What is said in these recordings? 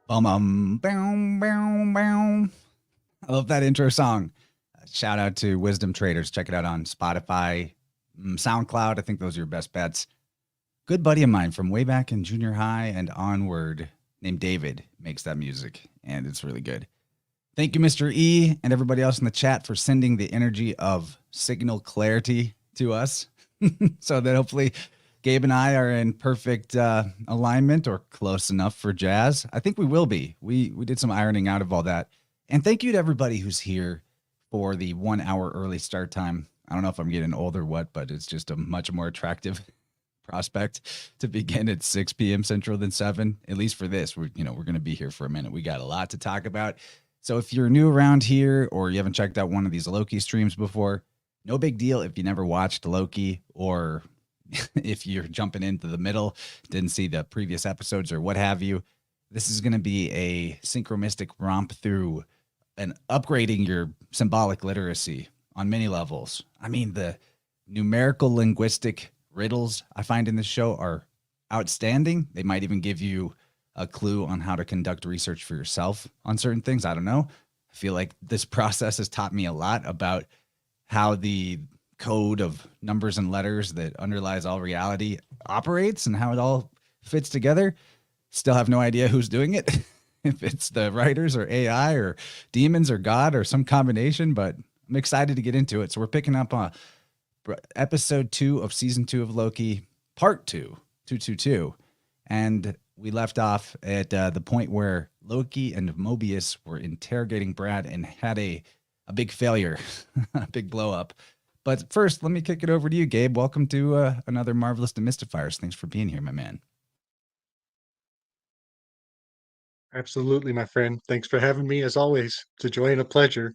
Bow, bow, bow. I love that intro song. Shout out to Wisdom Traders. Check it out on Spotify, SoundCloud. I think those are your best bets. Good buddy of mine from way back in junior high and onward named David makes that music, and it's really good. Thank you, Mr. E, and everybody else in the chat for sending the energy of signal clarity to us so that hopefully Gabe and I are in perfect alignment or close enough for jazz. I think we will be. We did some ironing out of all that. And thank you to everybody who's here for the 1 hour early start time. I don't know if I'm getting old or what, but it's just a much more attractive prospect to begin at 6 p.m. Central than 7, at least for this. We're going to be here for a minute. We got a lot to talk about. So if you're new around here or you haven't checked out one of these Loki streams before, no big deal if you never watched Loki, or if you're jumping into the middle, didn't see the previous episodes or what have you. This is going to be a synchromistic romp through and upgrading your symbolic literacy on many levels. I mean, the numerical linguistic riddles I find in this show are outstanding. They might even give you a clue on how to conduct research for yourself on certain things. I don't know. I feel like this process has taught me a lot about how the code of numbers and letters that underlies all reality operates and how it all fits together. Still have no idea who's doing it, if it's the writers or AI or demons or God or some combination, but I'm excited to get into it. So we're picking up on episode 2 of season 2 of Loki, part 2, 222. And we left off at the point where Loki and Mobius were interrogating Brad and had a big failure, a big blow up. But first, let me kick it over to you, Gabe. Welcome to another Marvelous DeMystifiers. Thanks for being here, my man. Absolutely, my friend. Thanks for having me as always. It's a joy and a pleasure.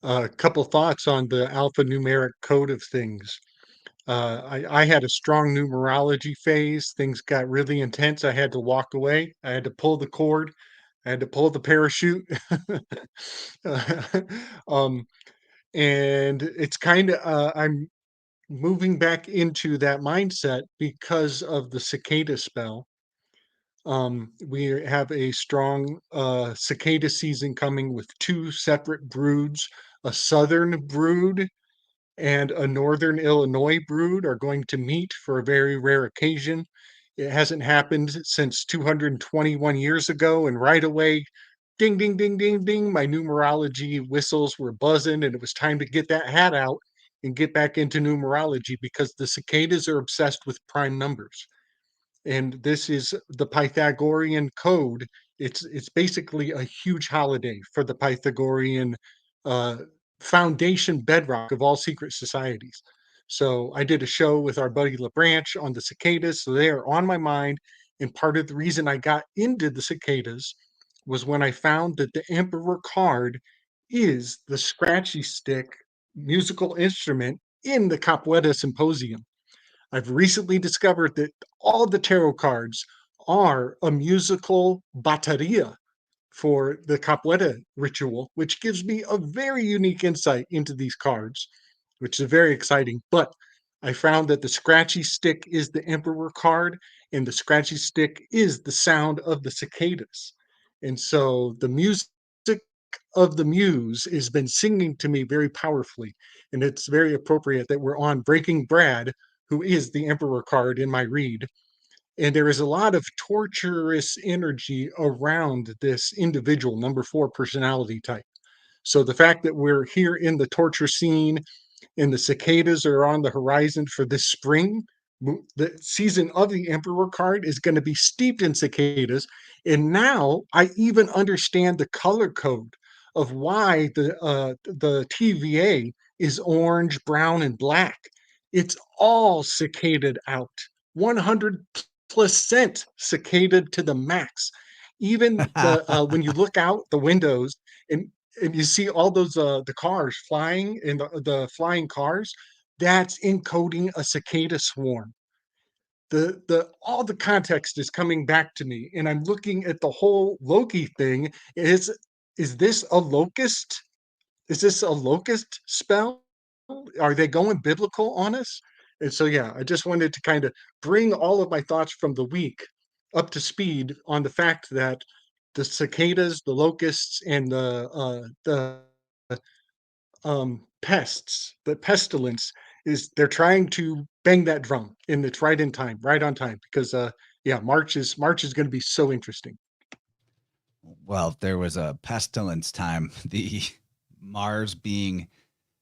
A couple thoughts on the alphanumeric code of things. I had a strong numerology phase. Things got really intense. I had to walk away. I had to pull the cord. I had to pull the parachute. um, and it's kind of, I'm moving back into that mindset because of the cicada spell. We have a strong cicada season coming with two separate broods. A southern brood and a northern Illinois brood are going to meet for a very rare occasion. It hasn't happened since 221 years ago, and right away, ding, ding, ding, ding, ding, my numerology whistles were buzzing, and it was time to get that hat out and get back into numerology because the cicadas are obsessed with prime numbers, and this is the Pythagorean code. It's basically a huge holiday for the Pythagorean uh, foundation bedrock of all secret societies. So I did a show with our buddy LeBranch on the cicadas, so they are on my mind. And part of the reason I got into the cicadas was when I found that the Emperor card is the scratchy stick musical instrument in the Capoeira Symposium. I've recently discovered that all the tarot cards are a musical bateria for the capoeira ritual, which gives me a very unique insight into these cards, which is very exciting. But I found that the scratchy stick is the emperor card, and the scratchy stick is the sound of the cicadas. And so the music of the muse has been singing to me very powerfully. And it's very appropriate that we're on Breaking Brad, who is the emperor card in my read. And there is a lot of torturous energy around this individual number 4 personality type. So the fact that we're here in the torture scene and the cicadas are on the horizon for this spring, the season of the Emperor card is going to be steeped in cicadas. And now I even understand the color code of why the TVA is orange, brown, and black. It's all cicaded out, 100% cicaded to the max. Even the when you look out the windows and you see all those the cars flying in the flying cars, that's encoding a cicada swarm. The all the context is coming back to me, and I'm looking at the whole Loki thing. Is this a locust? Is this a locust spell? Are they going biblical on us? And so yeah, I just wanted to kind of bring all of my thoughts from the week up to speed on the fact that the cicadas, the locusts, and the pests, the pestilence is they're trying to bang that drum, and it's right in time, right on time, because yeah, March is going to be so interesting. Well, there was a pestilence time, the Mars being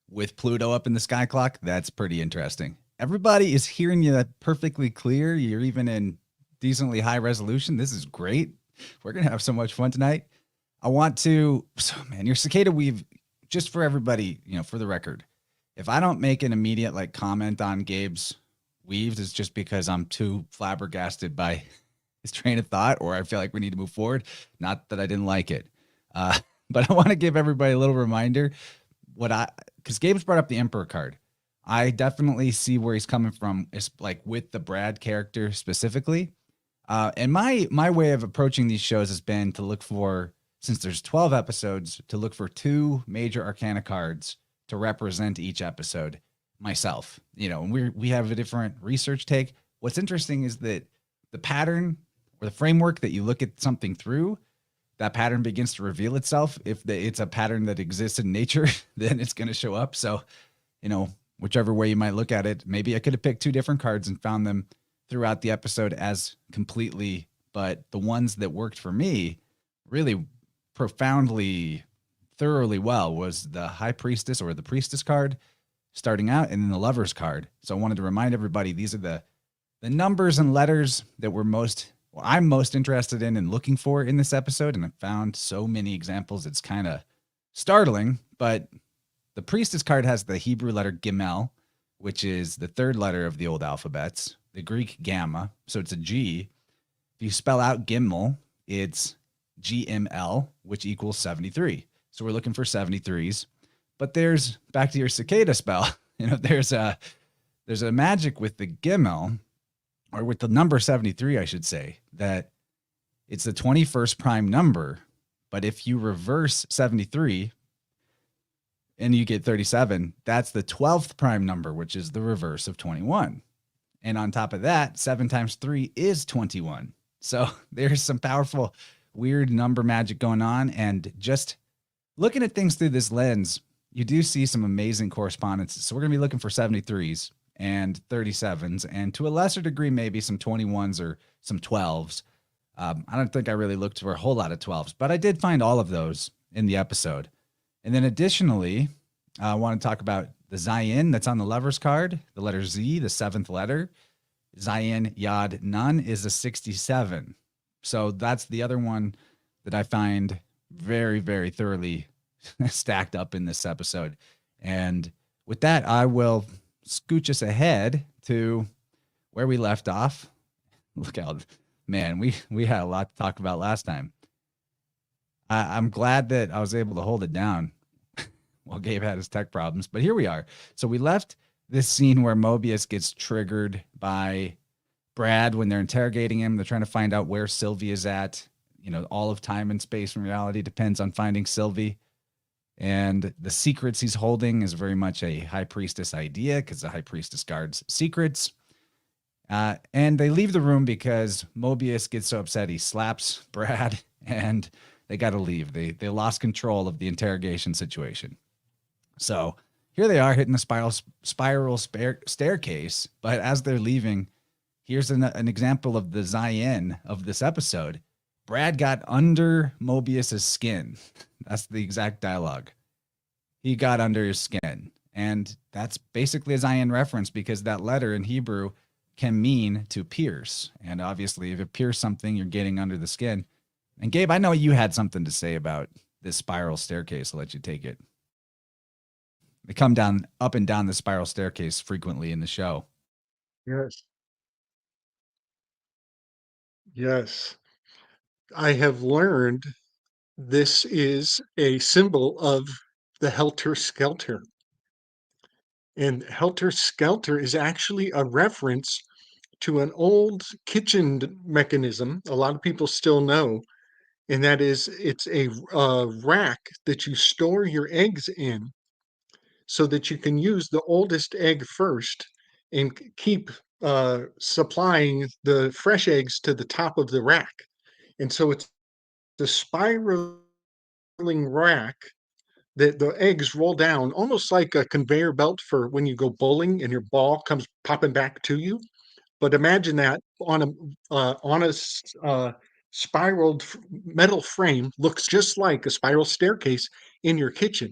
with Pluto up in the sky clock. That's pretty interesting. Everybody is hearing you perfectly clear. You're even in decently high resolution. This is great. We're going to have so much fun tonight. I want to, so man, your cicada weave, just for everybody, for the record, if I don't make an immediate like comment on Gabe's weaves, it's just because I'm too flabbergasted by his train of thought, or I feel like we need to move forward. Not that I didn't like it. But I want to give everybody a little reminder because Gabe's brought up the Emperor card. I definitely see where he's coming from, is like with the Brad character specifically. And my way of approaching these shows has been to look for, since there's 12 episodes, to look for 2 major arcana cards to represent each episode myself. And we have a different research take. What's interesting is that the pattern or the framework that you look at something through, that pattern begins to reveal itself. If it's a pattern that exists in nature, then it's going to show up. So, whichever way you might look at it, maybe I could have picked 2 different cards and found them throughout the episode as completely, but the ones that worked for me really profoundly, thoroughly well was the High Priestess or the Priestess card starting out, and then the Lovers card. So I wanted to remind everybody, these are the numbers and letters that were most I'm most interested in and looking for in this episode, and I found so many examples, it's kind of startling, but the priestess card has the Hebrew letter Gimel, which is the third letter of the old alphabets, the Greek gamma, so it's a G. If you spell out Gimel, it's GML, which equals 73. So we're looking for 73s. But there's, back to your cicada spell, there's a magic with the Gimel, or with the number 73, I should say, that it's the 21st prime number. But if you reverse 73 and you get 37, that's the 12th prime number, which is the reverse of 21. And on top of that, 7 times 3 is 21. So there's some powerful, weird number magic going on. And just looking at things through this lens, you do see some amazing correspondences. So we're going to be looking for 73s and 37s, and to a lesser degree, maybe some 21s or some 12s. I don't think I really looked for a whole lot of 12s, but I did find all of those in the episode. And then additionally, I want to talk about the Zayin that's on the Lovers card, the letter Z, the 7th letter. Zayin Yod Nun is a 67. So that's the other one that I find very, very thoroughly stacked up in this episode. And with that, I will scooch us ahead to where we left off. Look out, man, we had a lot to talk about last time. I'm glad that I was able to hold it down while Gabe had his tech problems, but here we are. So we left this scene where Mobius gets triggered by Brad when they're interrogating him. They're trying to find out where Sylvie is at. All of time and space and reality depends on finding Sylvie. And the secrets he's holding is very much a high priestess idea, because the high priestess guards secrets. And they leave the room because Mobius gets so upset he slaps Brad, and they got to leave. They lost control of the interrogation situation. So here they are hitting the spiral staircase. But as they're leaving, here's an example of the Zayin of this episode. Brad got under Mobius's skin. That's the exact dialogue. He got under his skin. And that's basically a Zayin reference, because that letter in Hebrew can mean to pierce. And obviously, if you pierce something, you're getting under the skin. And Gabe, I know you had something to say about this spiral staircase. I'll let you take it. They come down, up and down the spiral staircase frequently in the show. Yes. Yes. I have learned this is a symbol of the helter skelter. And helter skelter is actually a reference to an old kitchen mechanism a lot of people still know, and that is it's a rack that you store your eggs in so that you can use the oldest egg first and keep supplying the fresh eggs to the top of the rack. And so it's the spiraling rack that the eggs roll down almost like a conveyor belt for when you go bowling and your ball comes popping back to you. But imagine that on a spiraled metal frame, looks just like a spiral staircase in your kitchen.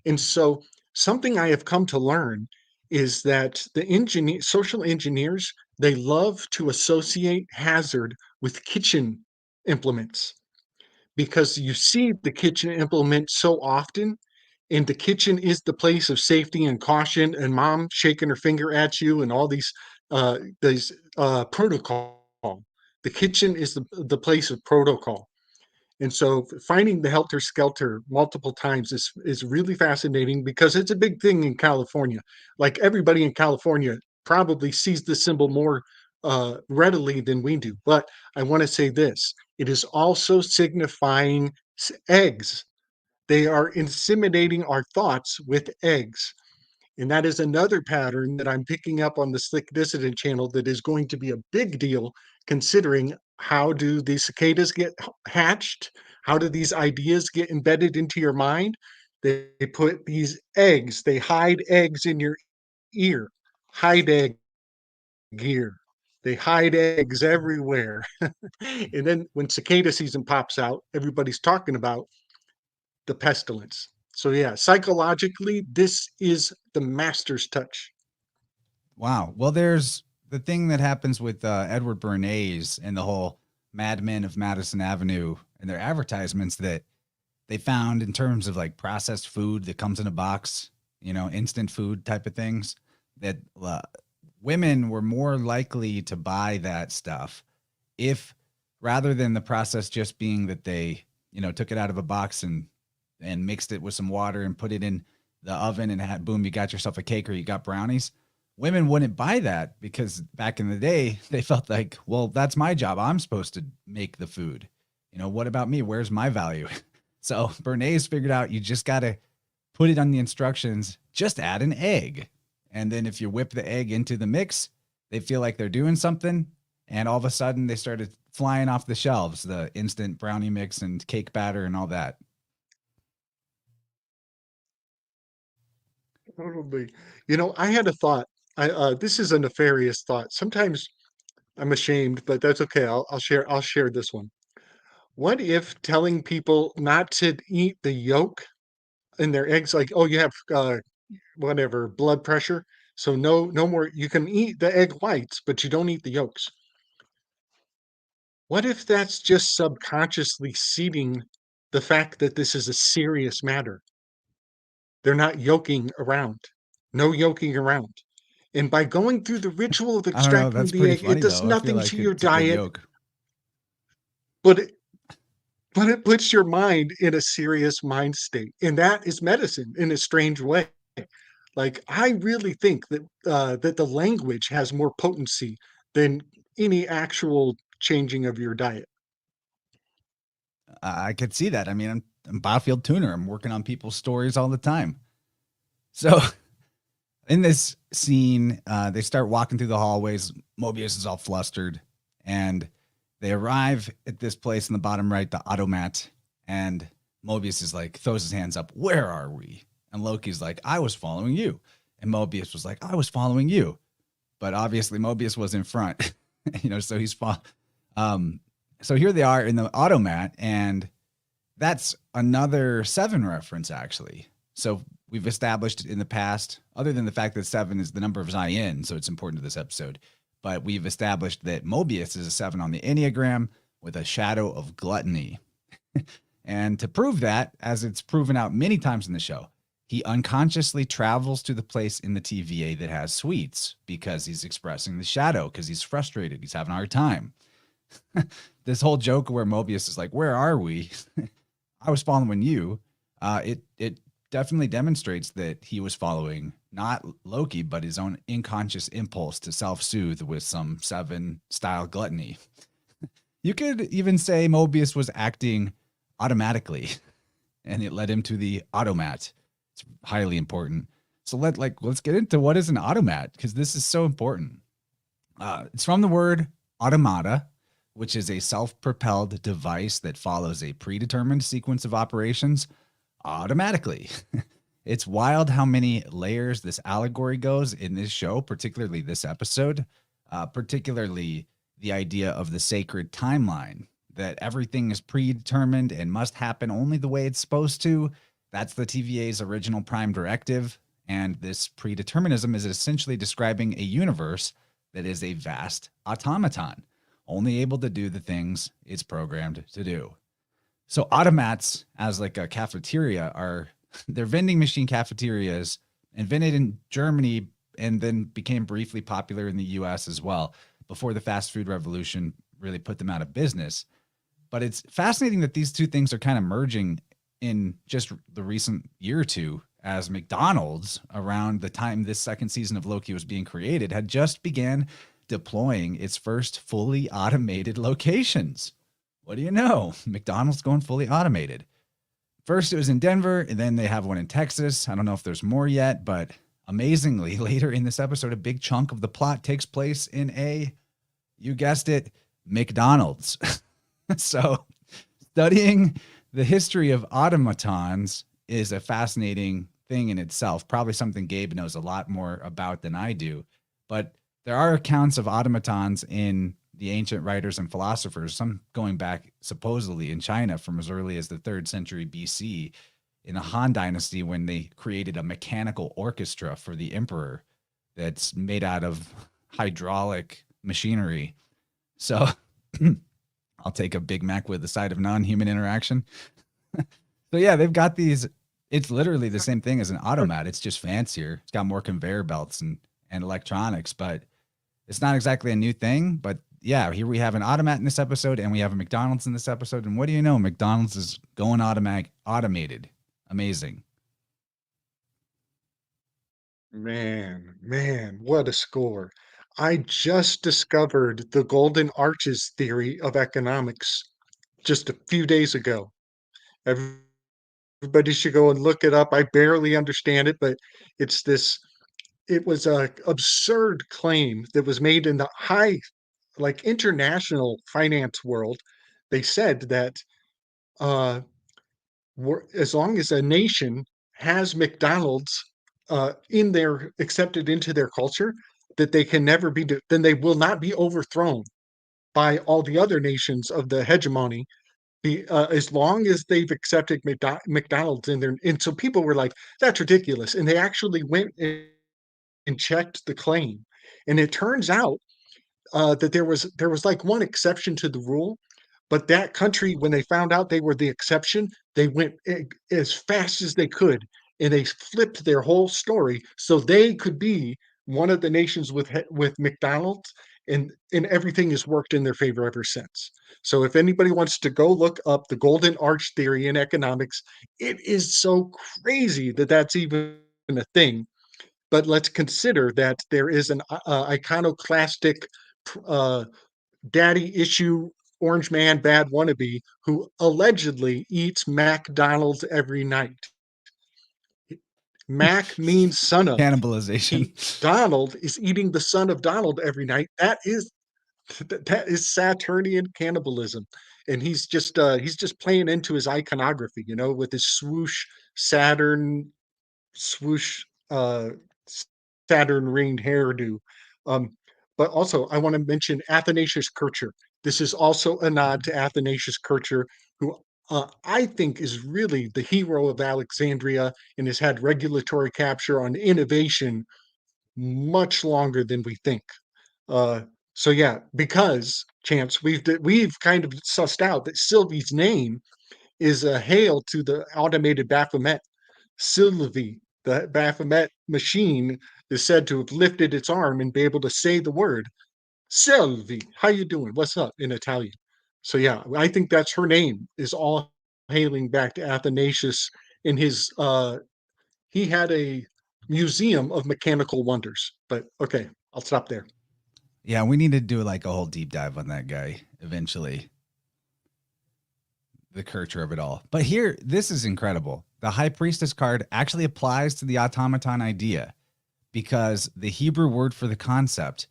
And so something I have come to learn is that social engineers, they love to associate hazard with kitchen implements, because you see the kitchen implement so often, and the kitchen is the place of safety and caution, and mom shaking her finger at you and all these protocol. The kitchen is the place of protocol. And so finding the helter skelter multiple times is really fascinating, because it's a big thing in California. Like, everybody in California probably sees the symbol more readily than we do. But I want to say this: it is also signifying eggs. They are inseminating our thoughts with eggs. And that is another pattern that I'm picking up on the Slick Dissident channel that is going to be a big deal, considering how do these cicadas get hatched? How do these ideas get embedded into your mind? They put these eggs, they hide eggs in your ear, hide egg gear. They hide eggs everywhere. And then when cicada season pops out, everybody's talking about the pestilence. So yeah, psychologically, this is the master's touch. Wow. Well, there's the thing that happens with Edward Bernays and the whole madmen of Madison Avenue and their advertisements that they found in terms of like processed food that comes in a box, instant food type of things, that women were more likely to buy that stuff if rather than the process just being that they, took it out of a box and mixed it with some water and put it in the oven and had boom, you got yourself a cake or you got brownies. Women wouldn't buy that because back in the day, they felt like, well, that's my job. I'm supposed to make the food. What about me? Where's my value? So Bernays figured out you just got to put it on the instructions, just add an egg. And then if you whip the egg into the mix, they feel like they're doing something. And all of a sudden they started flying off the shelves, the instant brownie mix and cake batter and all that. Totally. I had a thought. This is a nefarious thought. Sometimes I'm ashamed, but that's okay. I'll share this one. What if telling people not to eat the yolk in their eggs, like, oh, you have whatever blood pressure, so no more. You can eat the egg whites, but you don't eat the yolks. What if that's just subconsciously seeding the fact that this is a serious matter? They're not yoking around. No yoking around. And by going through the ritual of I don't know. extracting That's the pretty egg, it funny does though. I feel nothing like to your it's a good diet, yolk. but it puts your mind in a serious mind state. And that is medicine in a strange way. Like, I really think that the language has more potency than any actual changing of your diet. I could see that. I mean, I'm Battlefield tuner. I'm working on people's stories all the time. So in this scene, they start walking through the hallways. Mobius is all flustered, and they arrive at this place in the bottom right, the automat. And Mobius is like, throws his hands up. Where are we? And Loki's like, I was following you. And Mobius was like, I was following you. But obviously, Mobius was in front, so he's so here they are in the automat, and that's another Seven reference, actually. So we've established in the past, other than the fact that seven is the number of Zion, so it's important to this episode, but we've established that Mobius is a seven on the Enneagram with a shadow of gluttony. And to prove that, as it's proven out many times in the show, he unconsciously travels to the place in the TVA that has sweets because he's expressing the shadow, because he's frustrated. He's having a hard time. This whole joke where Mobius is like, where are we? I was following you. It definitely demonstrates that he was following not Loki, but his own unconscious impulse to self-soothe with some seven style gluttony. You could even say Mobius was acting automatically, and it led him to the automat. It's highly important. So let's get into what is an automat, because this is so important. It's from the word automata, which is a self-propelled device that follows a predetermined sequence of operations automatically. It's wild how many layers this allegory goes in this show, particularly this episode, particularly the idea of the sacred timeline, that everything is predetermined and must happen only the way it's supposed to. That's the TVA's original prime directive. And this predeterminism is essentially describing a universe that is a vast automaton, only able to do the things it's programmed to do. So automats, as like a cafeteria, they're vending machine cafeterias invented in Germany and then became briefly popular in the US as well before the fast food revolution really put them out of business. But it's fascinating that these two things are kind of merging in just the recent year or two, as McDonald's, around the time this second season of Loki was being created, had just began deploying its first fully automated locations. What do you know? McDonald's going fully automated. First, it was in Denver, and then they have one in Texas. I don't know if there's more yet, but amazingly, later in this episode, a big chunk of the plot takes place in you guessed it, McDonald's. So studying the history of automatons is a fascinating thing in itself, probably something Gabe knows a lot more about than I do. But there are accounts of automatons in the ancient writers and philosophers, some going back supposedly in China from as early as the 3rd century BC in the Han Dynasty, when they created a mechanical orchestra for the emperor that's made out of hydraulic machinery. So I'll take a Big Mac with a side of non-human interaction. So yeah, they've got these. It's literally the same thing as an automat. It's just fancier. It's got more conveyor belts and electronics, but it's not exactly a new thing. But yeah, here we have an automat in this episode, and we have a McDonald's in this episode. And what do you know? McDonald's is going automated. Amazing. Man, what a score. I just discovered the golden arches theory of economics just a few days ago. Everybody should go and look it up. I barely understand it, but it's this it was a absurd claim that was made in the high like international finance world. They said that uh as long as a nation has McDonald's in their accepted into their culture, that they can never be, then they will not be overthrown by all the other nations of the hegemony. As long as they've accepted McDonald's in there, and so people were like, "That's ridiculous," and they actually went and checked the claim, and it turns out that there was like one exception to the rule, but that country, when they found out they were the exception, they went as fast as they could, and they flipped their whole story so they could be one of the nations with McDonald's, and everything has worked in their favor ever since. So if anybody wants to go look up the golden arch theory in economics, it is so crazy that that's even a thing. But let's consider that there is an iconoclastic uh, daddy issue orange man bad wannabe who allegedly eats McDonald's every night. Mac means son of. Cannibalization. He Donald is eating the son of Donald every night. That is Saturnian cannibalism. And he's just playing into his iconography, with his Saturn swoosh uh Saturn ringed hairdo. Um, but also, I want to mention Athanasius Kircher. This is also a nod to Athanasius Kircher, who I think is really the hero of Alexandria and has had regulatory capture on innovation much longer than we think. Uh, so yeah, because Chance, we've kind of sussed out that Sylvie's name is a hail to the automated Baphomet. Sylvie, the Baphomet machine, is said to have lifted its arm and be able to say the word Sylvie. How you doing? What's up in Italian? So yeah, I think that's her name. Is all hailing back to Athanasius in his. He had a museum of mechanical wonders. But okay, I'll stop there. Yeah, we need to do like a whole deep dive on that guy eventually. The culture of it all. But here, this is incredible. The High Priestess card actually applies to the automaton idea because the Hebrew word for the concept,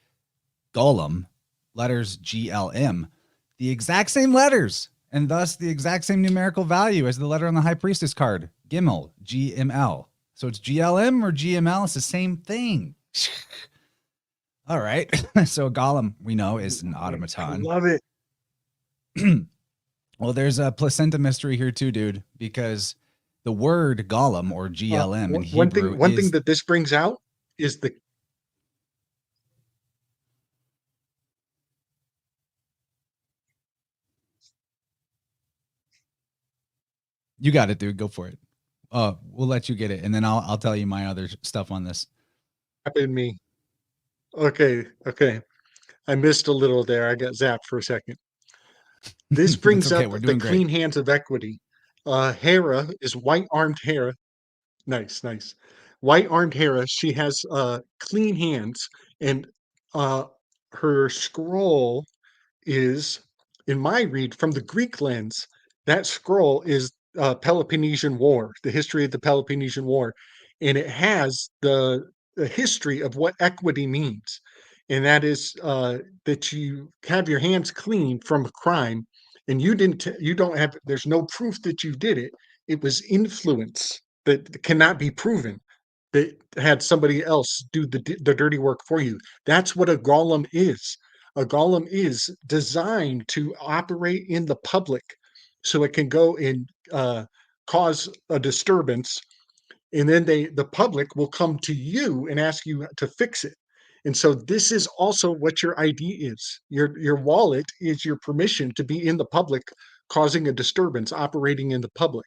Golem, letters GLM, the exact same letters and thus the exact same numerical value as the letter on the High Priestess card, Gimel, GML. So it's GLM or GML, it's the same thing. All right. So a golem, we know, is an I automaton. love it. Well, there's a placenta mystery here too, dude, because the word golem or GLM in Hebrew One thing is that this brings out is the you got it, dude. Go for it. We'll let you get it, and then I'll tell you my other stuff on this. happened me. Okay. I missed a little there. I got zapped for a second. This That's brings okay. up We're the doing great. clean hands of equity. Hera is white-armed Hera. Nice. White-armed Hera. She has clean hands, and uh, her scroll is, in my read from the Greek lens, that scroll is Peloponnesian War, the history of the Peloponnesian War, and it has the history of what equity means, and that is that you have your hands clean from a crime, and you don't have. There's no proof that you did it. It was influence that cannot be proven. That had somebody else do the dirty work for you. That's what a golem is. A golem is designed to operate in the public, so it can go and cause a disturbance, and then the public will come to you and ask you to fix it. And so this is also what your ID is. Your wallet is your permission to be in the public, causing a disturbance, operating in the public.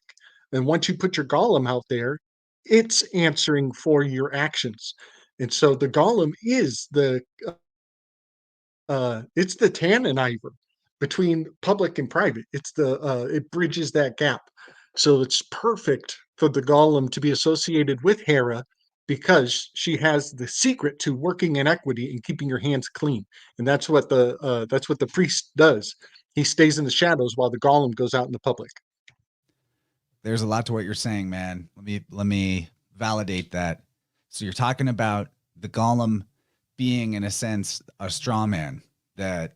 And once you put your golem out there, it's answering for your actions. And so the golem is it's the Tanneniver between public and private. It bridges that gap. So it's perfect for the golem to be associated with Hera because she has the secret to working in equity and keeping your hands clean. And that's what the priest does. He stays in the shadows while the golem goes out in the public. There's a lot to what you're saying, man. Let me validate that. So you're talking about the golem being, in a sense, a straw man that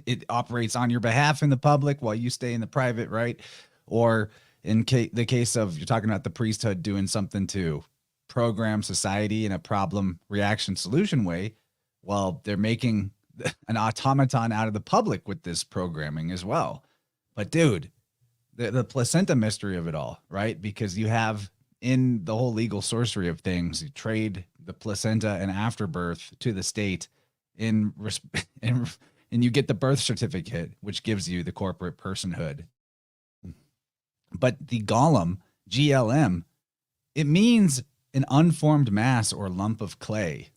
it operates on your behalf in the public while you stay in the private, right? Or in the case of, you're talking about the priesthood doing something to program society in a problem reaction solution way, well, they're making an automaton out of the public with this programming as well. But dude, the placenta mystery of it all, right? Because you have, in the whole legal sorcery of things, you trade the placenta and afterbirth to the state and you get the birth certificate, which gives you the corporate personhood. But the golem, GLM, it means an unformed mass or lump of clay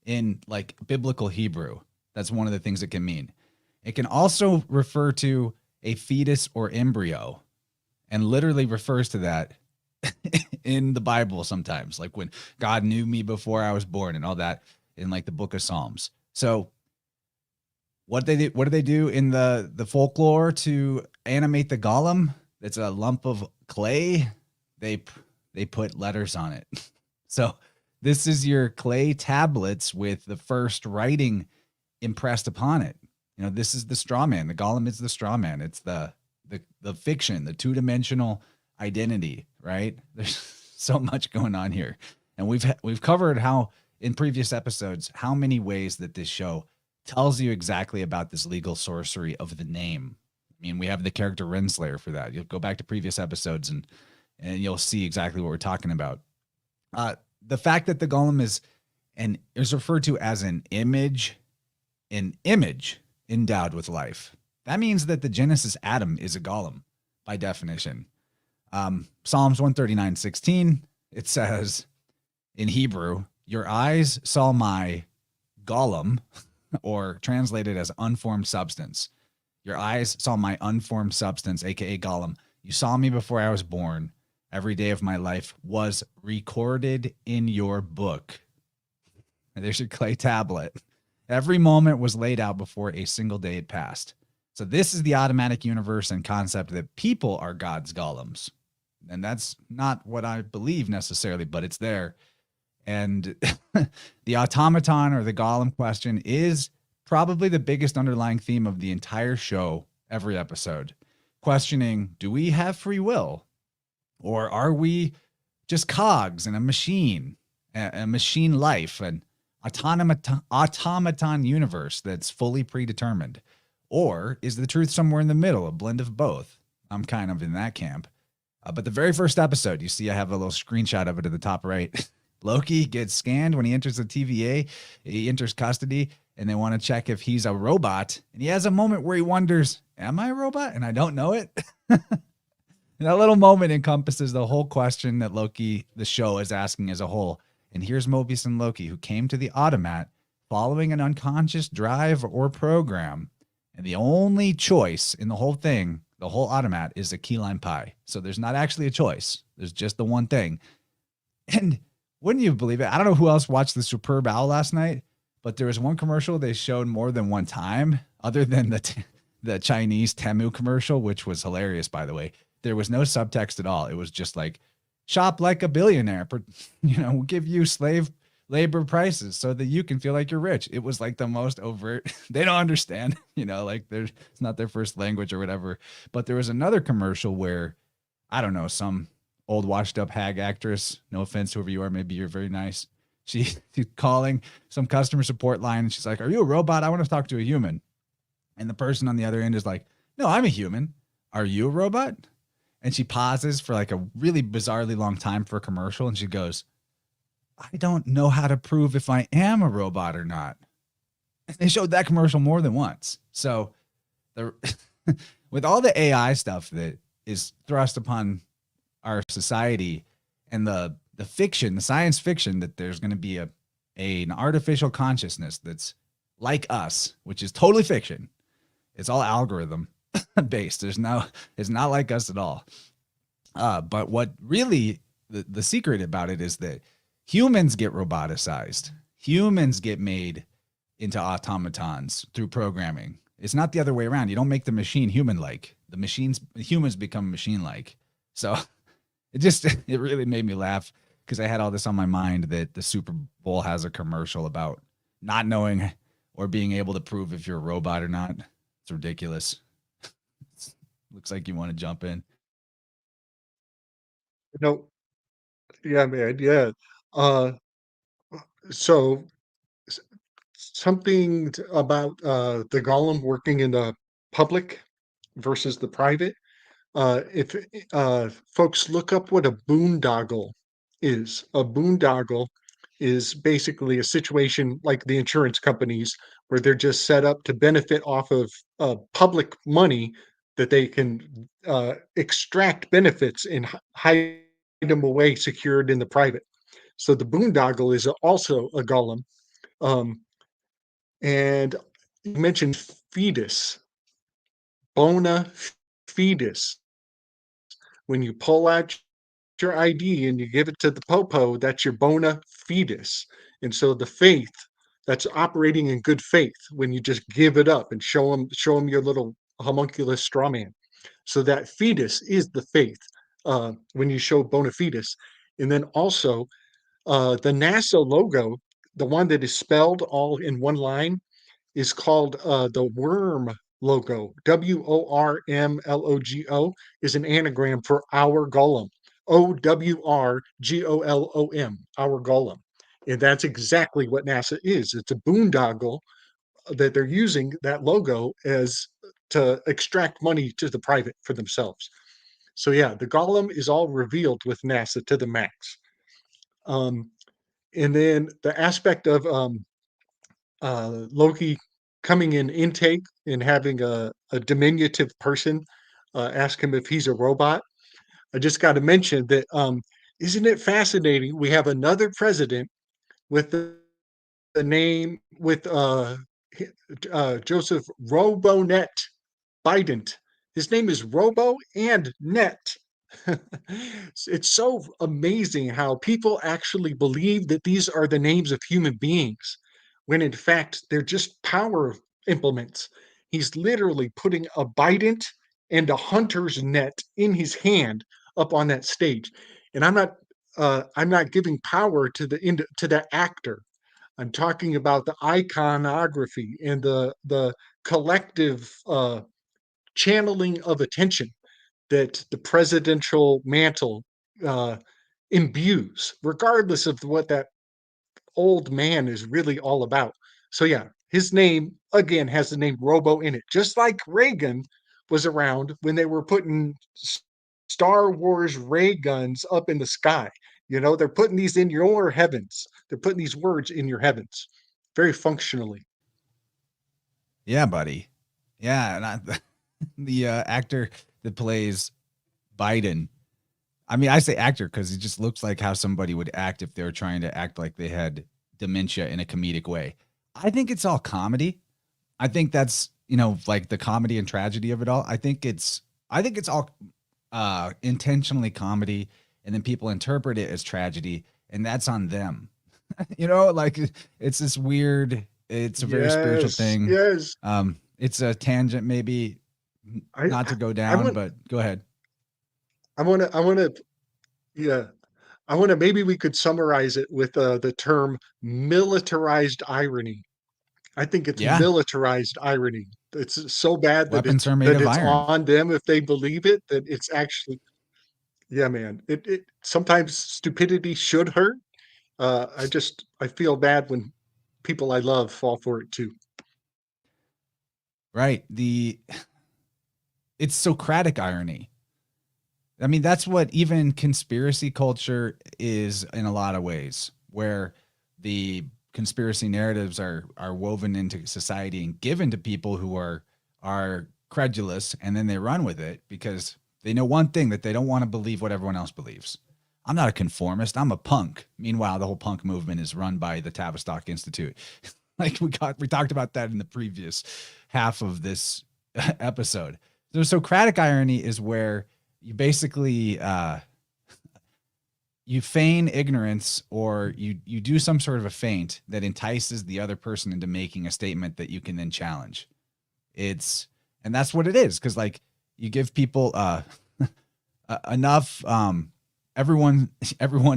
in like biblical Hebrew. That's one of the things it can mean. It can also refer to a fetus or embryo, and literally refers to that in the Bible sometimes, like when God knew me before I was born and all that in like the book of Psalms. So what do they do in the folklore to animate the golem? It's a lump of clay. They put letters on it. So this is your clay tablets with the first writing impressed upon it. You know, this is the straw man. The golem is the straw man. It's the fiction, the two-dimensional identity, right? There's so much going on here. And we've covered how in previous episodes how many ways that this show tells you exactly about this legal sorcery of the name. I mean, we have the character Renslayer for that. You'll go back to previous episodes and you'll see exactly what we're talking about. The fact that the golem is referred to as an image endowed with life. That means that the Genesis Adam is a golem by definition. Psalms 139:16, it says in Hebrew, your eyes saw my golem, or translated as unformed substance. Your eyes saw my unformed substance, aka golem. You saw me before I was born. Every day of my life was recorded in your book. And there's your clay tablet. Every moment was laid out before a single day had passed. So this is the automatic universe and concept that people are God's golems. And that's not what I believe necessarily, but it's there. And the automaton or the golem question is probably the biggest underlying theme of the entire show, every episode. Questioning, do we have free will? Or are we just cogs in a machine life, an automaton universe that's fully predetermined? Or is the truth somewhere in the middle, a blend of both? I'm kind of in that camp. But the very first episode, you see I have a little screenshot of it at the top right. Loki gets scanned when he enters the TVA. He enters custody, and they want to check if he's a robot. And he has a moment where he wonders, am I a robot? And I don't know it. And that little moment encompasses the whole question that Loki, the show, is asking as a whole. And here's Mobius and Loki, who came to the automat following an unconscious drive or program. And the only choice in the whole thing, the whole automat, is a key lime pie. So there's not actually a choice. There's just the one thing. And wouldn't you believe it? I don't know who else watched the Superb Owl last night, but there was one commercial they showed more than one time, other than the Chinese Temu commercial, which was hilarious, by the way. There was no subtext at all. It was just like, shop like a billionaire, we'll give you slave labor prices so that you can feel like you're rich. It was like the most overt. They don't understand, it's not their first language or whatever. But there was another commercial where, I don't know, some old washed up hag actress, no offense, whoever you are, maybe you're very nice. She's calling some customer support line and she's like, are you a robot? I want to talk to a human. And the person on the other end is like, no, I'm a human. Are you a robot? And she pauses for like a really bizarrely long time for a commercial. And she goes, I don't know how to prove if I am a robot or not. They showed that commercial more than once. So the with all the AI stuff that is thrust upon our society and the fiction, the science fiction that there's going to be an artificial consciousness that's like us, which is totally fiction. It's all algorithm based. It's not like us at all. But what really the secret about it is that humans get roboticized. Humans get made into automatons through programming. It's not the other way around. You don't make the machine human-like. The humans become machine-like. So it really made me laugh because I had all this on my mind that the Super Bowl has a commercial about not knowing or being able to prove if you're a robot or not. It's ridiculous. Looks like you want to jump in. No, yeah, man, yeah. Uh, so s- something about the Golem working in the public versus the private. If folks look up what a boondoggle is, a boondoggle is basically a situation like the insurance companies where they're just set up to benefit off of public money that they can extract benefits and hide them away secured in the private. So the boondoggle is also a golem. Um, and you mentioned fetus, bona fides. When you pull out your ID and you give it to the popo, that's your bona fides. And so the faith that's operating in good faith when you just give it up and show them your little homunculus straw man. So that fetus is the faith when you show bona fides. And then also the NASA logo, the one that is spelled all in one line, is called the worm logo. WORMLOGO is an anagram for our golem. OWRGOLOM, our golem. And that's exactly what NASA is. It's a boondoggle that they're using that logo as to extract money to the private for themselves. So yeah, the golem is all revealed with NASA to the max. Um, and then the aspect of Loki coming in intake and having a diminutive person ask him if he's a robot. I just got to mention that isn't it fascinating? We have another president with the name with Joseph Robonet Biden. His name is Robo and Net. It's so amazing how people actually believe that these are the names of human beings, when in fact they're just power implements. He's literally putting a Bident and a hunter's net in his hand up on that stage. And I'm not giving power to that actor. I'm talking about the iconography and the collective channeling of attention that the presidential mantle uh, imbues, regardless of what that old man is really all about. So, yeah, his name, again, has the name Robo in it, just like Reagan was around when they were putting Star Wars ray guns up in the sky. They're putting these in your heavens. They're putting these words in your heavens very functionally. Yeah, buddy. Yeah, and the actor that plays Biden. I mean, I say actor because he just looks like how somebody would act if they were trying to act like they had dementia in a comedic way. I think it's all comedy. I think that's like the comedy and tragedy of it all. I think it's all intentionally comedy, and then people interpret it as tragedy, and that's on them. Like it's this weird. It's a very spiritual Yes, thing. yes. It's a tangent, maybe I not to go I down, want but go ahead. I want to yeah. I want to maybe we could summarize it with the term militarized irony. I think it's Yeah, militarized irony. It's so bad that weapons it's are made that of it's iron. on them if they believe it, that it's actually yeah, man. It sometimes stupidity should hurt. I feel bad when people I love fall for it too. Right. It's Socratic irony. I mean, that's what even conspiracy culture is in a lot of ways. where the conspiracy narratives are woven into society and given to people who are credulous, and then they run with it because they know one thing, that they don't want to believe what everyone else believes. I'm not a conformist, I'm a punk. Meanwhile, the whole punk movement is run by the Tavistock Institute. Like we talked about that in the previous half of this episode. The Socratic irony is where you basically you feign ignorance, or you do some sort of a feint that entices the other person into making a statement that you can then challenge. And that's what it is, because like you give people enough everyone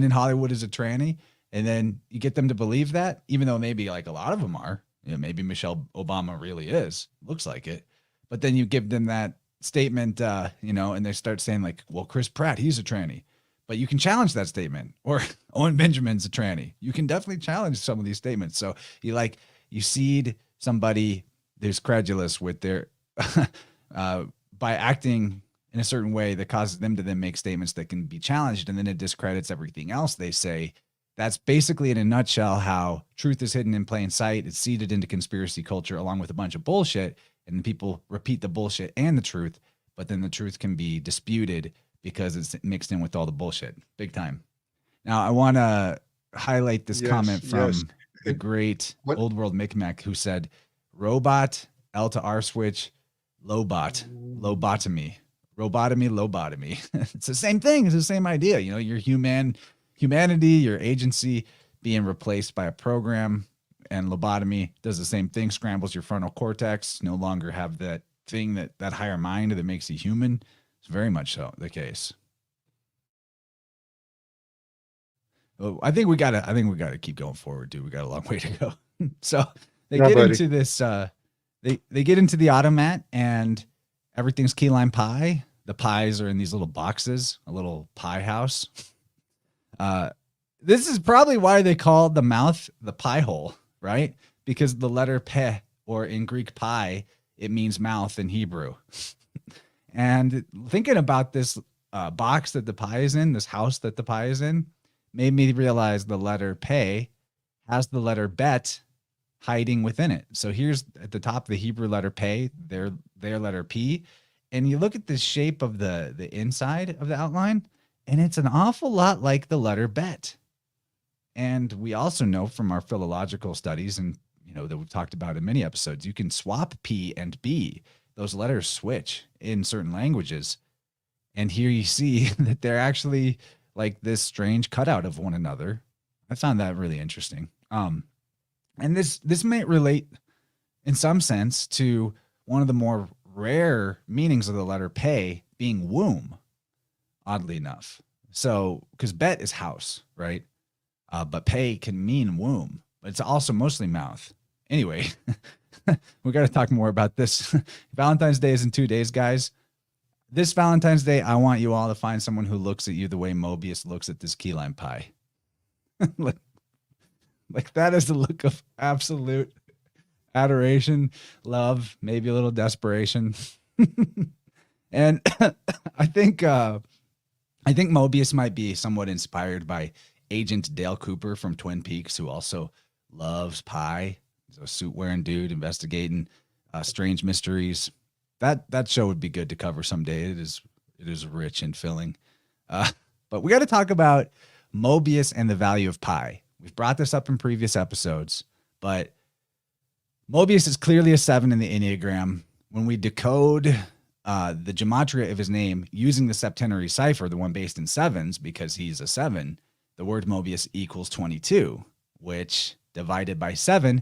in Hollywood is a tranny, and then you get them to believe that, even though maybe like a lot of them are, maybe Michelle Obama really is, looks like it, but then you give them that statement, and they start saying like, well, Chris Pratt, he's a tranny, but you can challenge that statement, or Owen Benjamin's a tranny. You can definitely challenge some of these statements. So you seed somebody who's credulous with their by acting in a certain way that causes them to then make statements that can be challenged, and then it discredits everything else they say. That's basically, in a nutshell, how truth is hidden in plain sight. It's seeded into conspiracy culture along with a bunch of bullshit, and people repeat the bullshit and the truth, but then the truth can be disputed because it's mixed in with all the bullshit. Big time. Now, I want to highlight this comment from the great Old World Micmac, who said, robot, L to R switch, lobot, lobotomy. Robotomy, lobotomy. It's the same thing. It's the same idea. Your humanity, your agency being replaced by a program, and lobotomy does the same thing. Scrambles your frontal cortex. No longer have that thing, that higher mind that makes you human. It's very much so the case. Well, I think we gotta keep going forward, dude. We got a long way to go. So they get into this. They get into the automat, and everything's key lime pie. The pies are in these little boxes, a little pie house. This is probably why they call the mouth the pie hole, right? Because the letter pe, or in Greek pi, it means mouth in Hebrew. And thinking about this box that the pie is in, this house that the pie is in, made me realize the letter pe has the letter bet hiding within it. So here's at the top, the Hebrew letter pe, their letter P, and you look at the shape of the inside of the outline, and it's an awful lot like the letter bet. And we also know from our philological studies, and that we've talked about in many episodes, you can swap P and B. Those letters switch in certain languages. And here you see that they're actually like this strange cutout of one another. I found that really interesting. And this may relate in some sense to one of the more rare meanings of the letter pe being womb, oddly enough. So, because bet is house, right? But pe can mean womb, but it's also mostly mouth. Anyway, we got to talk more about this. Valentine's Day is in 2 days, guys. This Valentine's Day, I want you all to find someone who looks at you the way Mobius looks at this key lime pie. Like that is the look of absolute adoration, love, maybe a little desperation. And I think Mobius might be somewhat inspired by Agent Dale Cooper from Twin Peaks, who also loves pie. He's a suit-wearing dude investigating strange mysteries. That show would be good to cover someday. It is rich and filling. But we got to talk about Mobius and the value of pi. We've brought this up in previous episodes, but Mobius is clearly a 7 in the Enneagram. When we decode the gematria of his name using the septenary cipher, the one based in sevens, because he's a 7, the word Mobius equals 22, which divided by 7,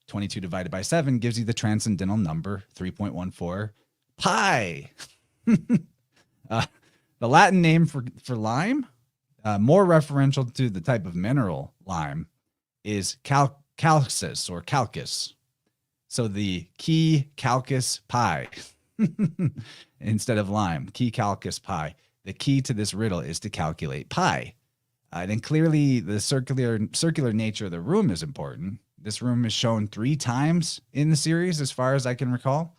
22 divided by 7 gives you the transcendental number 3.14 pi. The Latin name for lime, more referential to the type of mineral lime, is calcis or calcus. So the key calcus pi instead of lime, key calcus pi. The key to this riddle is to calculate pi. And clearly the circular nature of the room is important. This room is shown 3 times in the series, as far as I can recall.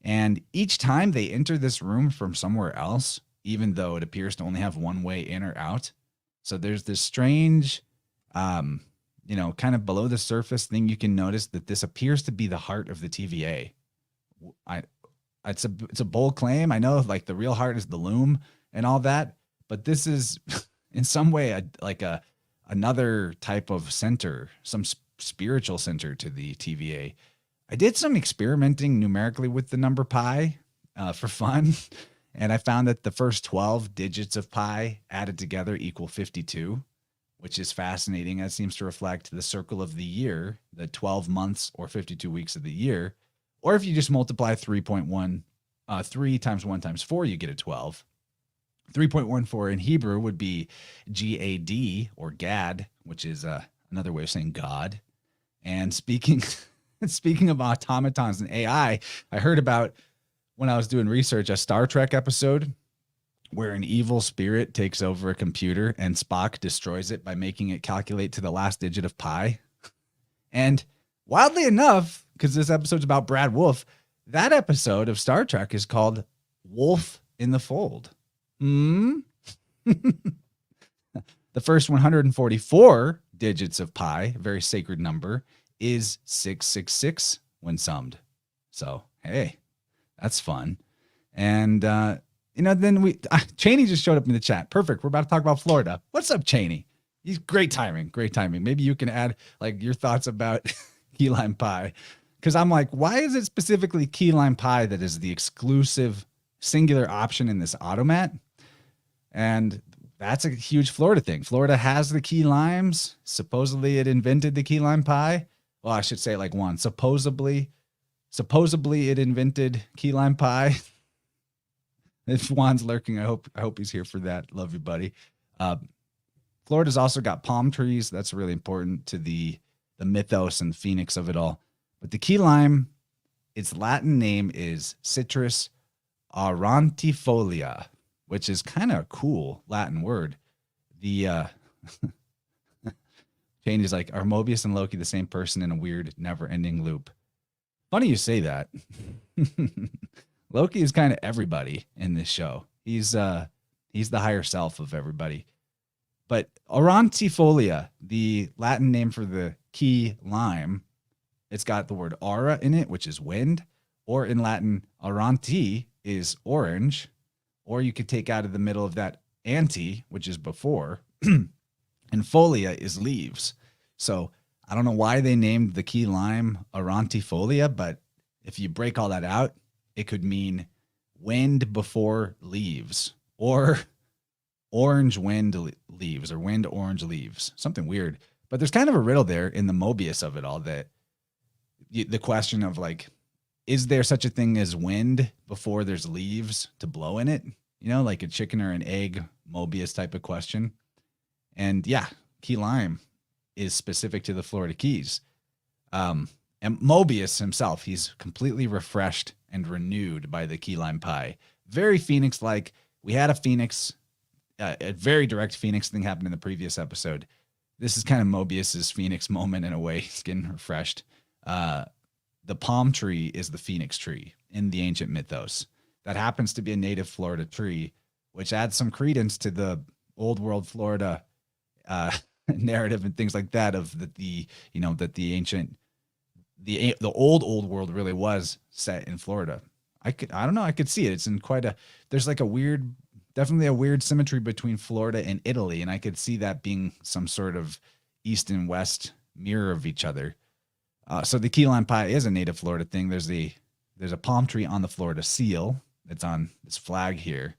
And each time they enter this room from somewhere else, even though it appears to only have one way in or out. So there's this strange Kind of below the surface thing, you can notice that this appears to be the heart of the TVA. I it's a bold claim. I know like the real heart is the Loom and all that, but this is in some way another type of center, some spiritual center to the TVA. I did some experimenting numerically with the number pi for fun, and I found that the first 12 digits of pi added together equal 52, which is fascinating. That seems to reflect the circle of the year, the 12 months or 52 weeks of the year. Or if you just multiply 3.1, 3 times 1 times 4, you get a 12. 3.14 in Hebrew would be GAD or Gad, which is another way of saying God. And speaking of automatons and AI, I heard about when I was doing research a Star Trek episode where an evil spirit takes over a computer and Spock destroys it by making it calculate to the last digit of pi. And wildly enough, because this episode's about Brad Wolf, that episode of Star Trek is called Wolf in the Fold. The first 144 digits of pi, a very sacred number, is 666 when summed. So, hey, that's fun. And, then Cheney just showed up in the chat. Perfect. We're about to talk about Florida. What's up, Cheney? He's great timing. Great timing. Maybe you can add like your thoughts about key lime pie. Because I'm like, why is it specifically key lime pie that is the exclusive singular option in this automat? And that's a huge Florida thing. Florida has the key limes. Supposedly it invented the key lime pie. Well, I should say like one. Supposedly it invented key lime pie. If Juan's lurking, I hope he's here for that. Love you, buddy. Florida's also got palm trees. That's really important to the mythos and phoenix of it all. But the key lime, its Latin name is Citrus aurantifolia, which is kind of a cool Latin word. The Jane is like, are Mobius and Loki the same person in a weird, never-ending loop? Funny you say that. Loki is kind of everybody in this show. He's the higher self of everybody. But aurantifolia, the Latin name for the key lime, it's got the word aura in it, which is wind, or in Latin, auranti is orange, or you could take out of the middle of that anti, which is before, and folia is leaves. So I don't know why they named the key lime aurantifolia, but if you break all that out, it could mean wind before leaves, or orange wind leaves, or wind orange leaves. Something weird. But there's kind of a riddle there in the Mobius of it all, that the question of like, is there such a thing as wind before there's leaves to blow in it? Like a chicken or an egg Mobius type of question. And yeah, key lime is specific to the Florida Keys. And Mobius himself, he's completely refreshed and renewed by the key lime pie. Very Phoenix-like. We had a Phoenix, a very direct Phoenix thing happened in the previous episode. This is kind of Mobius's Phoenix moment in a way. He's getting refreshed. The palm tree is the Phoenix tree in the ancient mythos. That happens to be a native Florida tree, which adds some credence to the old world Florida narrative and things like that of that the old world really was set in Florida. I don't know. I could see it. It's in there's like definitely a weird symmetry between Florida and Italy. And I could see that being some sort of east and west mirror of each other. So the key lime pie is a native Florida thing. There's a palm tree on the Florida seal that's on this flag here.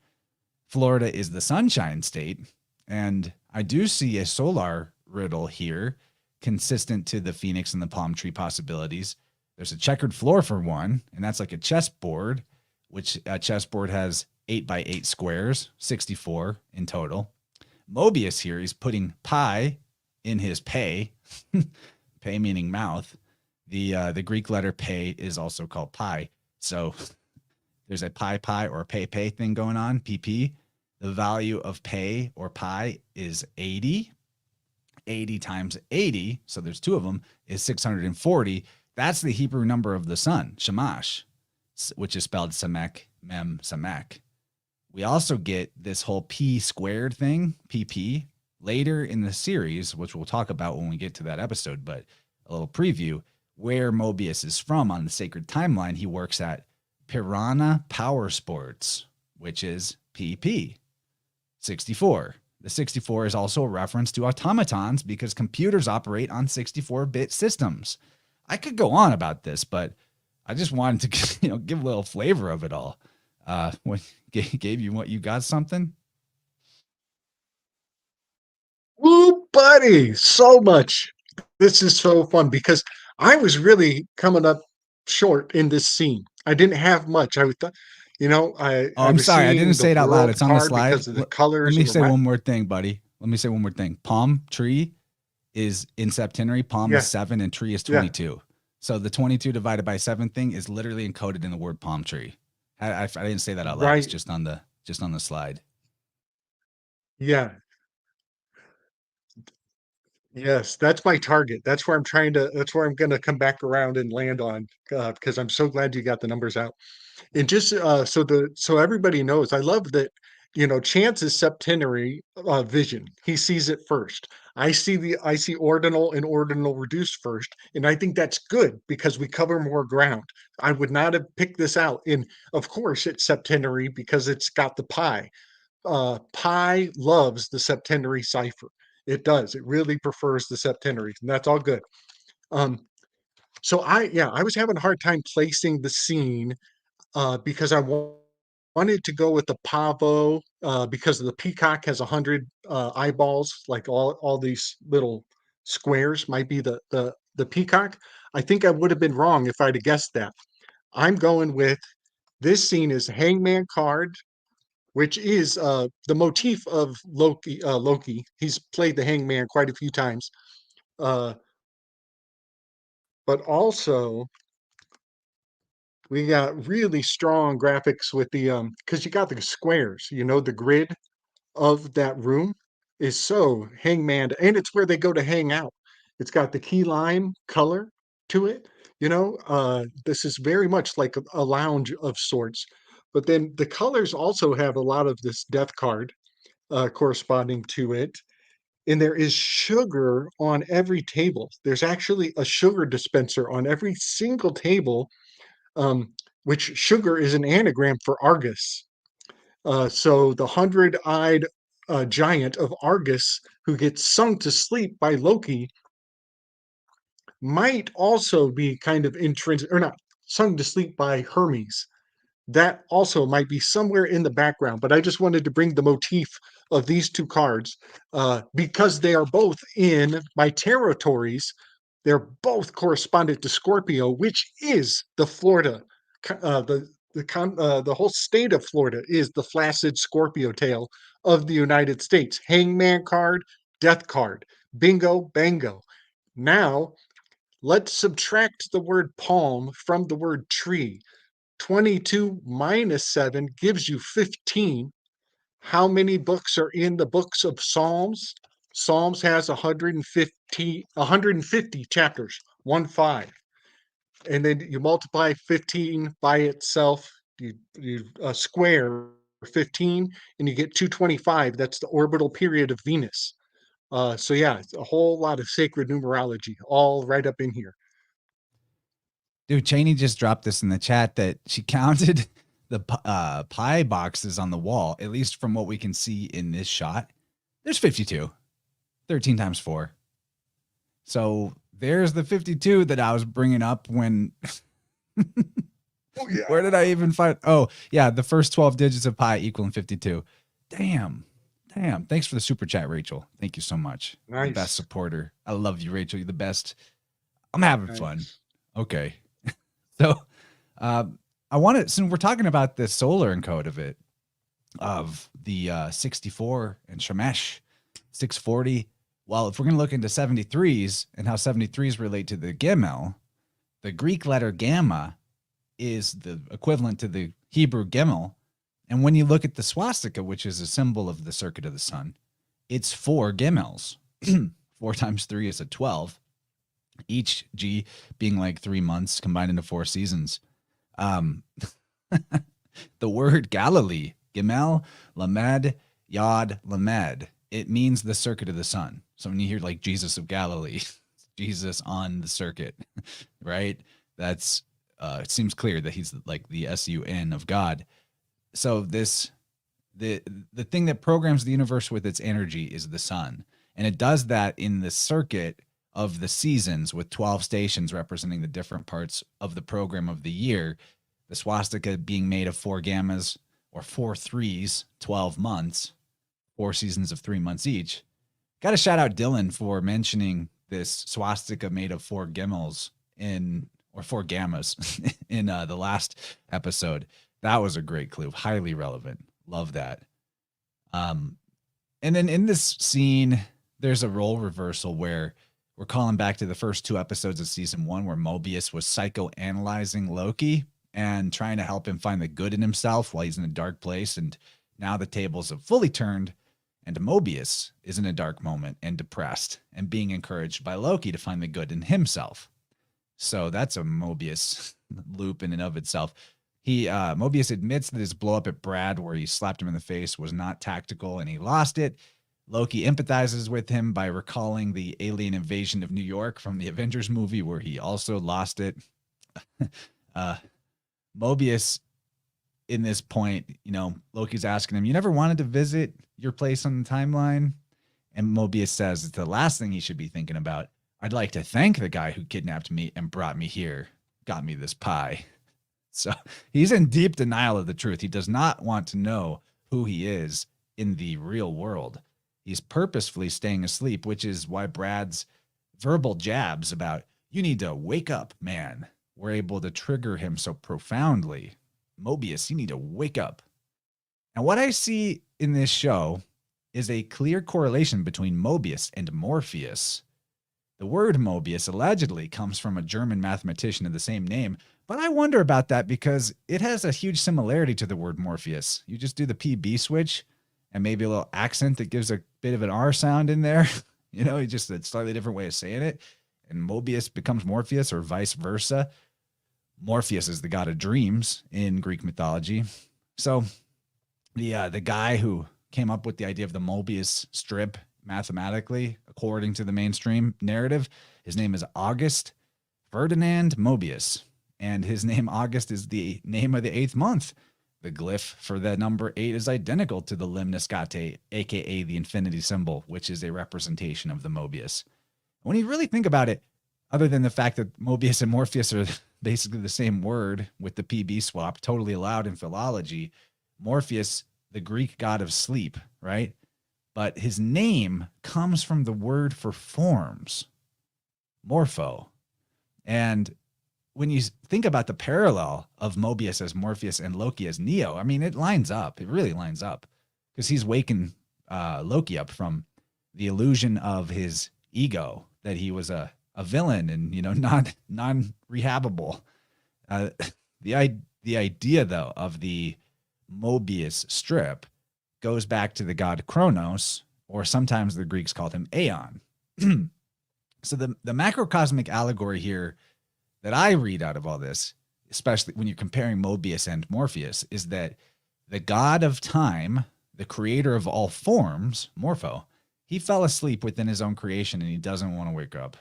Florida is the sunshine state. And I do see a solar riddle here consistent to the Phoenix and the palm tree possibilities. There's a checkered floor for one, and that's like a chessboard, which a chessboard has 8 by 8 squares, 64 in total. Mobius here is putting pi in his pay, pay meaning mouth. The Greek letter pay is also called pi. So there's a pi or a pay thing going on, pp. The value of pay or pi is 80. 80 times 80, so there's two of them, is 640. That's the Hebrew number of the sun, Shamash, which is spelled Samek, Mem, Samek. We also get this whole p squared thing, pp, later in the series, which we'll talk about when we get to that episode, but a little preview, where Mobius is from on the sacred timeline, he works at Piranha Power Sports, which is PP 64. The 64 is also a reference to automatons because computers operate on 64-bit systems. I could go on about this, but I just wanted to give a little flavor of it all. What gave you what you got something? Woo, buddy, so much. This is so fun because I was really coming up short in this scene. I didn't have much. I thought, Oh, I I'm was sorry. I didn't seeing the say it out loud. world It's on the card slide. because of the Let colors me and the say one more thing, buddy. Let me say one more thing. Palm tree is in septenary. Palm yeah, is 7 and tree is yeah, 22. So the 22 divided by 7 thing is literally encoded in the word palm tree. I didn't say that out loud. It's right, just on the slide. yeah. Yes, that's my target. That's where I'm gonna come back around and land on, because I'm so glad you got the numbers out. And just, so everybody knows, I love that, Chance is septenary, vision. He sees it first. I see ordinal and ordinal reduced first, and I think that's good because we cover more ground. I would not have picked this out, and, of course, it's septenary because it's got the pi. Pi loves the septenary cipher. It does. It really prefers the septenary, and that's all good. Um, so I was having a hard time placing the scene because wanted to go with the pavo because the peacock has 100 eyeballs, like all these little squares might be the peacock. I think I would have been wrong if I'd have guessed that. I'm going with this scene is Hangman card, which is the motif of Loki. Loki. He's played the Hangman quite a few times, uh, but also we got really strong graphics with the because you got the squares. The grid of that room is so Hangman, and it's where they go to hang out. It's got the key lime color to it. This is very much like a lounge of sorts. But then the colors also have a lot of this death card corresponding to it. And there is sugar on every table. There's actually a sugar dispenser on every single table, um, which sugar is an anagram for Argus. So the 100-eyed giant of Argus, who gets sung to sleep by Loki, might also be kind of intrinsic, or not, sung to sleep by Hermes. That also might be somewhere in the background, but I just wanted to bring the motif of these two cards because they are both in my territories. They're both correspondent to Scorpio, which is the Florida, the whole state of Florida is the flaccid Scorpio tail of the United States. Hangman card, death card, bingo, bango. Now let's subtract the word palm from the word tree. 22 minus 7 gives you 15. How many books are in the books of Psalms? Psalms has 150 chapters, 1 5. And then you multiply 15 by itself, you square 15, and you get 225. That's the orbital period of Venus. So yeah, it's a whole lot of sacred numerology all right up in here. Dude, Cheney just dropped this in the chat that she counted the pie boxes on the wall, at least from what we can see in this shot. There's 52, 13 times 4. So there's the 52 that I was bringing up when. Oh, yeah. Where did I even find? Oh, yeah. The first 12 digits of pi equaling 52. Damn. Thanks for the super chat, Rachel. Thank you so much. Nice. The best supporter. I love you, Rachel. You're the best. I'm having fun. Okay. So I want to, since we're talking about the solar encode of the 64 and Shemesh 640, well, if we're going to look into 73s and how 73s relate to the Gimel, the Greek letter gamma is the equivalent to the Hebrew Gimel. And when you look at the swastika, which is a symbol of the circuit of the sun, it's 4 Gimels. 4 times 3 is a 12. Each G being like 3 months combined into 4 seasons. The word Galilee, Gimel, Lamed, Yod, Lamed, it means the circuit of the sun. So when you hear like Jesus of Galilee, Jesus on the circuit, right? That's it seems clear that he's like the sun of God. So the thing that programs the universe with its energy is the sun, and it does that in the circuit of the seasons with 12 stations representing the different parts of the program of the year. The swastika being made of 4 gammas or 4 threes, 12 months, 4 seasons of 3 months each. Got to shout out Dylan for mentioning this swastika made of 4 gimmels or 4 gammas in the last episode. That was a great clue. Highly relevant. Love that. And then in this scene, there's a role reversal where we're calling back to the first 2 episodes of season 1 where Mobius was psychoanalyzing Loki and trying to help him find the good in himself while he's in a dark place. And now the tables have fully turned, and Mobius is in a dark moment and depressed and being encouraged by Loki to find the good in himself. So that's a Mobius loop in and of itself. Mobius admits that his blow up at Brad, where he slapped him in the face, was not tactical and he lost it. Loki empathizes with him by recalling the alien invasion of New York from the Avengers movie, where he also lost it. Mobius, in this point, Loki's asking him, "You never wanted to visit your place on the timeline?" And Mobius says it's the last thing he should be thinking about. "I'd like to thank the guy who kidnapped me and brought me here, got me this pie." So he's in deep denial of the truth. He does not want to know who he is in the real world. He's purposefully staying asleep, which is why Brad's verbal jabs about, "You need to wake up, man," were able to trigger him so profoundly. Mobius, you need to wake up. And what I see in this show is a clear correlation between Mobius and Morpheus. The word Mobius allegedly comes from a German mathematician of the same name, but I wonder about that because it has a huge similarity to the word Morpheus. You just do the PB switch and maybe a little accent that gives a bit of an R sound in there. Just a slightly different way of saying it. And Mobius becomes Morpheus or vice versa. Morpheus is the god of dreams in Greek mythology. So the guy who came up with the idea of the Mobius strip mathematically, according to the mainstream narrative, his name is August Ferdinand Mobius. And his name August is the name of the 8th month. The glyph for the number 8 is identical to the limniscate, aka the infinity symbol, which is a representation of the Mobius. When you really think about it, other than the fact that Mobius and Morpheus are basically the same word with the PB swap, totally allowed in philology, Morpheus, the Greek god of sleep, right? But his name comes from the word for forms, morpho. And when you think about the parallel of Mobius as Morpheus and Loki as Neo, I mean, it lines up. It really lines up because he's waking Loki up from the illusion of his ego that he was a villain and, non-rehabable. The idea, though, of the Mobius strip goes back to the god Kronos, or sometimes the Greeks called him Aeon. So the macrocosmic allegory here that I read out of all this, especially when you're comparing Mobius and Morpheus, is that the god of time, the creator of all forms, Morpho, he fell asleep within his own creation and he doesn't want to wake up.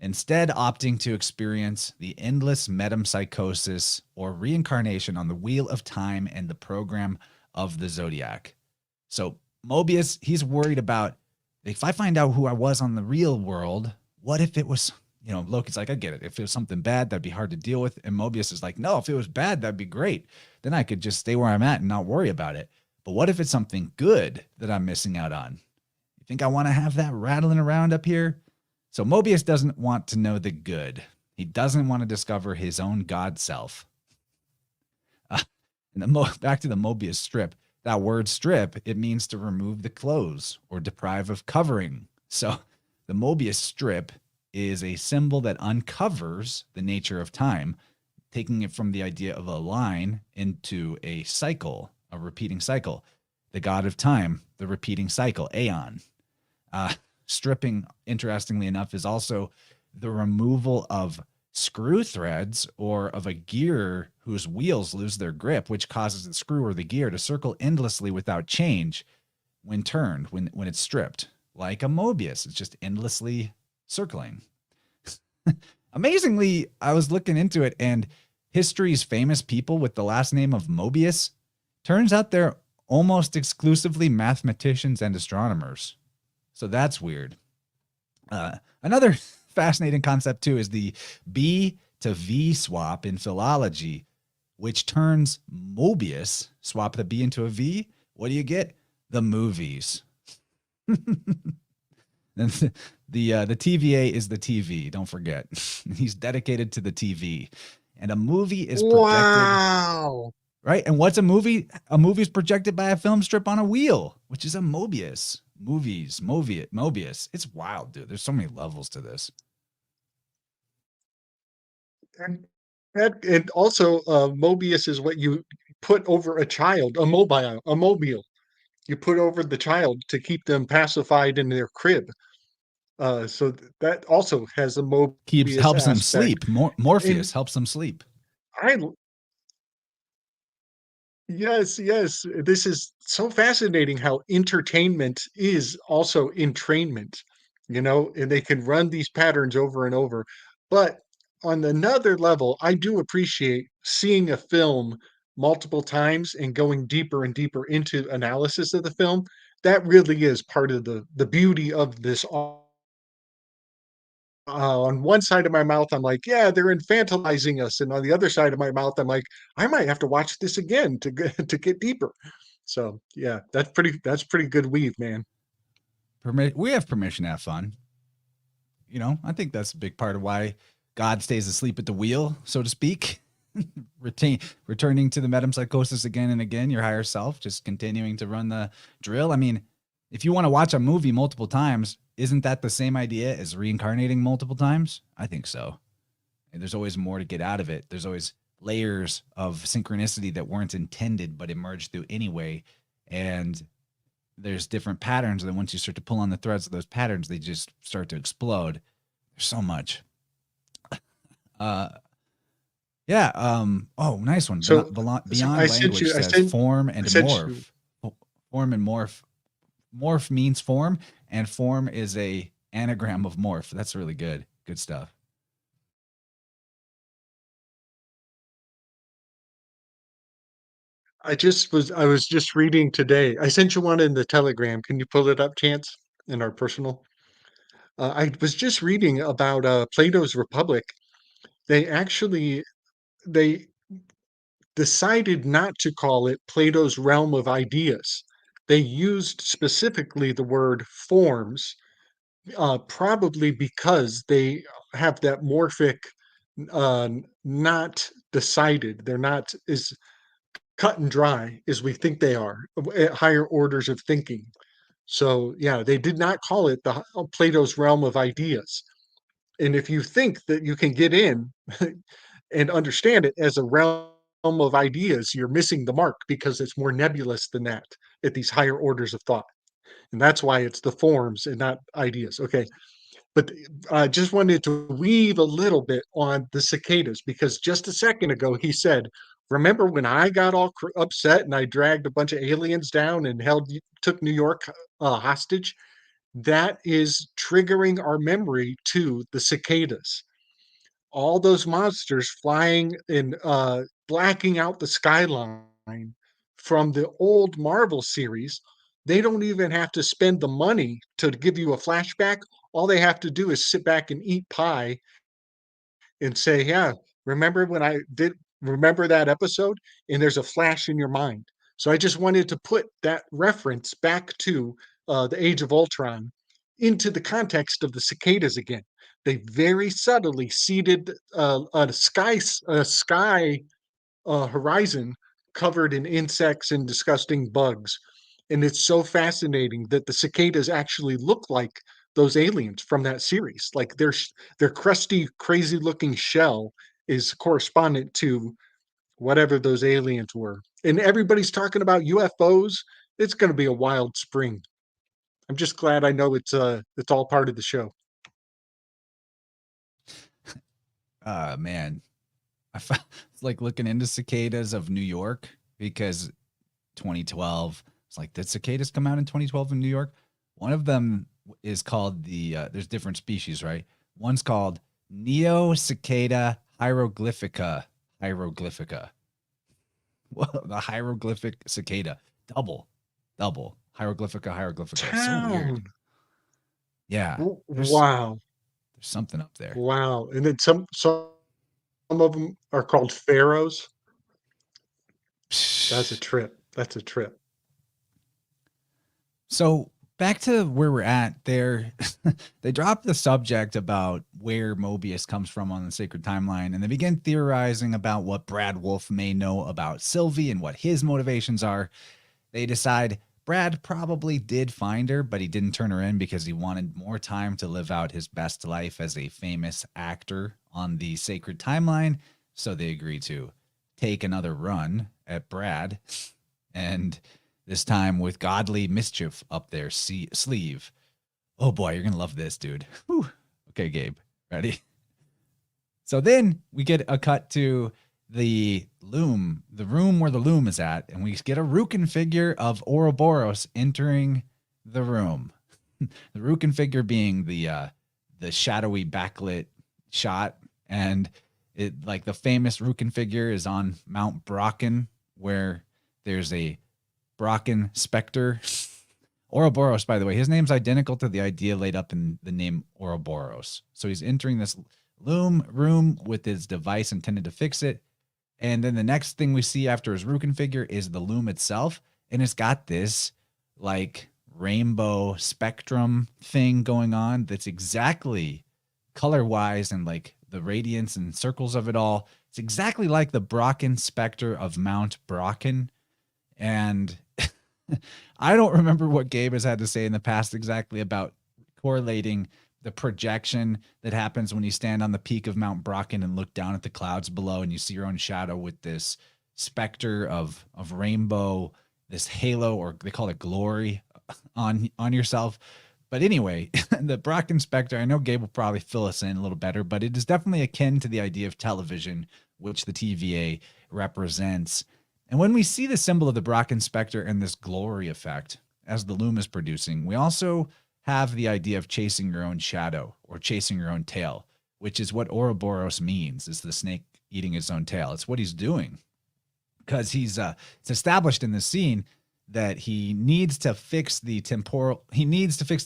Instead, opting to experience the endless metempsychosis or reincarnation on the wheel of time and the program of the zodiac. So Mobius, he's worried about, if I find out who I was on the real world, what if it was, Loki's like, I get it. If it was something bad, that'd be hard to deal with. And Mobius is like, no, if it was bad, that'd be great. Then I could just stay where I'm at and not worry about it. But what if it's something good that I'm missing out on? You think I want to have that rattling around up here? So Mobius doesn't want to know the good. He doesn't want to discover his own God self. Back to the Mobius strip. That word strip, it means to remove the clothes or deprive of covering. So the Mobius strip is a symbol that uncovers the nature of time, taking it from the idea of a line into a cycle, a repeating cycle. The god of time, the repeating cycle, Aeon. Stripping, interestingly enough, is also the removal of screw threads or of a gear whose wheels lose their grip, which causes the screw or the gear to circle endlessly without change. when turned, when it's stripped, like a Mobius. It's just endlessly circling. Amazingly, I was looking into it, and history's famous people with the last name of Mobius, turns out they're almost exclusively mathematicians and astronomers. So that's weird. Another fascinating concept, too, is the B to V swap in philology, which turns Mobius, swap the B into a V. What do you get? The movies. Then the TVA is the TV. Don't forget, he's dedicated to the TV, and a movie is projected. Wow. Right, and what's a movie? A movie is projected by a film strip on a wheel, which is a Mobius. Mobius. It's wild, dude. There's so many levels to this. And also, Mobius is what you put over a child, a mobile. You put over the child to keep them pacified in their crib. So that also has a Mobius Helps him aspect. sleep. And Morpheus helps him sleep. I Yes, yes. This is so fascinating how entertainment is also entrainment, and they can run these patterns over and over. But on another level, I do appreciate seeing a film multiple times and going deeper and deeper into analysis of the film. That really is part of the beauty of this on one side of my mouth, I'm like, yeah, they're infantilizing us, and on the other side of my mouth, I'm like, I might have to watch this again to get to get deeper. So yeah, that's pretty good weave, man. We have permission to have fun. I think that's a big part of why God stays asleep at the wheel, so to speak. Returning to the metempsychosis again and again, your higher self, just continuing to run the drill. I mean, if you want to watch a movie multiple times, isn't that the same idea as reincarnating multiple times? I think so. And there's always more to get out of it. There's always layers of synchronicity that weren't intended but emerged through anyway. And there's different patterns. And then once you start to pull on the threads of those patterns, they just start to explode. There's so much. Yeah. Oh, nice one. So, so Beyond I sent language you, says form I and sent you, morph. Form and morph. Morph means form, and form is a anagram of morph. That's really good. Good stuff. I was just reading today. I sent you one in the Telegram. Can you pull it up, Chance, in our personal? I was just reading about Plato's Republic. They decided not to call it Plato's realm of ideas. They used specifically the word forms, probably because they have that morphic, not decided. They're not as cut and dry as we think they are at higher orders of thinking. So, yeah, they did not call it Plato's realm of ideas. And if you think that you can get in and understand it as a realm of ideas, you're missing the mark because it's more nebulous than that at these higher orders of thought. And that's why it's the forms and not ideas. Okay. But I just wanted to weave a little bit on the cicadas because just a second ago he said, remember when I got all upset and I dragged a bunch of aliens down and took New York hostage? That is triggering our memory to the cicadas, all those monsters flying and blacking out the skyline from the old Marvel series. They don't even have to spend the money to give you a flashback. All they have to do is sit back and eat pie and say, yeah, remember when I did remember that episode? And there's a flash in your mind. So I just wanted to put that reference back to the Age of Ultron into the context of the cicadas again. They very subtly seeded a sky horizon covered in insects and disgusting bugs. And it's so fascinating that the cicadas actually look like those aliens from that series. Like their crusty, crazy looking shell is correspondent to whatever those aliens were. And everybody's talking about UFOs. It's going to be a wild spring. I'm just glad I know it's all part of the show. Man, it's like looking into cicadas of New York because 2012 It's like, did cicadas come out in 2012 in New York? One of them is called there's different species, right? One's called Neo Cicada hieroglyphica. Hieroglyphica. Well, the hieroglyphic cicada. Double. Hieroglyphica, hieroglyphica. So weird. Town. Yeah. Wow. There's something up there. Wow. And then some of them are called pharaohs. That's a trip. That's a trip. So back to where we're at there, they drop the subject about where Mobius comes from on the sacred timeline, and they begin theorizing about what Brad Wolf may know about Sylvie and what his motivations are. They decide Brad probably did find her, but he didn't turn her in because he wanted more time to live out his best life as a famous actor on the sacred timeline. So they agree to take another run at Brad, and this time with godly mischief up their sleeve. Oh boy, you're going to love this, dude. Whew. Okay, Gabe, ready? So then we get a cut to the Loom, the room where the Loom is at, and we get a Rukin figure of Ouroboros entering the room. The Rukin figure being the shadowy backlit shot, and it, like, the famous Rukin figure is on Mount Brocken, where there's a Brocken Spectre. Ouroboros, by the way, his name's identical to the idea laid up in the name Ouroboros. So he's entering this Loom room with his device intended to fix it. And then the next thing we see after his Rukin figure is the Loom itself. And it's got this like rainbow spectrum thing going on that's exactly color-wise, and like the radiance and circles of it all. It's exactly like the Brocken Spectre of Mount Brocken. And I don't remember what Gabe has had to say in the past exactly about correlating the projection that happens when you stand on the peak of Mount Brocken and look down at the clouds below, and you see your own shadow with this specter of rainbow, this halo, or they call it glory, on yourself. But anyway, the Brocken Spectre, I know Gabe will probably fill us in a little better, but it is definitely akin to the idea of television, which the TVA represents. And when we see the symbol of the Brocken Spectre and this glory effect as the Loom is producing, we also have the idea of chasing your own shadow or chasing your own tail, which is what Ouroboros means, is the snake eating its own tail. It's what he's doing, because it's established in the scene that he needs to fix the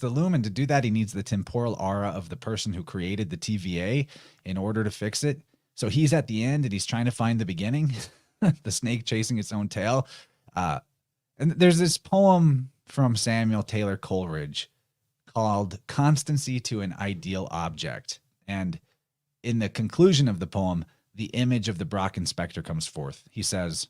Loom, and to do that he needs the temporal aura of the person who created the TVA in order to fix it. So he's at the end and he's trying to find the beginning. The snake chasing its own tail. And there's this poem from Samuel Taylor Coleridge called Constancy to an Ideal Object. And in the conclusion of the poem, the image of the Brocken Spectre comes forth. He says,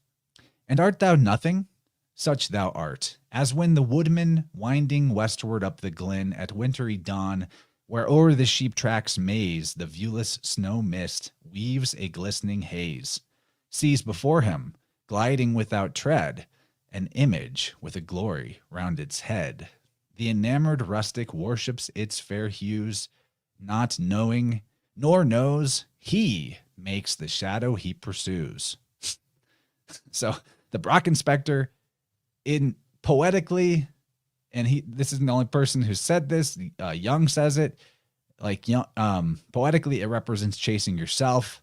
"And art thou nothing? Such thou art, as when the woodman, winding westward up the glen at wintry dawn, where o'er the sheep tracks maze the viewless snow mist weaves a glistening haze, sees before him, gliding without tread, an image with a glory round its head. The enamored rustic worships its fair hues, not knowing, nor knows he makes the shadow he pursues." So the Brocken Spectre, in poetically, and this isn't the only person who said this, Jung says it, like, poetically it represents chasing yourself.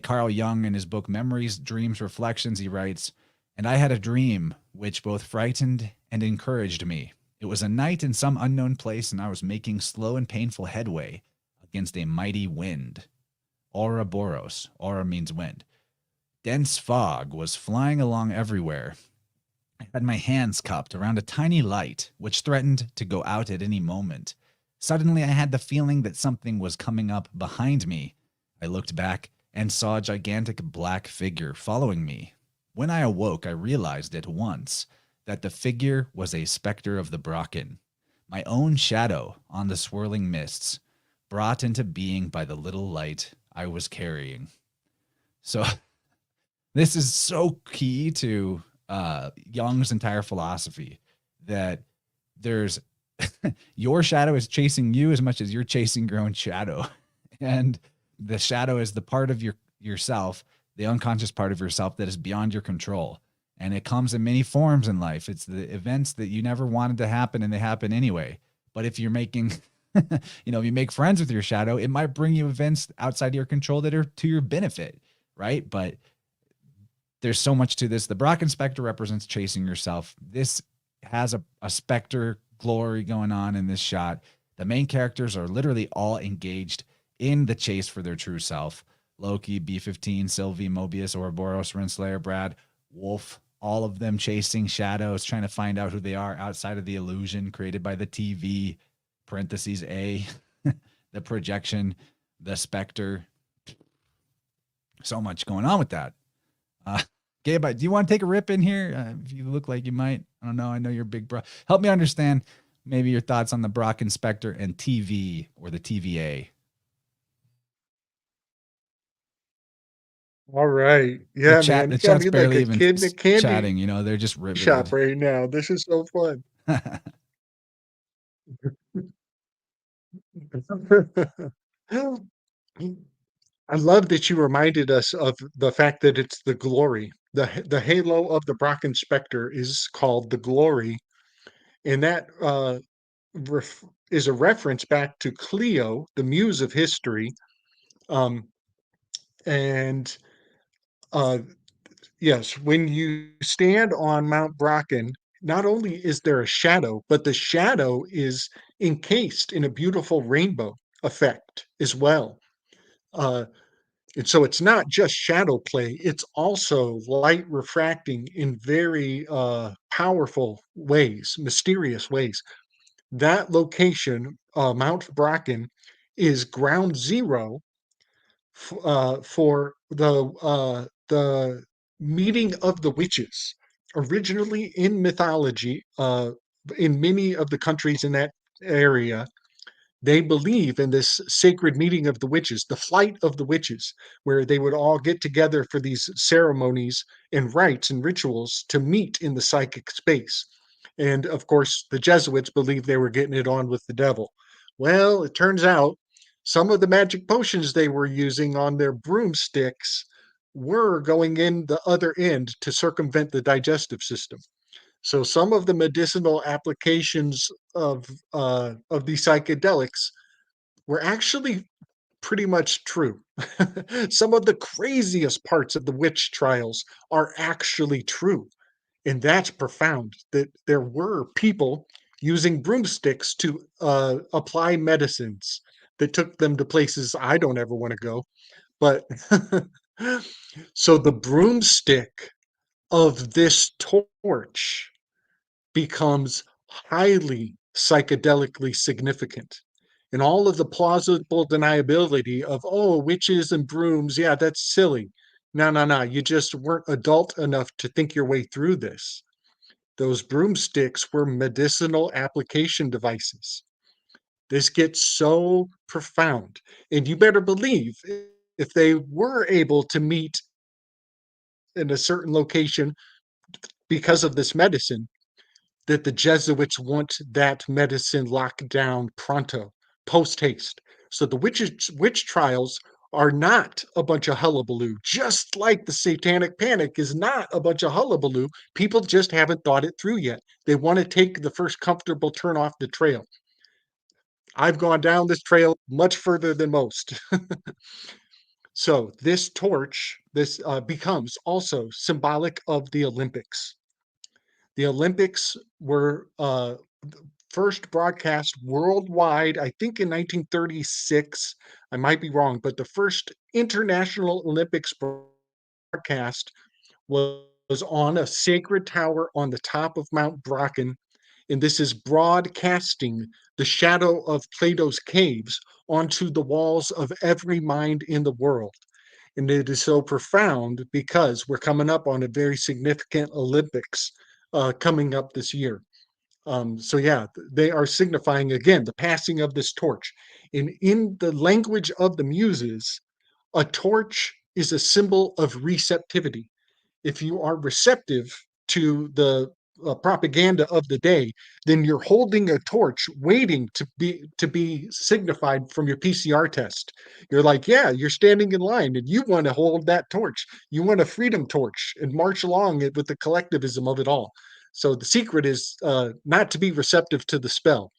Carl Jung, in his book Memories, Dreams, Reflections, he writes, "And I had a dream which both frightened and encouraged me. It was a night in some unknown place, and I was making slow and painful headway against a mighty wind." Ouroboros. Aura means wind. "Dense fog was flying along everywhere. I had my hands cupped around a tiny light, which threatened to go out at any moment. Suddenly I had the feeling that something was coming up behind me. I looked back and saw a gigantic black figure following me. When I awoke, I realized at once that the figure was a specter of the Brocken, my own shadow on the swirling mists, brought into being by the little light I was carrying." So this is so key to Jung's entire philosophy, that there's your shadow is chasing you as much as you're chasing your own shadow. And the shadow is the part of yourself, the unconscious part of yourself that is beyond your control. And it comes in many forms in life. It's the events that you never wanted to happen and they happen anyway. But if you're making, if you make friends with your shadow, it might bring you events outside your control that are to your benefit, right? But there's so much to this. The Brocken Spectre represents chasing yourself. This has a Spectre glory going on in this shot. The main characters are literally all engaged in the chase for their true self. Loki, B-15, Sylvie, Mobius, Ouroboros, Renslayer, Brad, Wolf, all of them chasing shadows, trying to find out who they are outside of the illusion created by the TV, parentheses A, the projection, the Spectre. So much going on with that. Gabe, do you want to take a rip in here? If you look like you might. I don't know. I know you're a big bro. Help me understand maybe your thoughts on the Brocken Spectre and TV or the TVA. All right. The Yeah, chat, man. the You got chat's me like barely a even kid in a candy chatting. They're just shop riveted. right now. This is so fun. I love that you reminded us of the fact that it's the glory. The halo of the Brocken Spectre is called the glory, and that is a reference back to Cleo, the muse of history. Um, and uh, yes, when you stand on Mount Brocken, not only is there a shadow, but the shadow is encased in a beautiful rainbow effect as well. Uh, And so it's not just shadow play, it's also light refracting in very powerful ways, mysterious ways. That location, Mount Brocken, is ground zero for the meeting of the witches. Originally in mythology, in many of the countries in that area, they believe in this sacred meeting of the witches, the flight of the witches, where they would all get together for these ceremonies and rites and rituals to meet in the psychic space. And of course, the Jesuits believed they were getting it on with the devil. Well, it turns out some of the magic potions they were using on their broomsticks were going in the other end to circumvent the digestive system. So some of the medicinal applications of these psychedelics were actually pretty much true. Some of the craziest parts of the witch trials are actually true, and that's profound. That there were people using broomsticks to apply medicines that took them to places I don't ever want to go. But so the broomstick of this torch becomes highly psychedelically significant. And all of the plausible deniability of, oh, witches and brooms, yeah, that's silly. No, no, no. You just weren't adult enough to think your way through this. Those broomsticks were medicinal application devices. This gets so profound. And you better believe if they were able to meet in a certain location because of this medicine, that the Jesuits want that medicine locked down pronto, post haste. So the witch trials are not a bunch of hullabaloo, just like the satanic panic is not a bunch of hullabaloo. People just haven't thought it through yet. They want to take the first comfortable turn off the trail. I've gone down this trail much further than most. So this torch, this becomes also symbolic of the Olympics. The Olympics were first broadcast worldwide, I think in 1936. I might be wrong, but the first International Olympics broadcast was on a sacred tower on the top of Mount Brocken. And this is broadcasting the shadow of Plato's caves onto the walls of every mind in the world. And it is so profound because we're coming up on a very significant Olympics coming up this year. So yeah, they are signifying again the passing of this torch. And in the language of the muses, a torch is a symbol of receptivity. If you are receptive to the propaganda of the day, then you're holding a torch waiting to be signified from your PCR test. You're like, yeah, you're standing in line and you want to hold that torch. You want a freedom torch and march along it with the collectivism of it all. So the secret is not to be receptive to the spell.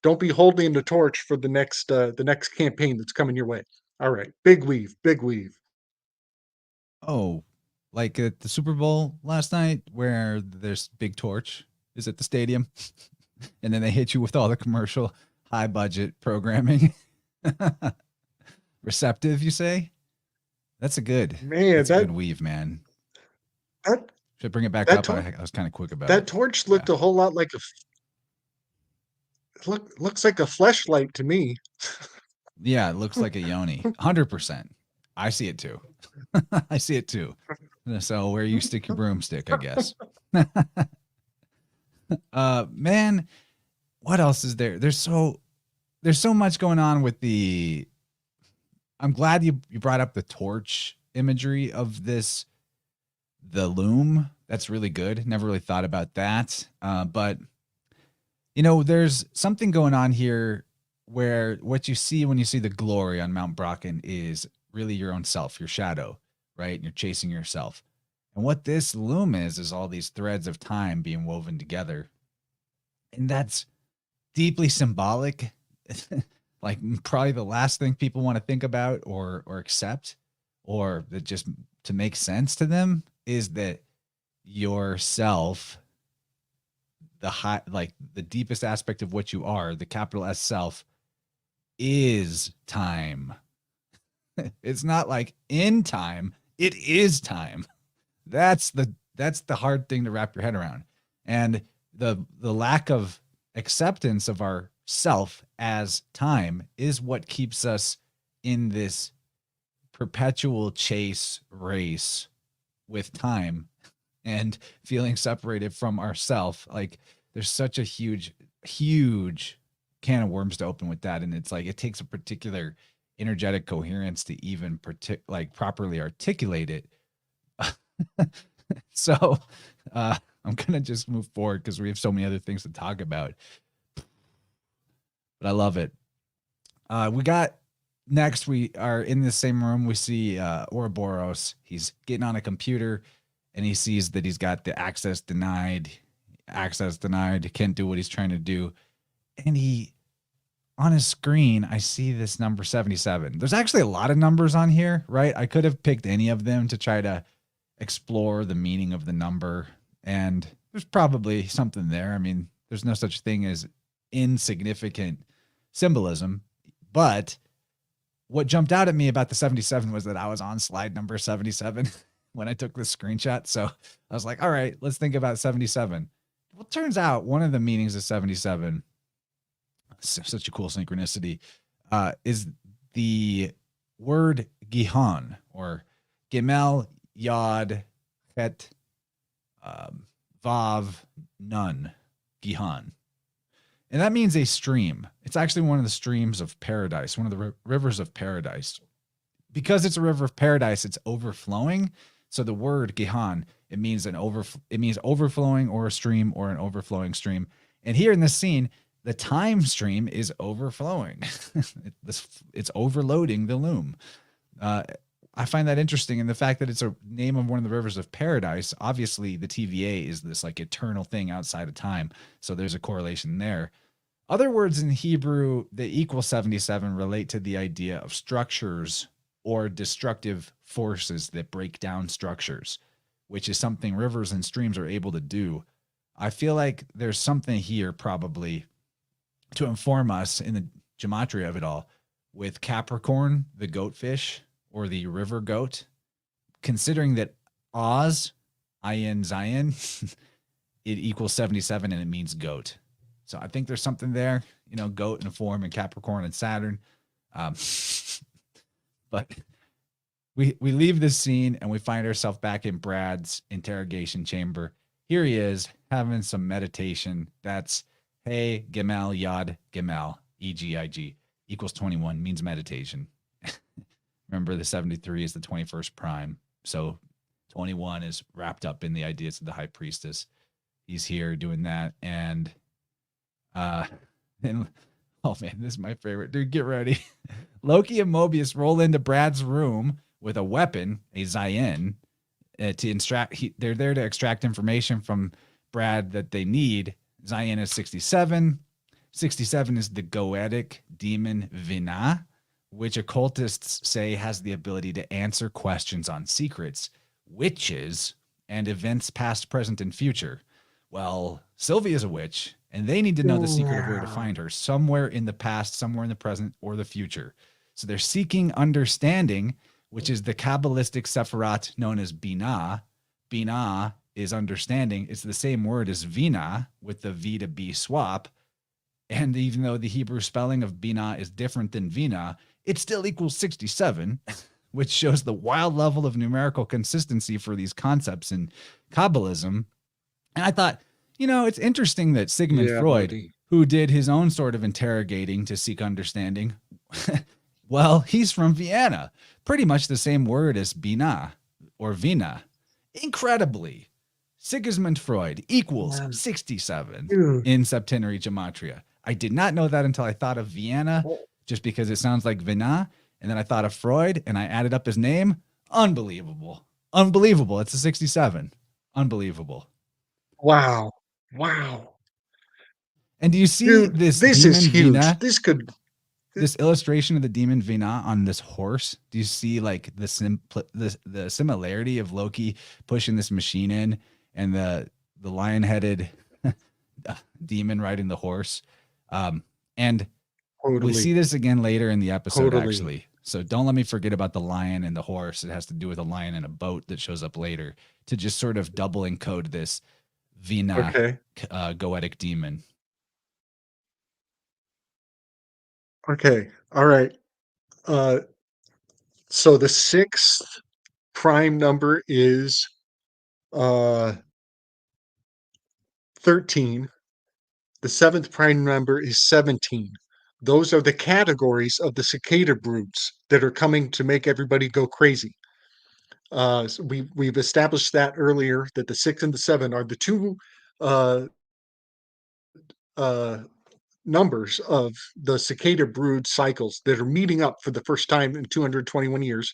Don't be holding the torch for the next campaign that's coming your way. All right, big weave, big weave. Oh, like at the Super Bowl last night where there's big torch is at the stadium, and then they hit you with all the commercial high budget programming. Receptive, you say? That's a good. Man, That's a good weave, man. that Should I bring it back that up? tor- I was kind of quick about that it. torch Yeah. looked a whole lot like looks like a fleshlight to me. Yeah, it looks like a yoni. 100%. I see it too. I see it too. So where you stick your broomstick, I guess. Man, what else is there? There's so much going on with the I'm glad you brought up the torch imagery of the loom. That's really good. Never really thought about that. But there's something going on here where what you see when you see the glory on Mount Brocken is really your own self, your shadow, right? And you're chasing yourself. And what this loom is all these threads of time being woven together. And that's deeply symbolic. Like probably the last thing people want to think about or accept, or that just to make sense to them, is that yourself, the deepest aspect of what you are, the capital S self, is time. It's not like in time, it is time. That's the hard thing to wrap your head around. And the lack of acceptance of our self as time is what keeps us in this perpetual chase race with time and feeling separated from ourself. Like there's such a huge can of worms to open with that. And it's like, it takes a particular energetic coherence to even properly articulate it. So I'm going to just move forward because we have so many other things to talk about. But I love it. We got next, we are in the same room. We see Ouroboros. He's getting on a computer and he sees that he's got the access denied, can't do what he's trying to do. And on his screen, I see this number 77. There's actually a lot of numbers on here, right? I could have picked any of them to try to explore the meaning of the number. And there's probably something there. I mean, there's no such thing as insignificant symbolism. But what jumped out at me about the 77 was that I was on slide number 77 when I took this screenshot. So I was like, all right, let's think about 77. Well, it turns out one of the meanings of 77, such a cool synchronicity, is the word Gihon, or Gimel, Yod, Het, Vav, Nun, Gihon. And that means a stream. It's actually one of the streams of paradise, one of the rivers of paradise. Because it's a river of paradise, it's overflowing. So the word Gihon, it means overflowing, or a stream, or an overflowing stream. And here in this scene, the time stream is overflowing. It's overloading the loom. I find that interesting. And the fact that it's a name of one of the rivers of paradise, obviously the TVA is this like eternal thing outside of time. So there's a correlation there. Other words in Hebrew that equal 77 relate to the idea of structures or destructive forces that break down structures, which is something rivers and streams are able to do. I feel like there's something here probably to inform us in the gematria of it all with Capricorn, the goatfish, or the river goat, considering that Oz, Ayin Zion, it equals 77 and it means goat. So I think there's something there, goat in form and Capricorn and Saturn. But we leave this scene and we find ourselves back in Brad's interrogation chamber. Here he is having some meditation. That's, hey, Gimel, Yod, Gimel, EGIG, equals 21, means meditation. Remember, the 73 is the 21st prime. So 21 is wrapped up in the ideas of the high priestess. he's here doing that. Uh, and oh man, this is my favorite. Dude, get ready. Loki and Morpheus roll into Brad's room with a weapon, a Zion, to extract. They're there to extract information from Brad that they need. Zion is 67. 67 is the goetic demon Vina, which occultists say has the ability to answer questions on secrets, witches, and events past, present, and future. Well, Sylvia's a witch, and they need to know the secret of where to find her, somewhere in the past, somewhere in the present, or the future. So they're seeking understanding, which is the Kabbalistic Sephirat known as Binah. Binah is understanding. It's the same word as Vina with the V to B swap. And even though the Hebrew spelling of Binah is different than Vina, it still equals 67, which shows the wild level of numerical consistency for these concepts in Kabbalism. And I thought, it's interesting that Sigmund Freud, who did his own sort of interrogating to seek understanding, well, he's from Vienna, pretty much the same word as Binah or Vina. Incredibly, Sigmund Freud equals 67 in septenary gematria. I did not know that until I thought of Vienna, just because it sounds like Vina. And then I thought of Freud and I added up his name. Unbelievable. Unbelievable. It's a 67. Unbelievable. Wow. Wow. And do you see Dude, this demon is huge. Vina? This illustration of the demon Vina on this horse? Do you see like the similarity of Loki pushing this machine in and the lion-headed demon riding the horse? And we see this again later in the episode, actually. So don't let me forget about the lion and the horse. It has to do with a lion and a boat that shows up later to just sort of double encode this Vina goetic demon. Okay. All right. So the sixth prime number is 13. The seventh prime number is 17. Those are the categories of the cicada broods that are coming to make everybody go crazy. So we've established that earlier, that the 6 and the 7 are the two numbers of the cicada brood cycles that are meeting up for the first time in 221 years.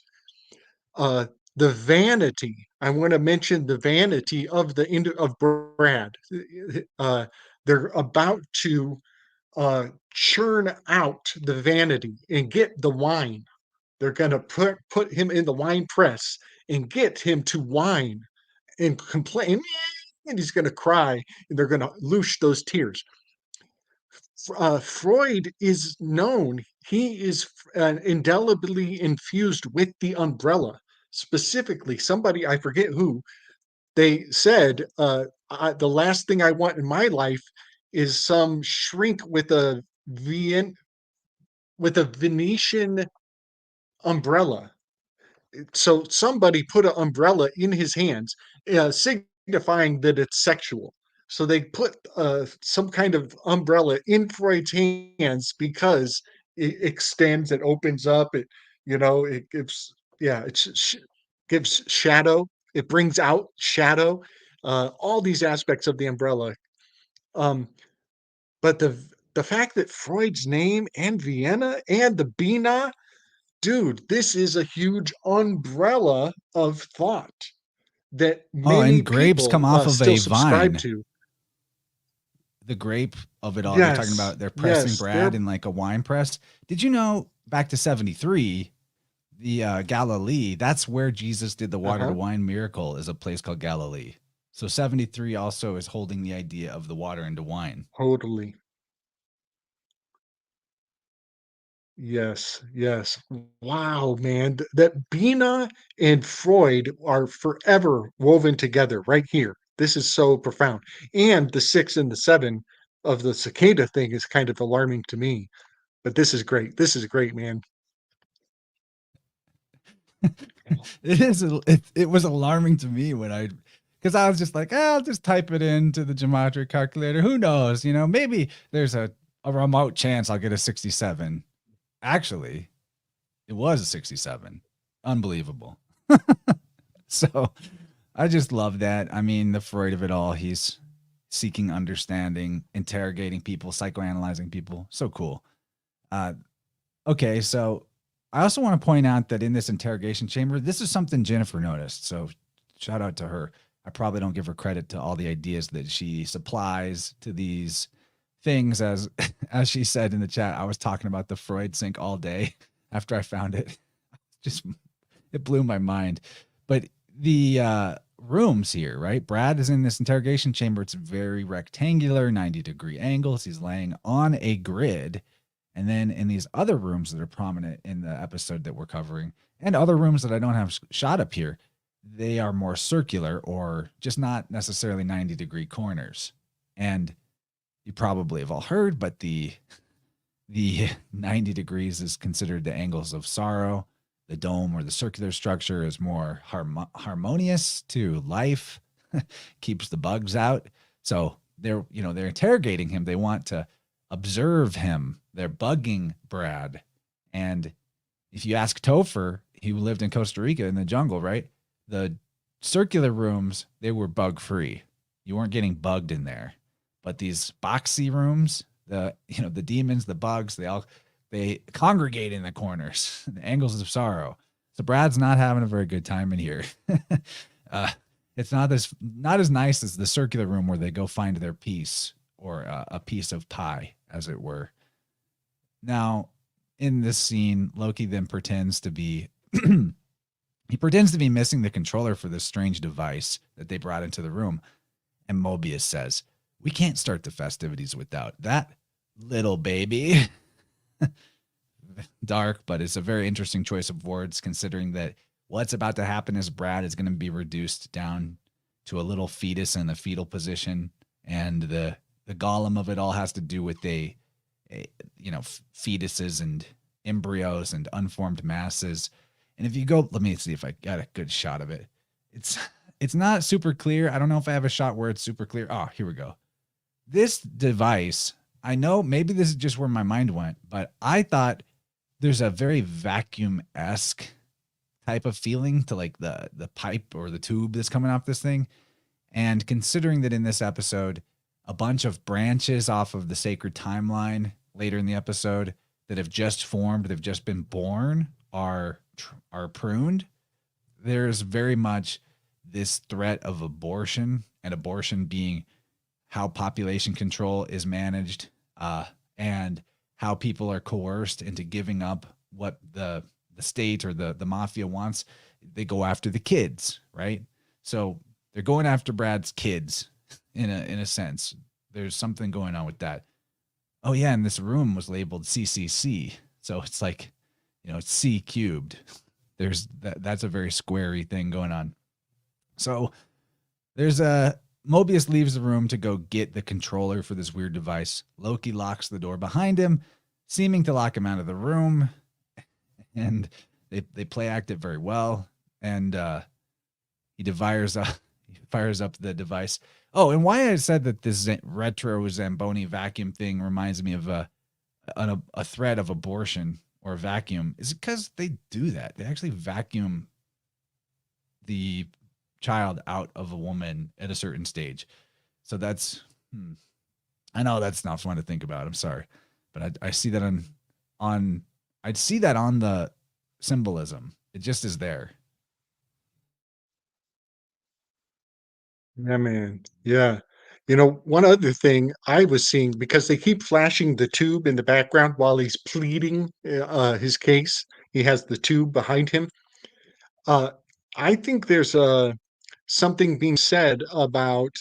The vanity, I want to mention the vanity of of Brad. They're about to churn out the vanity and get the wine. They're going to put him in the wine press and get him to whine and complain, and he's going to cry, and they're going to loose those tears. Freud is known. He is indelibly infused with the umbrella. Specifically, somebody, I forget who, they said, the last thing I want in my life is some shrink with a Venetian umbrella. So somebody put an umbrella in his hands, signifying that it's sexual. So they put some kind of umbrella in Freud's hands because it extends, it opens up, it gives, gives shadow, it brings out shadow, all these aspects of the umbrella. But the fact that Freud's name and Vienna and the Bina, dude, this is a huge umbrella of thought that many and grapes people come off of still a subscribe vine. to. The grape of it all. They're talking about they're pressing Brad in like a wine press. Did you know back to 73, the Galilee, that's where Jesus did the water to wine miracle, is a place called Galilee. So 73 also is holding the idea of the water into wine. Totally. Yes, yes. Wow, man. That Bina and Freud are forever woven together right here. This is so profound. And the 6 and the 7 of the cicada thing is kind of alarming to me. But this is great. This is great, man. It was alarming to me because I was just like, I'll just type it into the gematria calculator. Who knows? Maybe there's a remote chance I'll get a 67. Actually, it was a 67. Unbelievable. So I just love that. I mean, the Freud of it all, he's seeking understanding, interrogating people, psychoanalyzing people. So cool. Uh, okay, so I also want to point out that in this interrogation chamber, this is something Jennifer noticed. So shout out to her. I probably don't give her credit to all the ideas that she supplies to these things. As as she said in the chat, I was talking about the Freud sync all day after I found it. Just it blew my mind. But the rooms here, right? Brad is in this interrogation chamber. It's very rectangular, 90-degree angles. He's laying on a grid. And then in these other rooms that are prominent in the episode that we're covering, and other rooms that I don't have shot up here, they are more circular or just not necessarily 90-degree corners. And you probably have all heard, but the 90 degrees is considered the angles of sorrow. The dome or the circular structure is more harmonious to life, keeps the bugs out. So they're interrogating him. They want to observe him. They're bugging Brad. And if you ask Topher, he lived in Costa Rica in the jungle, right? The circular rooms, they were bug free. You weren't getting bugged in there. But these boxy rooms, the demons, the bugs, they congregate in the corners, the angles of sorrow. So Brad's not having a very good time in here. It's not as nice as the circular room where they go find their piece or a piece of pie, as it were. Now, in this scene, Loki then pretends to be missing the controller for this strange device that they brought into the room. And Mobius says, "We can't start the festivities without that little baby." Dark, but it's a very interesting choice of words, considering that what's about to happen is Brad is going to be reduced down to a little fetus in the fetal position, and the golem of it all has to do with fetuses and embryos and unformed masses. And if you go, let me see if I got a good shot of it. It's not super clear. I don't know if I have a shot where it's super clear. Oh, here we go. This device, I know maybe this is just where my mind went, but I thought there's a very vacuum-esque type of feeling to like the pipe or the tube that's coming off this thing. And considering that in this episode, a bunch of branches off of the sacred timeline later in the episode that have just formed, they've just been born, are pruned, there's very much this threat of abortion, and abortion being how population control is managed, and how people are coerced into giving up what the state or the mafia wants. They go after the kids, right? So they're going after Brad's kids in a sense. There's something going on with that. Oh yeah, and this room was labeled CCC. So it's like, it's C cubed. There's that's a very squarey thing going on. So there's Mobius leaves the room to go get the controller for this weird device. Loki locks the door behind him, seeming to lock him out of the room. And they play act it very well. And he fires up the device. Oh, and why I said that this retro Zamboni vacuum thing reminds me of a threat of abortion or vacuum is because they do that. They actually vacuum the child out of a woman at a certain stage. So that's, I know that's not fun to think about. I'm sorry, but I see that I'd see that on the symbolism. It just is there. Yeah, man. Yeah. One other thing I was seeing, because they keep flashing the tube in the background while he's pleading his case, he has the tube behind him. Uh, I think there's something being said about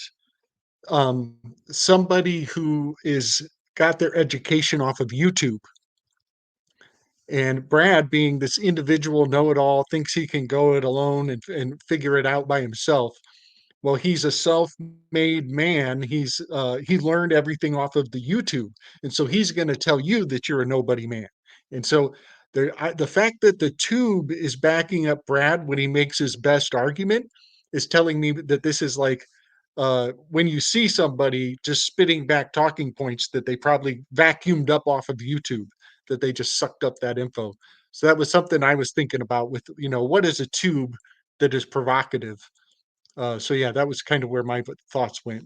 um, somebody who is got their education off of YouTube. And Brad, being this individual know-it-all, thinks he can go it alone and figure it out by himself. Well, he's a self-made man. He learned everything off of the YouTube, and so he's going to tell you that you're a nobody man. And so the fact that the tube is backing up Brad when he makes his best argument is telling me that this is like when you see somebody just spitting back talking points that they probably vacuumed up off of YouTube, that they just sucked up that info. So that was something I was thinking about with, what is a tube that is provocative? So yeah, that was kind of where my thoughts went.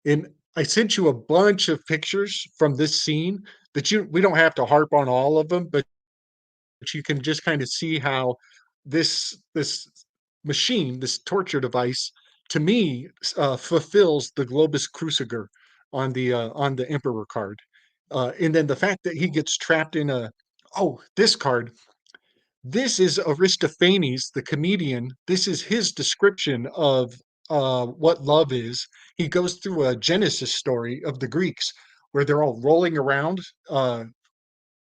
And I sent you a bunch of pictures from this scene that we don't have to harp on all of them, but you can just kind of see how this machine, this torture device, to me, fulfills the globus cruciger on the emperor card. And then the fact that he gets trapped in a this card, this is Aristophanes, the comedian. This is his description of what love is. He goes through a Genesis story of the Greeks where they're all rolling around.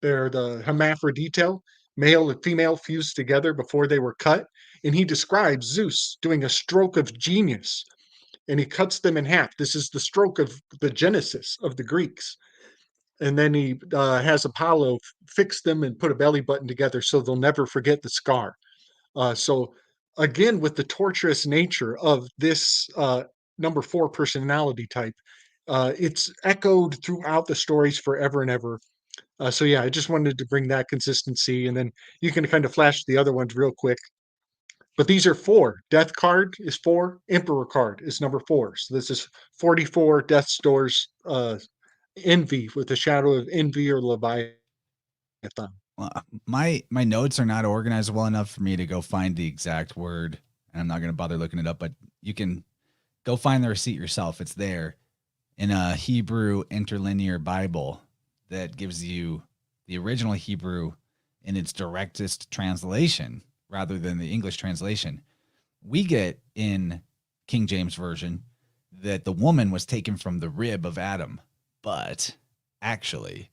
They're the hermaphrodito, male and female fused together before they were cut. And he describes Zeus doing a stroke of genius and he cuts them in half. This is the stroke of the Genesis of the Greeks. And then he has Apollo fix them and put a belly button together so they'll never forget the scar. So, again, with the torturous nature of this number 4 personality type, it's echoed throughout the stories forever and ever. So yeah, I just wanted to bring that consistency, and then you can kind of flash the other ones real quick. But these are 4. Death card is 4. Emperor card is number 4. So this is 44 Death Stores envy with the shadow of envy or Leviathan. Well, my notes are not organized well enough for me to go find the exact word, and I'm not going to bother looking it up. But you can go find the receipt yourself. It's there in a Hebrew interlinear Bible that gives you the original Hebrew in its directest translation rather than the English translation. We get in King James Version that the woman was taken from the rib of Adam, but actually,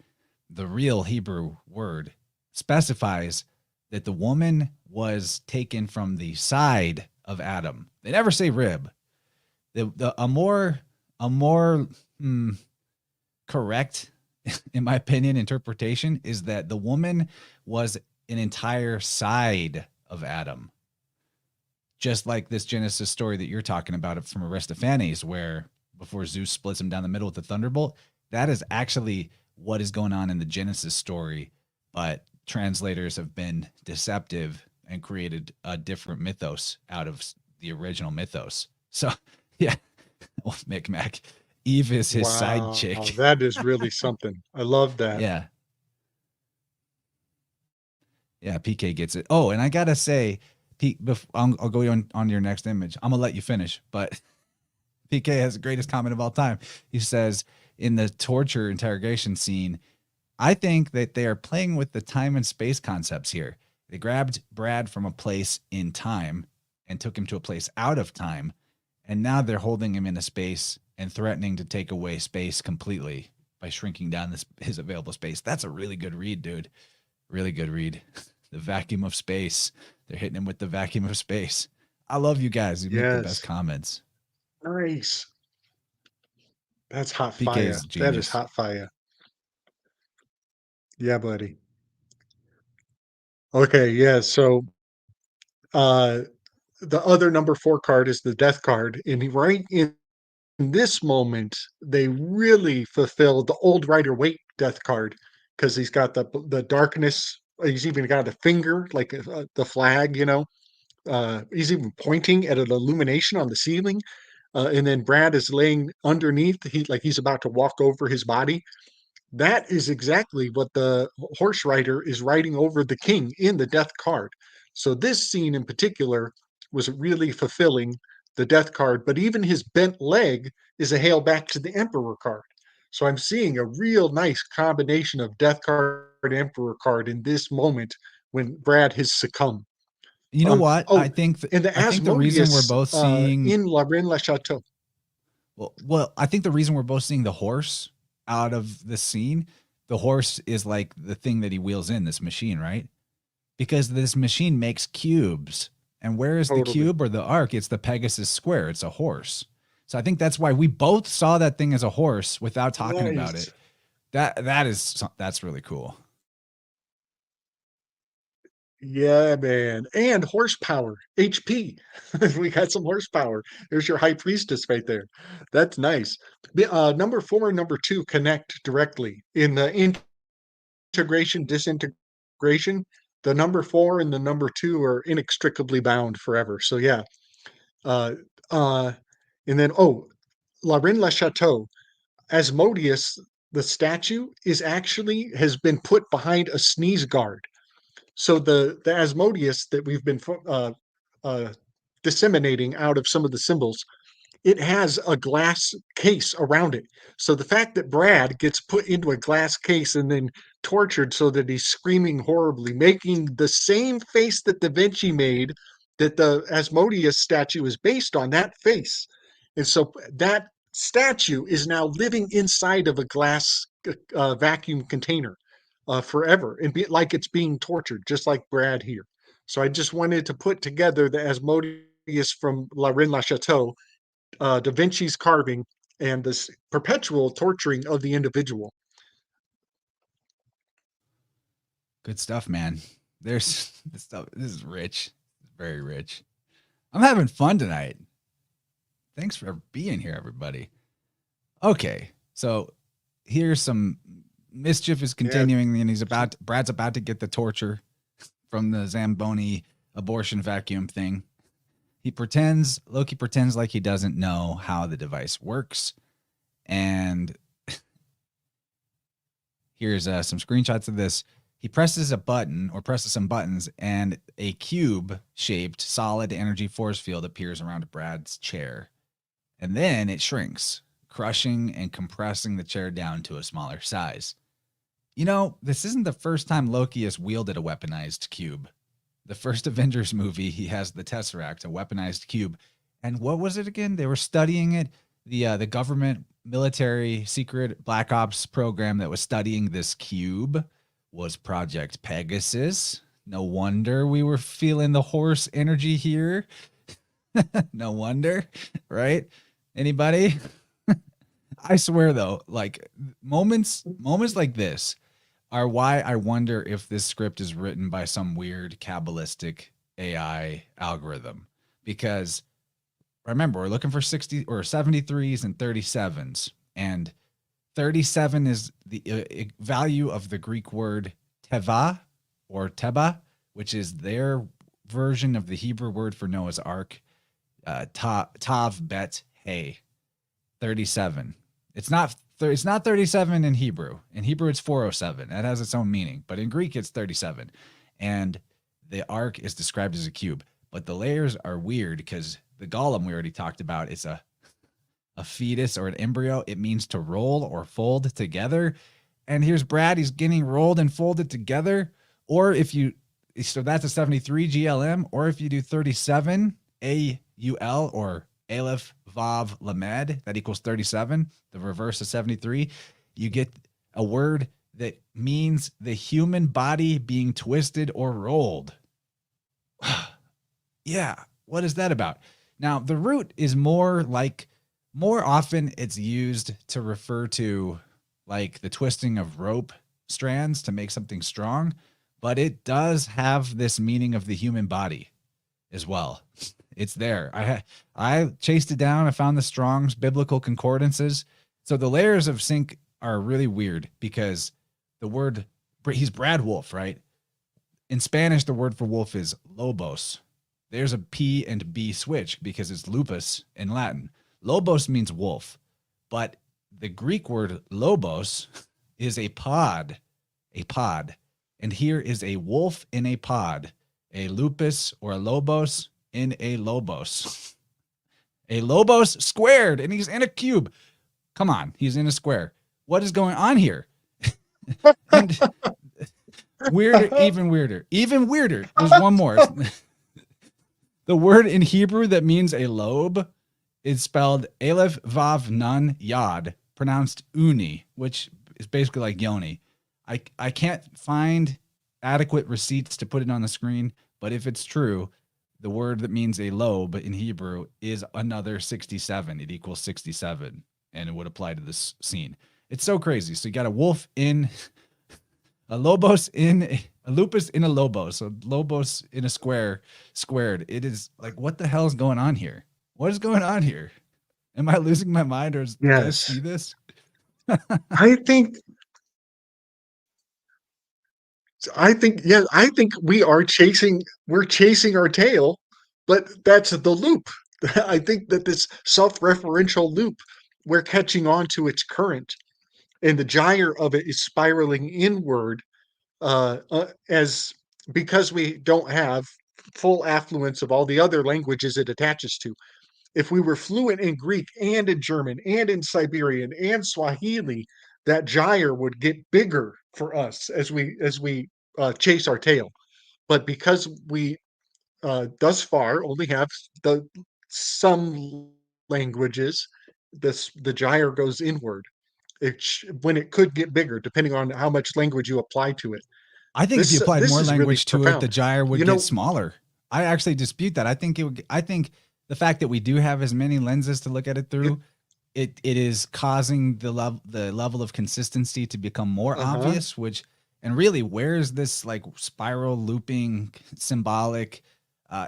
the real Hebrew word specifies that the woman was taken from the side of Adam. They never say rib. A more correct, in my opinion, interpretation is that the woman was an entire side of Adam. Just like this Genesis story that you're talking about from Aristophanes, where before Zeus splits him down the middle with the thunderbolt, that is actually what is going on in the Genesis story, but translators have been deceptive and created a different mythos out of the original mythos. So, yeah, Micmac. Eve is his side Wow, chick. that is really something. I love that. Yeah. Yeah, PK gets it. Oh, and I got to say, I'll go on your next image. I'm going to let you finish, but PK has the greatest comment of all time. He says, in the torture interrogation scene, I think that they are playing with the time and space concepts here. They grabbed Brad from a place in time and took him to a place out of time. And now they're holding him in a space and threatening to take away space completely by shrinking down his available space. That's a really good read, dude. Really good read. The vacuum of space. They're hitting him with the vacuum of space. I love you guys. You make the best Yes. comments. Nice. That's hot PK fire. is That is genius. hot fire. Yeah, buddy. Okay, yeah. So uh the other number 4 card is the death card. And right in this moment, they really fulfilled the old Rider Waite death card because he's got the darkness. He's even got a finger, like the flag, you know. He's even pointing at an illumination on the ceiling. And then Brad is laying underneath. He's about to walk over his body. That is exactly what the horse rider is riding over the king in the death card. So this scene in particular was really fulfilling the death card, but even his bent leg is a hail back to the emperor card. So I'm seeing a real nice combination of death card, emperor card in this moment when Brad has succumbed. You know what? Oh, and the I think the reason we're Asmodeus both seeing in La Reine La Chateau. well, I think the reason we're both seeing the horse out of the scene, the horse is like the thing that he wheels in this machine, right? Because this machine makes cubes. And where is the Totally. cube or the arc? It's the Pegasus square. It's a horse. So I think that's why we both saw that thing as a horse without talking about Nice. it. That's really cool. Yeah, man. And horsepower, HP. We got some horsepower. There's your high priestess right there. That's nice. Number 4 and number 2 connect directly in the integration, disintegration. The number 4 and the number 2 are inextricably bound forever. So yeah. Uh, uh, and then, La Reine Le Chateau, Asmodeus, the statue, has been put behind a sneeze guard. So the Asmodeus that we've been uh, disseminating out of some of the symbols, it has a glass case around it. So the fact that Brad gets put into a glass case and then tortured so that he's screaming horribly, making the same face that Da Vinci made, that the Asmodeus statue is based on, that face. And so that statue is now living inside of a glass vacuum container forever, and like it's being tortured, just like Brad here. So I just wanted to put together the Asmodeus from La Reine La Chateau, Da Vinci's carving, and this perpetual torturing of the individual. Good stuff, man. There's this stuff. This is rich, very rich. I'm having fun tonight. Thanks for being here, everybody. Okay, so here's some mischief is continuing, and Brad's about to get the torture from the Zamboni abortion vacuum thing. Loki pretends like he doesn't know how the device works. And here's some screenshots of this. He presses some buttons, and a cube-shaped solid energy force field appears around Brad's chair. And then it shrinks, crushing and compressing the chair down to a smaller size. You know, this isn't the first time Loki has wielded a weaponized cube. The first Avengers movie, he has the Tesseract, a weaponized cube. And what was it again? They were studying it. The government, military, secret Black Ops program that was studying this cube was Project Pegasus. No wonder we were feeling the horse energy here. No wonder, right? Anybody? I swear though, like moments like this are why I wonder if this script is written by some weird Kabbalistic AI algorithm. Because remember, we're looking for 60 or 73s and 37s. And 37 is the value of the Greek word teva or teba, which is their version of the Hebrew word for Noah's Ark. Tav bet hey. 37. It's not 37 in Hebrew. In Hebrew, it's 407. That has its own meaning. But in Greek, it's 37. And the ark is described as a cube. But the layers are weird because the golem we already talked about is a fetus or an embryo. It means to roll or fold together. And here's Brad. He's getting rolled and folded together. So that's a 73 GLM. Or if you do 37 AUL or Aleph, Vav, Lamed, that equals 37, the reverse of 73, you get a word that means the human body being twisted or rolled. Yeah, what is that about? Now, the root is more often it's used to refer to like the twisting of rope strands to make something strong, but it does have this meaning of the human body as well. It's there. I chased it down. I found the Strong's biblical concordances. So the layers of sync are really weird because the word, he's Brad Wolf, right? In Spanish, the word for wolf is lobos. There's a P and B switch because it's lupus in Latin. Lobos means wolf, but the Greek word lobos is a pod. And here is a wolf in a pod, a lupus or a lobos in a lobos. A lobos squared, and he's in a cube. Come on, he's in a square. What is going on here? And even weirder. There's one more. The word in Hebrew that means a lobe is spelled Aleph Vav Nun Yod, pronounced uni, which is basically like yoni. I can't find adequate receipts to put it on the screen, but if it's true, the word that means a lobe in Hebrew is another 67. It equals 67, and it would apply to this scene. It's so crazy. So you got a wolf in a lobos in a lupus in a lobos. So lobos in a squared. It is like, what the hell is going on here? What is going on here? Am I losing my mind, or did I see this? I think we're chasing our tail, but that's the loop. I think that this self-referential loop we're catching on to its current, and the gyre of it is spiraling inward, as because we don't have full affluence of all the other languages it attaches to. If we were fluent in Greek and in German and in Siberian and Swahili, that gyre would get bigger for us as we chase our tail. But because we thus far only have the some languages, the gyre goes inward. When it could get bigger, depending on how much language you apply to it. I think if you applied This more is really language to it, profound. the gyre would You get know, smaller. I actually dispute that. I think it would. I think the fact that we do have as many lenses to look at it it, through, it is causing the level of consistency to become more uh-huh, obvious. Which and really, where's this like spiral looping symbolic?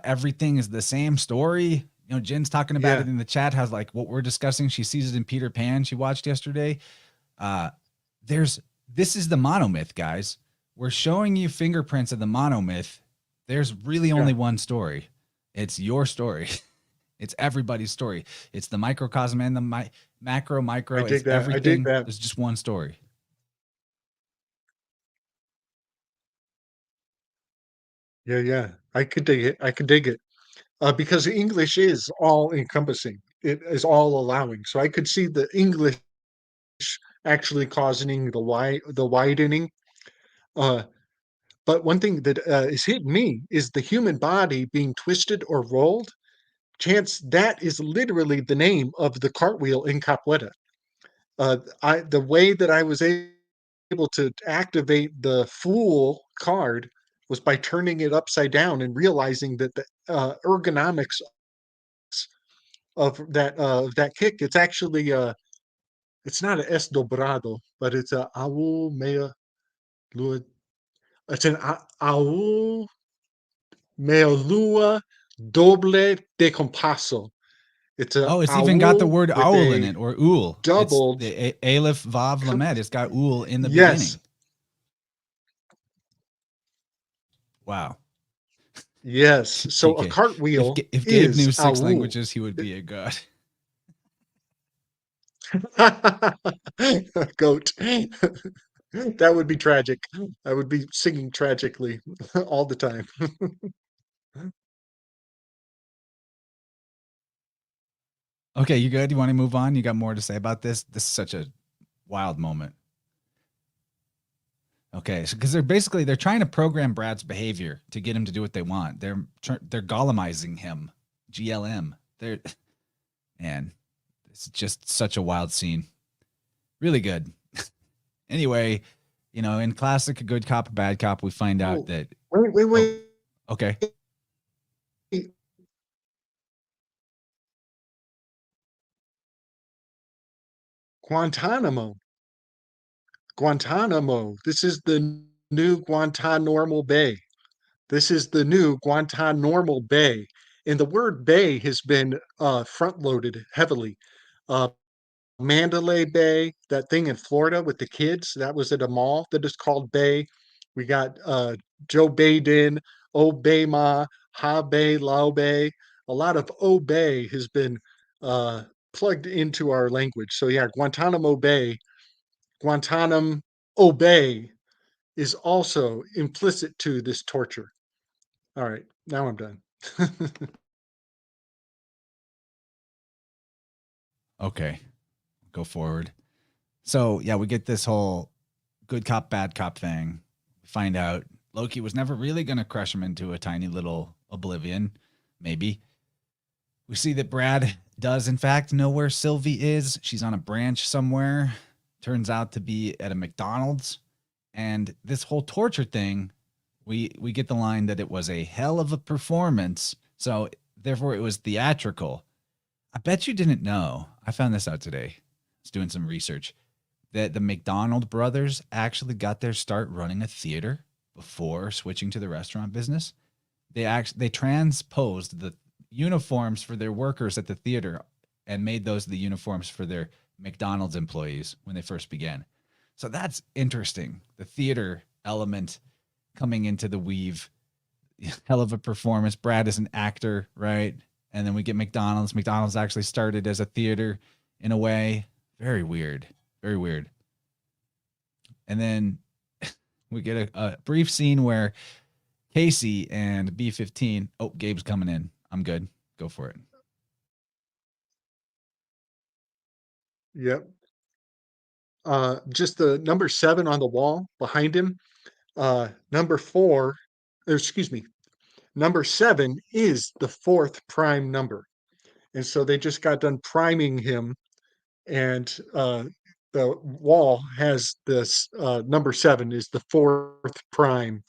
Everything is the same story. You know, Jen's talking about it yeah, in the chat. How's like what we're discussing? She sees it in Peter Pan. She watched yesterday. Uh, there's this is the monomyth, guys. We're showing you fingerprints of the monomyth. There's really yeah. only one story. It's your story. It's everybody's story. It's the microcosm and the macro, I micro. It's dig that. I dig everything. that. There's just one story. Yeah, yeah. I could dig it. I could dig it. Because English is all encompassing. It is all allowing. So I could see the English actually causing the widening. Uh, but one thing that is hitting me is the human body being twisted or rolled. Chance that is literally the name of the cartwheel in Capoeira. The way that I was able to activate the Fool card was by turning it upside down and realizing that the ergonomics of that kick, it's actually it's not a S dobrado, but it's a au mea lua. It's an au mea lua doble de compasso. It's a Oh, it's even got the au word with owl in a it or ool. It's doubled. the aleph vav lamed. It's got ool in the Yes, beginning. Wow. yes. So a TK. If cartwheel if Gabe is knew six au. languages, he would be a god. Goat. That would be tragic. I would be singing tragically all the time. Okay, you good? You want to move on? You got more to say about this? This is such a wild moment. Okay, so because they're trying to program Brad's behavior to get him to do what they want. They're golemizing him, GLM. They're man, it's just such a wild scene. Really good. Anyway, in classic good cop, bad cop, we find out Oh, that wait, wait, oh, wait. okay. Guantanamo. Guantanamo. This is the new Guantanamo Bay. This is the new Guantanamo Bay. And the word bay has been front loaded heavily. Uh, Mandalay Bay, that thing in Florida with the kids, that was at a mall that is called Bay. We got Joe Biden, Obama, Ha Bay, Lao Bay. A lot of Obey has been uh, plugged into our language. So yeah, Guantanamo Bay, Guantanamo Obey is also implicit to this torture. All right, now I'm done. Okay, go forward. So yeah, we get this whole good cop, bad cop thing. We find out Loki was never really going to crush him into a tiny little oblivion. Maybe we see that Brad does in fact know where Sylvie is. She's on a branch somewhere. Turns out to be at a McDonald's. And this whole torture thing, we get the line that it was a hell of a performance. So therefore it was theatrical. I bet you didn't know. I found this out today. I was doing some research that the McDonald brothers actually got their start running a theater before switching to the restaurant business. They transposed the uniforms for their workers at the theater and made those the uniforms for their McDonald's employees when they first began. So that's interesting. The theater element coming into the weave. Hell of a performance. Brad is an actor, right? And then we get McDonald's. McDonald's actually started as a theater in a way. Very weird. Very weird. And then we get a brief scene where Casey and B-15. Oh, Gabe's coming in. I'm good. Go for it. Yep. Just the number 7 on the wall behind him. Number 4, or excuse me, number 7 is the 4th prime number. And so they just got done priming him, and the wall has this number 7 is the 4th prime.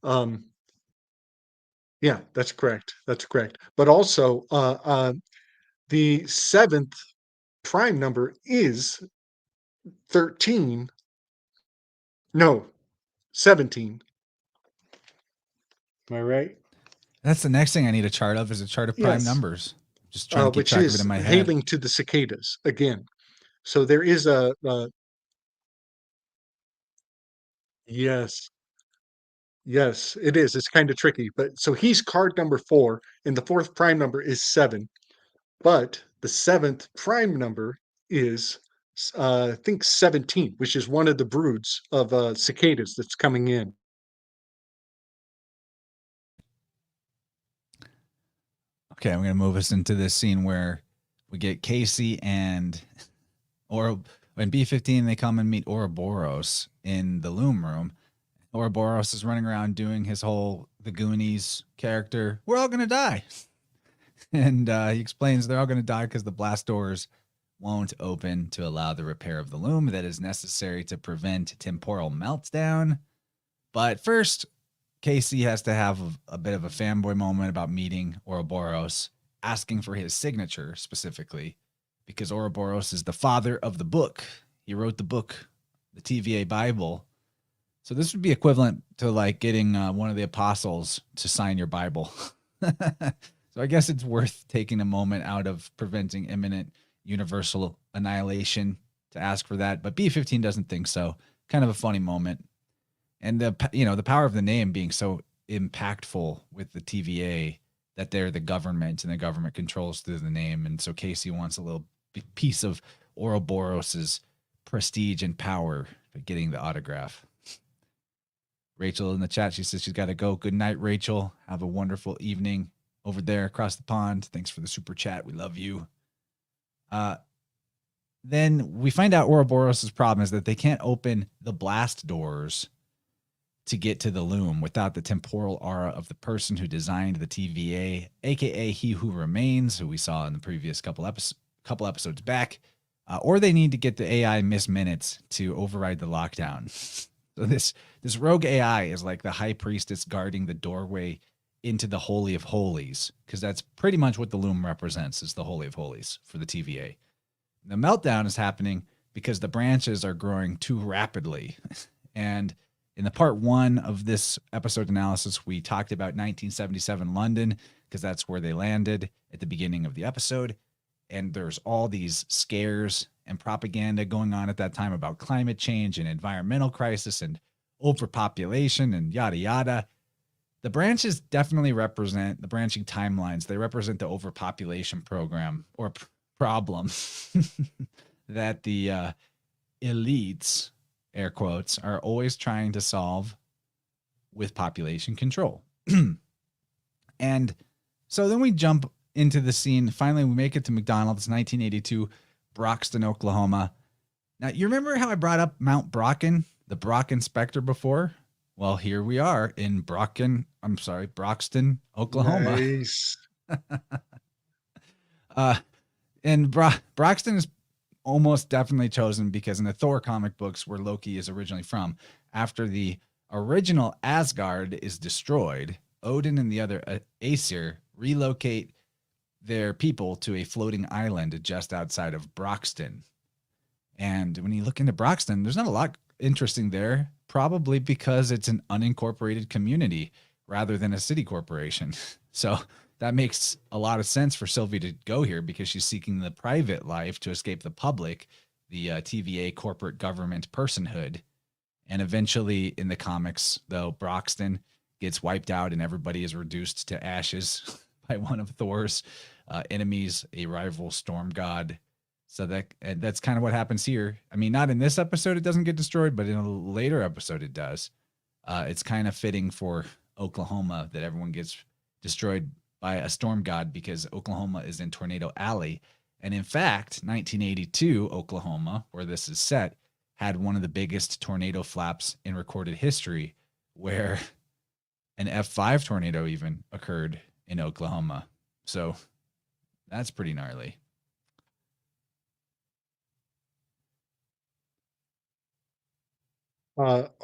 Um, yeah, that's correct. That's correct. But also, the 7th prime number is 13. No, 17. Am I right? That's the next thing I need a chart of is a chart of prime Yes. numbers. Just trying to keep Which track of it in is my head. hailing to the cicadas again. So there is a yes, yes, it is. It's kind of tricky, but so he's card number 4, and the 4th prime number is 7, but the 7th prime number is I think 17, which is one of the broods of cicadas that's coming in. Okay, I'm going to move us into this scene where we get Casey and or when B-15 they come and meet Ouroboros in the Loom room. Ouroboros is running around doing his whole the Goonies character. We're all going to die. And he explains they're all going to die because the blast doors won't open to allow the repair of the loom that is necessary to prevent temporal meltdown. But first, Casey has to have a bit of a fanboy moment about meeting Ouroboros, asking for his signature specifically, because Ouroboros is the father of the book. He wrote the book, the TVA Bible. So this would be equivalent to like getting one of the apostles to sign your Bible. So I guess it's worth taking a moment out of preventing imminent universal annihilation to ask for that. But B-15 doesn't think so. Kind of a funny moment. And the power of the name being so impactful with the TVA that they're the government and the government controls through the name. And so Casey wants a little piece of Ouroboros's prestige and power by getting the autograph. Rachel in the chat, she says she's got to go. Good night, Rachel. Have a wonderful evening over there across the pond. Thanks for the super chat. We love you. Then we find out Ouroboros' problem is that they can't open the blast doors to get to the loom without the temporal aura of the person who designed the TVA, aka He Who Remains, who we saw in the previous couple episodes back, or they need to get the AI Miss Minutes to override the lockdown. So this rogue AI is like the high priestess guarding the doorway into the Holy of Holies, because that's pretty much what the loom represents, is the Holy of Holies for the TVA. The meltdown is happening because the branches are growing too rapidly. And in the part 1 of this episode analysis, we talked about 1977 London, because that's where they landed at the beginning of the episode. And there's all these scares and propaganda going on at that time about climate change and environmental crisis and overpopulation and yada, yada. The branches definitely represent the branching timelines. They represent the overpopulation program or problem that the elites, air quotes, are always trying to solve with population control. And so then we jump into the scene. Finally, we make it to McDonald. It's 1982, Broxton, Oklahoma. Now, you remember how I brought up Mount Brocken, the Brocken Spectre before? Well, here we are in Broxton, Oklahoma. Nice. And Broxton is almost definitely chosen because in the Thor comic books, where Loki is originally from, after the original Asgard is destroyed, Odin and the other Aesir relocate their people to a floating island just outside of Broxton. And when you look into Broxton, there's not a lot interesting there, probably because it's an unincorporated community rather than a city corporation. So that makes a lot of sense for Sylvie to go here because she's seeking the private life to escape the public, the TVA corporate government personhood. And eventually in the comics, though, Broxton gets wiped out and everybody is reduced to ashes by one of Thor's enemies, a rival storm god So that's kind of what happens here. I mean, not in this episode, it doesn't get destroyed, but in a later episode, it does. It's kind of fitting for Oklahoma that everyone gets destroyed by a storm god because Oklahoma is in Tornado Alley. And in fact, 1982, Oklahoma, where this is set, had one of the biggest tornado flaps in recorded history, where an F5 tornado even occurred in Oklahoma. So that's pretty gnarly.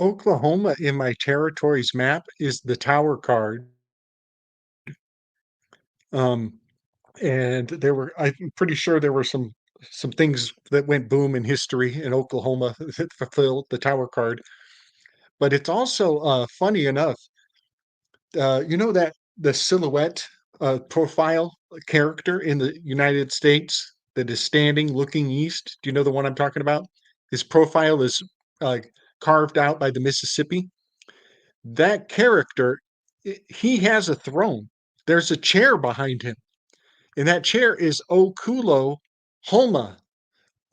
Oklahoma in my territories map is the tower card. Um, and I'm pretty sure there were some things that went boom in history in Oklahoma that fulfilled the tower card. But it's also funny enough, you know that the silhouette profile character in the United States that is standing looking east. Do you know the one I'm talking about? His profile is uh, carved out by the Mississippi. That character, he has a throne. There's a chair behind him, and that chair is Okulo Homa.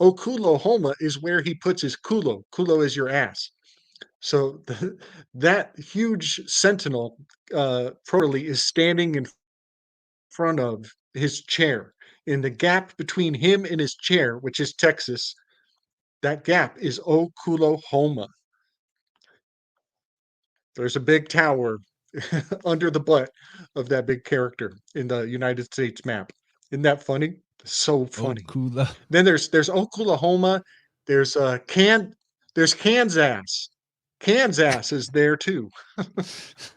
Okulo Homa is where he puts his kulo. Kulo is your ass. So that huge sentinel properly is standing in front of his chair. In the gap between him and his chair, which is Texas, that gap is Oklahoma. There's a big tower under the butt of that big character in the United States map. Isn't that funny? So funny. Okula. Then there's Oklahoma. There's there's Kansas. Kansas is there too.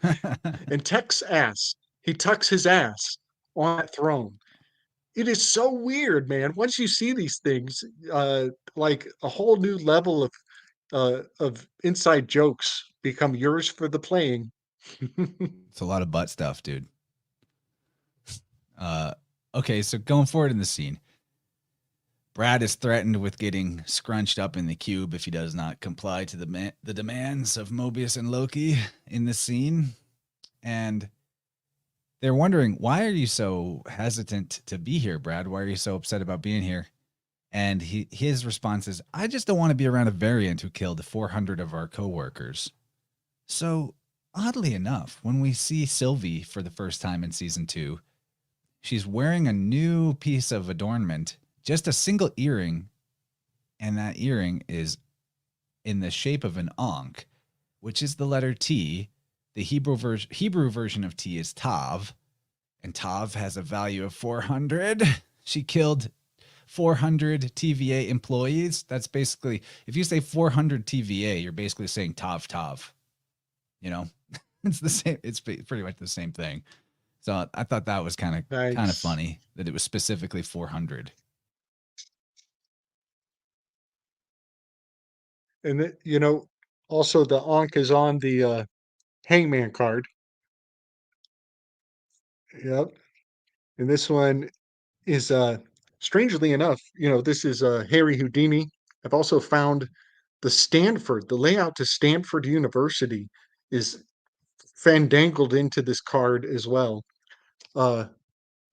And Texas. He tucks his ass on that throne. It is so weird, man. Once you see these things, like a whole new level of inside jokes become yours for the playing. It's a lot of butt stuff, dude. Okay, so going forward in the scene, Brad is threatened with getting scrunched up in the cube if he does not comply to the demands of Mobius and Loki in this scene. And they're wondering, why are you so hesitant to be here, Brad? Why are you so upset about being here? And his response is, I just don't want to be around a variant who killed 400 of our coworkers. So, oddly enough, when we see Sylvie for the first time in season 2, she's wearing a new piece of adornment, just a single earring, and that earring is in the shape of an ankh, which is the letter T. The Hebrew version of T is Tav, and Tav has a value of 400. She killed 400 TVA employees. That's basically, if you say 400 TVA, you're basically saying Tav Tav. You know, it's the same. It's pretty much the same thing. So I thought that was kind of funny that it was specifically 400. And also the Ankh is on the Hangman card. Yep. And this one is strangely enough, this is Harry Houdini. I've also found the layout to Stanford University is fandangled into this card as well. But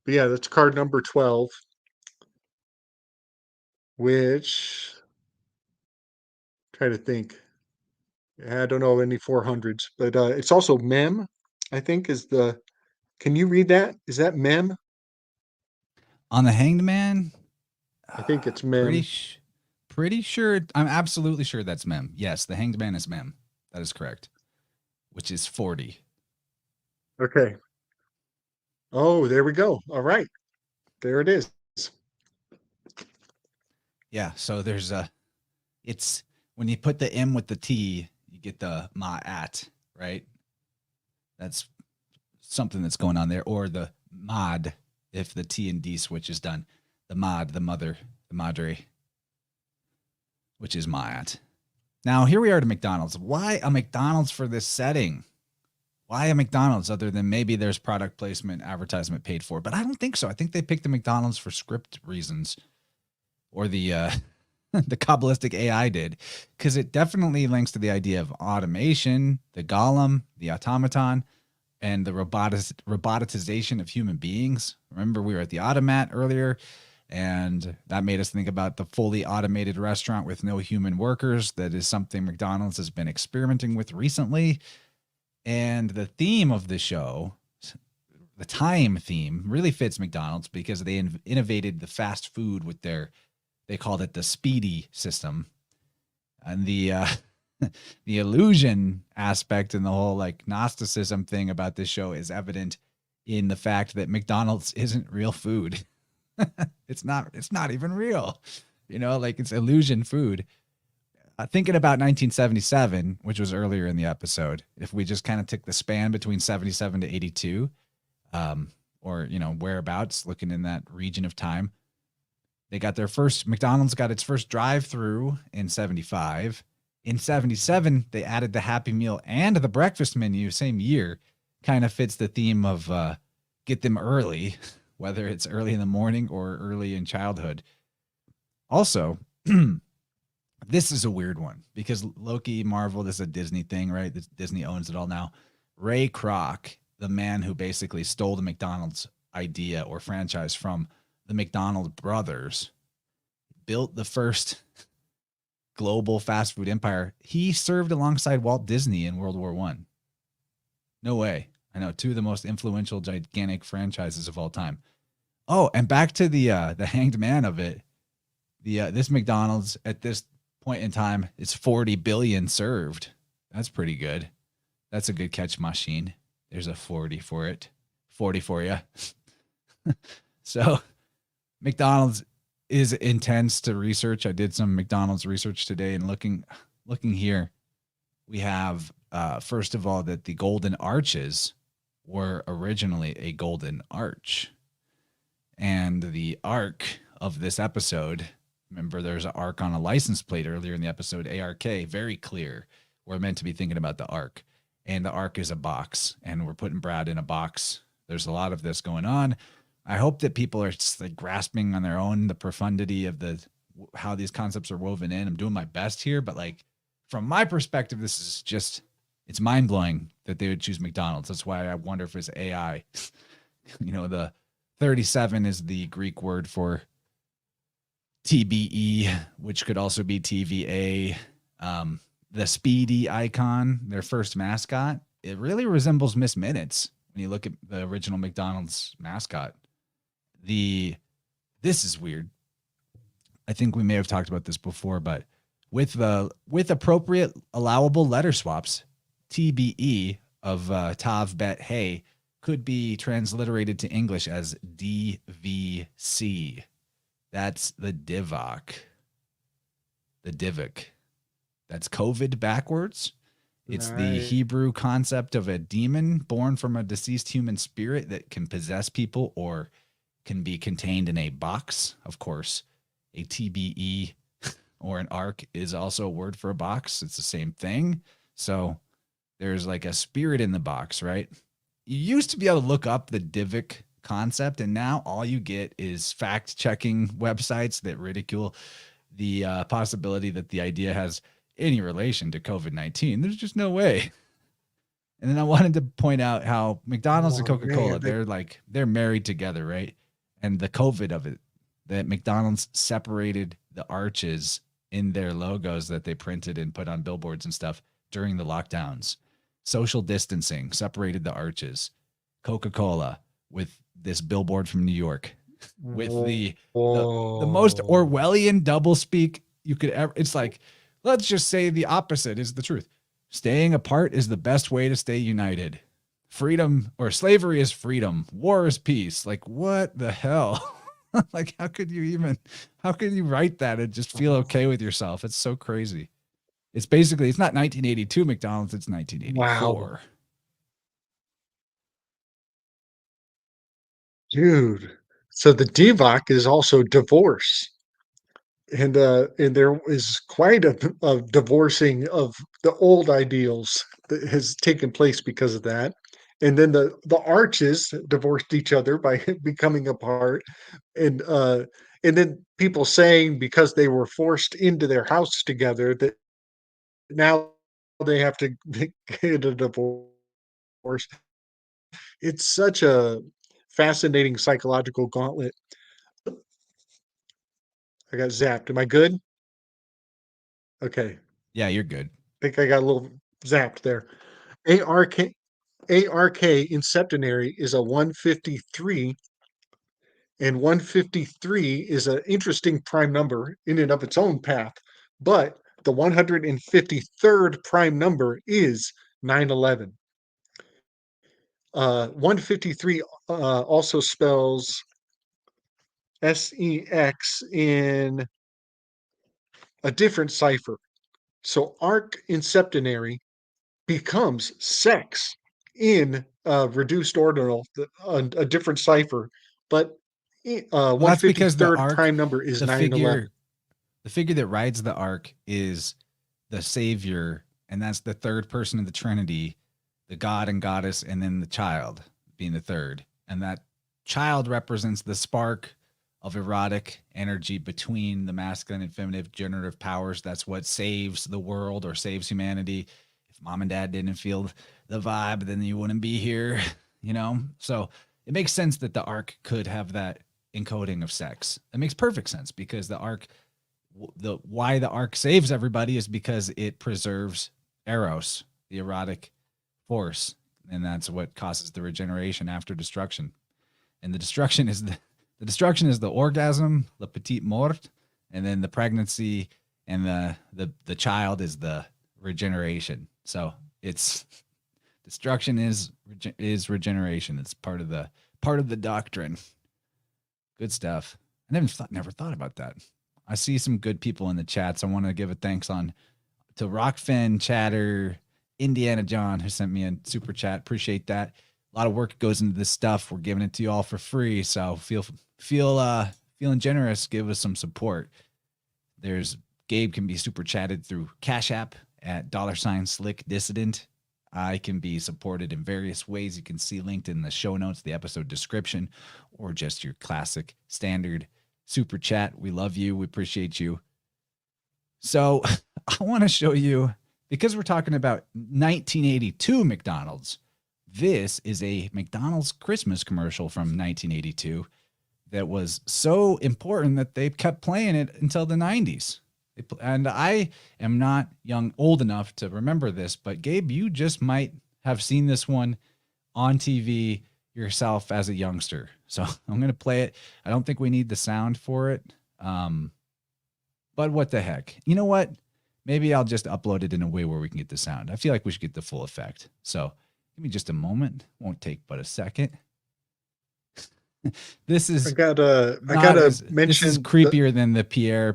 yeah, that's card number 12, which try to think. I don't know any 400s, but it's also Mem, I think is the. Can you read that? Is that Mem? On the Hanged Man, I think it's pretty Mem. pretty sure. I'm absolutely sure that's Mem. Yes, the Hanged Man is Mem. That is correct. Which is 40. Okay. Oh, there we go. All right. There it is. Yeah, so there's it's when you put the M with the T, you get the ma'at, right? That's something that's going on there. Or the mod, if the T and D switch is done. The mod, the mother, the madre, which is ma'at. Now, here we are to McDonald's. Why a McDonald's for this setting? Why a McDonald's other than maybe there's product placement, advertisement paid for? But I don't think so. I think they picked the McDonald's for script reasons. Or the the Kabbalistic AI did, because it definitely links to the idea of automation, the Golem, the automaton, and the robotization of human beings. Remember, we were at the automat earlier, And that made us think about the fully automated restaurant with no human workers. That is something McDonald's has been experimenting with recently. And the theme of the show, the time theme, really fits McDonald's because they innovated the fast food with they called it the speedy system. And the illusion aspect and the whole like Gnosticism thing about this show is evident in the fact that McDonald's isn't real food. It's not even real. Like it's illusion food. Thinking about 1977, which was earlier in the episode, if we just kind of took the span between 77 to 82, or whereabouts, looking in that region of time, McDonald's got its first drive-through in 75. In 77, they added the Happy Meal and the breakfast menu same year. Kind of fits the theme of get them early, whether it's early in the morning or early in childhood. Also, this is a weird one because Loki, Marvel, this is a Disney thing, right? Disney owns it all now. Ray Kroc, the man who basically stole the McDonald's idea or franchise from the McDonald brothers, built the first global fast food empire. He served alongside Walt Disney in World War I. No way. I know, two of the most influential, gigantic franchises of all time. Oh, and back to the hanged man of it. This McDonald's at this point in time, it's 40 billion served. That's pretty good. That's a good catch machine. There's a 40 for it. 40 for you. So McDonald's is intense to research. I did some McDonald's research today, and looking here, we have first of all that the golden arches were originally a golden arch, and the arc of this episode. Remember, there's an arc on a license plate earlier in the episode. ARK, very clear. We're meant to be thinking about the arc, and the arc is a box, and we're putting Brad in a box. There's a lot of this going on. I hope that people are just like grasping on their own the profundity of how these concepts are woven in. I'm doing my best here, but like from my perspective, this is just, it's mind blowing that they would choose McDonald's. That's why I wonder if it's AI. The 37 is the Greek word for TBE, which could also be TVA. The speedy icon, their first mascot, it really resembles Miss Minutes when you look at the original McDonald's mascot. This is weird. I think we may have talked about this before, but with appropriate allowable letter swaps, TBE of Tav Bet Hey could be transliterated to English as DVC. That's the Divock. The Divok. That's COVID backwards. It's the Hebrew concept of a demon born from a deceased human spirit that can possess people or can be contained in a box. Of course, a TBE or an arc is also a word for a box. It's the same thing. So there's like a spirit in the box, right? You used to be able to look up the Divok concept, and now all you get is fact-checking websites that ridicule the possibility that the idea has any relation to COVID-19. There's just no way. And then I wanted to point out how McDonald's and Coca-Cola, they're married together, right? And the COVID of it, that McDonald's separated the arches in their logos that they printed and put on billboards and stuff during the lockdowns. Social distancing separated the arches. Coca-Cola with this billboard from New York with the most Orwellian doublespeak you could ever. It's like, let's just say the opposite is the truth. Staying apart is the best way to stay united. Freedom or slavery is freedom. War is peace. Like, what the hell? Like, how could you write that and just feel okay with yourself? It's so crazy. It's not 1982 McDonald's, it's 1984. Wow. Dude. So the Divock is also divorce. And there is quite a divorcing of the old ideals that has taken place because of that. And then the arches divorced each other by becoming apart. And then people saying because they were forced into their house together that now they have to get a divorce. It's such a fascinating psychological gauntlet. I got zapped. Am I good? Okay. Yeah, you're good. I think I got a little zapped there. ARK ARK in septenary is a 153, and 153 is an interesting prime number in and of its own path. But the 153rd prime number is 911. 153 also spells SEX in a different cipher. So arc in septenary becomes sex in reduced ordinal, a different cipher, but Well, that's because 153rd prime number is the 911. figure, the figure that rides the ark is the savior, and that's the third person of the Trinity, the God and goddess, and then the child being the third. And that child represents the spark of erotic energy between the masculine and feminine generative powers. That's what saves the world or saves humanity. If mom and dad didn't feel the vibe, then you wouldn't be here, you know? So it makes sense that the arc could have that encoding of sex. It makes perfect sense because the arc, the why the arc saves everybody is because it preserves eros, the erotic force, and that's what causes the regeneration after destruction. And the destruction is the orgasm, the petite mort, and then the pregnancy and the child is the regeneration. So it's destruction is regeneration. It's part of the doctrine. Good stuff. I never thought about that. I see some good people in the chats. I want to give a thanks to Rockfin, Chatter, Indiana John, who sent me a super chat. Appreciate that. A lot of work goes into this stuff. We're giving it to you all for free. So feeling generous. Give us some support. There's Gabe can be super chatted through Cash App at $SlickDissident. I can be supported in various ways. You can see linked in the show notes, the episode description, or just your classic standard super chat. We love you. We appreciate you. So I want to show you, because we're talking about 1982 McDonald's. This is a McDonald's Christmas commercial from 1982 that was so important that they kept playing it until the 90s. And I am not old enough to remember this, but Gabe, you just might have seen this one on TV yourself as a youngster. So I'm going to play it. I don't think we need the sound for it. But what the heck? You know what? Maybe I'll just upload it in a way where we can get the sound. I feel like we should get the full effect. So give me just a moment. Won't take but a second. This is I gotta mention this is creepier than the Pierre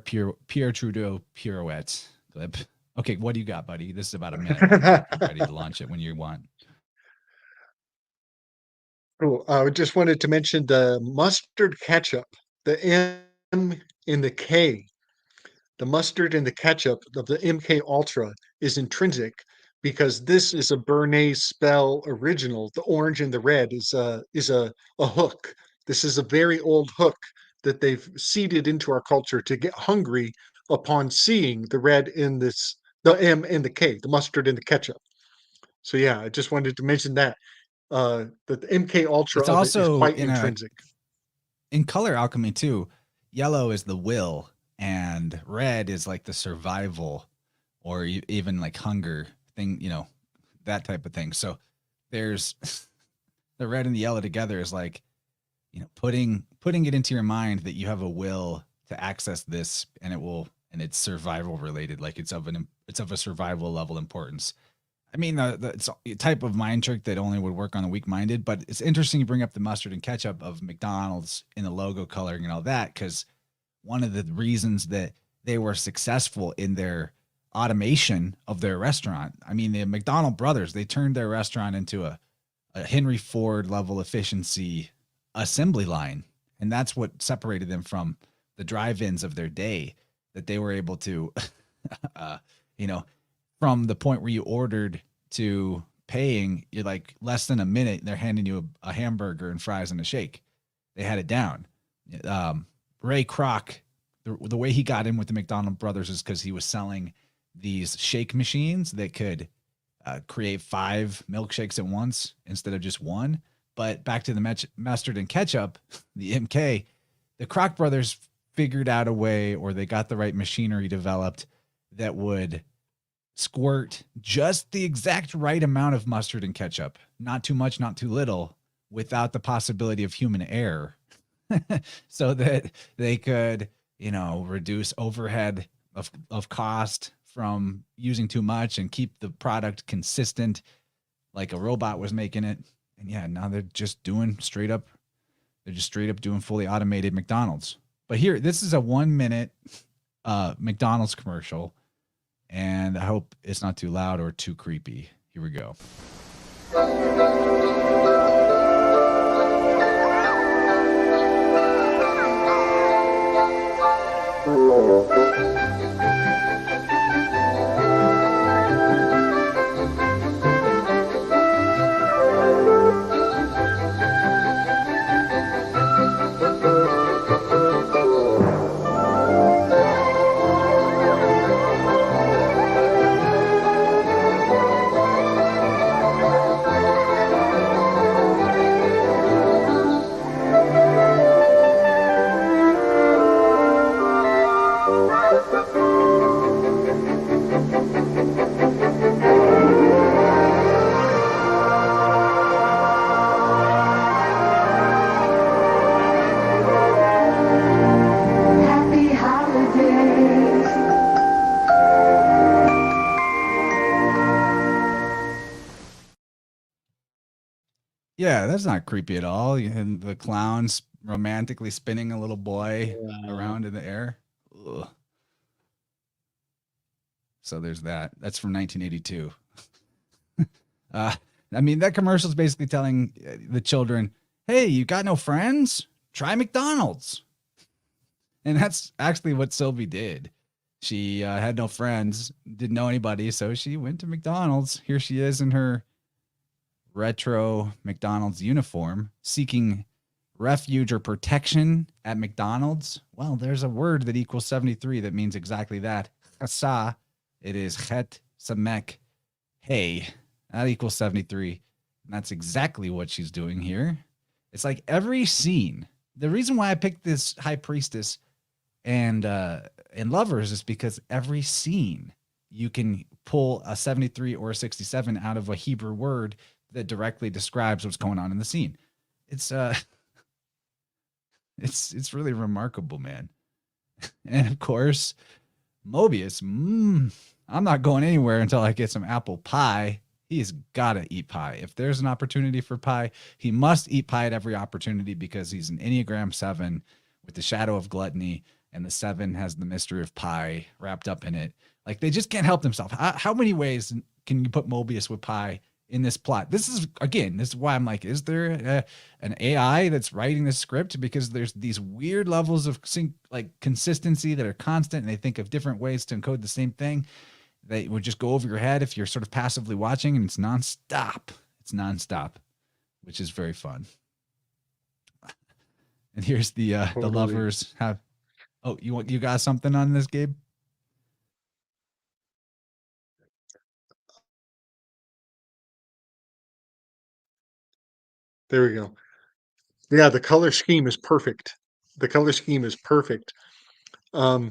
Trudeau pirouette clip. Okay, what do you got, buddy? This is about a minute. I'm ready to launch it when you want. Cool. I just wanted to mention the mustard ketchup, the M in the K. The mustard and the ketchup of the MK Ultra is intrinsic because this is a Bernays spell original. The orange and the red is a hook. This is a very old hook that they've seeded into our culture to get hungry upon seeing the red in this, the M and the K, the mustard and the ketchup. So yeah, I just wanted to mention that that the MK Ultra It's of it is also quite intrinsic. in color alchemy too. Yellow is the will, and red is like the survival, or even like hunger thing. You know, that type of thing. So there's the red and the yellow together is like, you know, putting it into your mind that you have a will to access this, and it's survival related. Like it's of a survival level importance. I mean, it's a type of mind trick that only would work on the weak-minded, but it's interesting you bring up the mustard and ketchup of McDonald's in the logo coloring and all that, because one of the reasons that they were successful in their automation of their restaurant, I mean, the McDonald brothers, they turned their restaurant into a Henry Ford level efficiency assembly line, and that's what separated them from the drive-ins of their day, that they were able to, you know, from the point where you ordered to paying, you're like less than a minute, they're handing you a hamburger and fries and a shake. They had it down. Ray Kroc, the way he got in with the McDonald brothers is because he was selling these shake machines that could create 5 milkshakes at once instead of just one. But back to the mustard and ketchup, the MK, the Kroc brothers figured out a way, or they got the right machinery developed that would squirt just the exact right amount of mustard and ketchup, not too much, not too little, without the possibility of human error, so that they could, reduce overhead of cost from using too much and keep the product consistent like a robot was making it. And yeah, now they're just doing straight up, doing fully automated McDonald's. But here, this is a 1 minute McDonald's commercial, and I hope it's not too loud or too creepy. Here we go. Yeah, that's not creepy at all. And the clown's romantically spinning a little boy around in the air. Ugh. So there's that. That's from 1982. I mean, that commercial is basically telling the children, hey, you got no friends? Try McDonald's. And that's actually what Sylvie did. She had no friends, didn't know anybody, so she went to McDonald's. Here she is in her retro McDonald's uniform, seeking refuge or protection at McDonald's. Well, there's a word that equals 73 that means exactly that. Chasa. It is chet samek. Hey, that equals 73. And that's exactly what she's doing here. It's like every scene. The reason why I picked this High Priestess and Lovers is because every scene you can pull a 73 or a 67 out of a Hebrew word that directly describes what's going on in the scene. It's it's really remarkable, man. And of course, Mobius. I'm not going anywhere until I get some apple pie. He's got to eat pie. If there's an opportunity for pie, he must eat pie at every opportunity because he's an Enneagram 7 with the shadow of gluttony, and the 7 has the mystery of pie wrapped up in it. Like, they just can't help themselves. How many ways can you put Mobius with pie in this plot? This is why I'm like, is there an AI that's writing this script? Because there's these weird levels of consistency that are constant, and they think of different ways to encode the same thing. They would just go over your head if you're sort of passively watching, and it's nonstop. It's nonstop, which is very fun. And here's the totally. The lovers have. Oh, you got something on this, Gabe? There we go. Yeah, the color scheme is perfect. The color scheme is perfect. I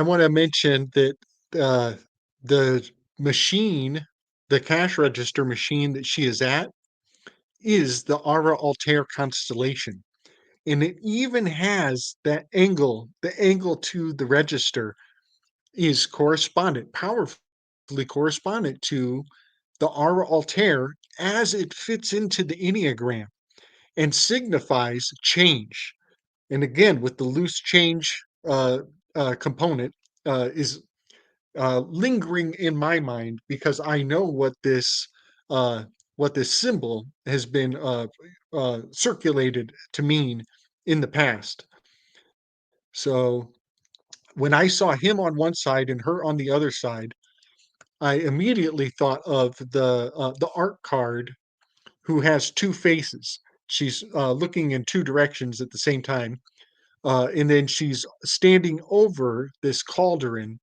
want to mention that the machine, the cash register machine that she is at, is the Ara Altair constellation. And it even has that angle, the angle to the register is powerfully correspondent to the Ara Altair as it fits into the Enneagram and signifies change. And again, with the loose change component is lingering in my mind because I know what this symbol has been circulated to mean in the past. So when I saw him on one side and her on the other side, I immediately thought of the art card who has two faces. She's looking in two directions at the same time, and then she's standing over this cauldron.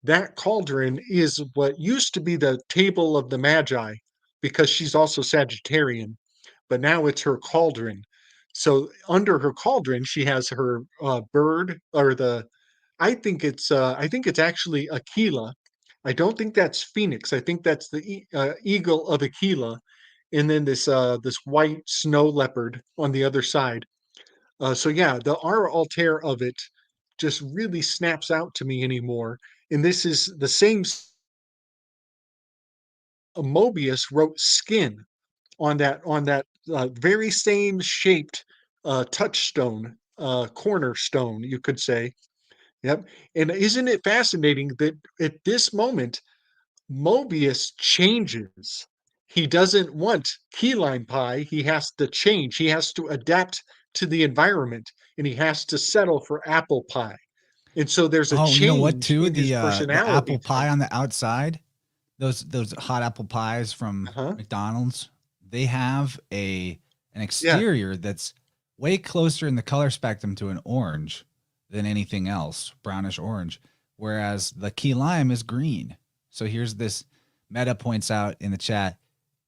That cauldron is what used to be the table of the Magi, because she's also Sagittarian, but now it's her cauldron. So under her cauldron, she has her bird, or I think it's actually Aquila. I don't think that's Phoenix. I think that's the eagle of Aquila, and then this white snow leopard on the other side. So yeah, the Ara Altair of it just really snaps out to me anymore. And this is the same. Mobius wrote skin on that very same shaped touchstone, cornerstone, you could say. Yep. And isn't it fascinating that at this moment, Mobius changes? He doesn't want key lime pie. He has to change. He has to adapt to the environment, and he has to settle for apple pie. And so there's a Oh, you know what change too? in his The personality apple type. pie on the outside, those hot apple pies from Uh-huh. McDonald's, they have an Yeah. exterior that's way closer in the color spectrum to an orange than anything else, brownish orange, whereas the key lime is green. So here's this meta points out in the chat,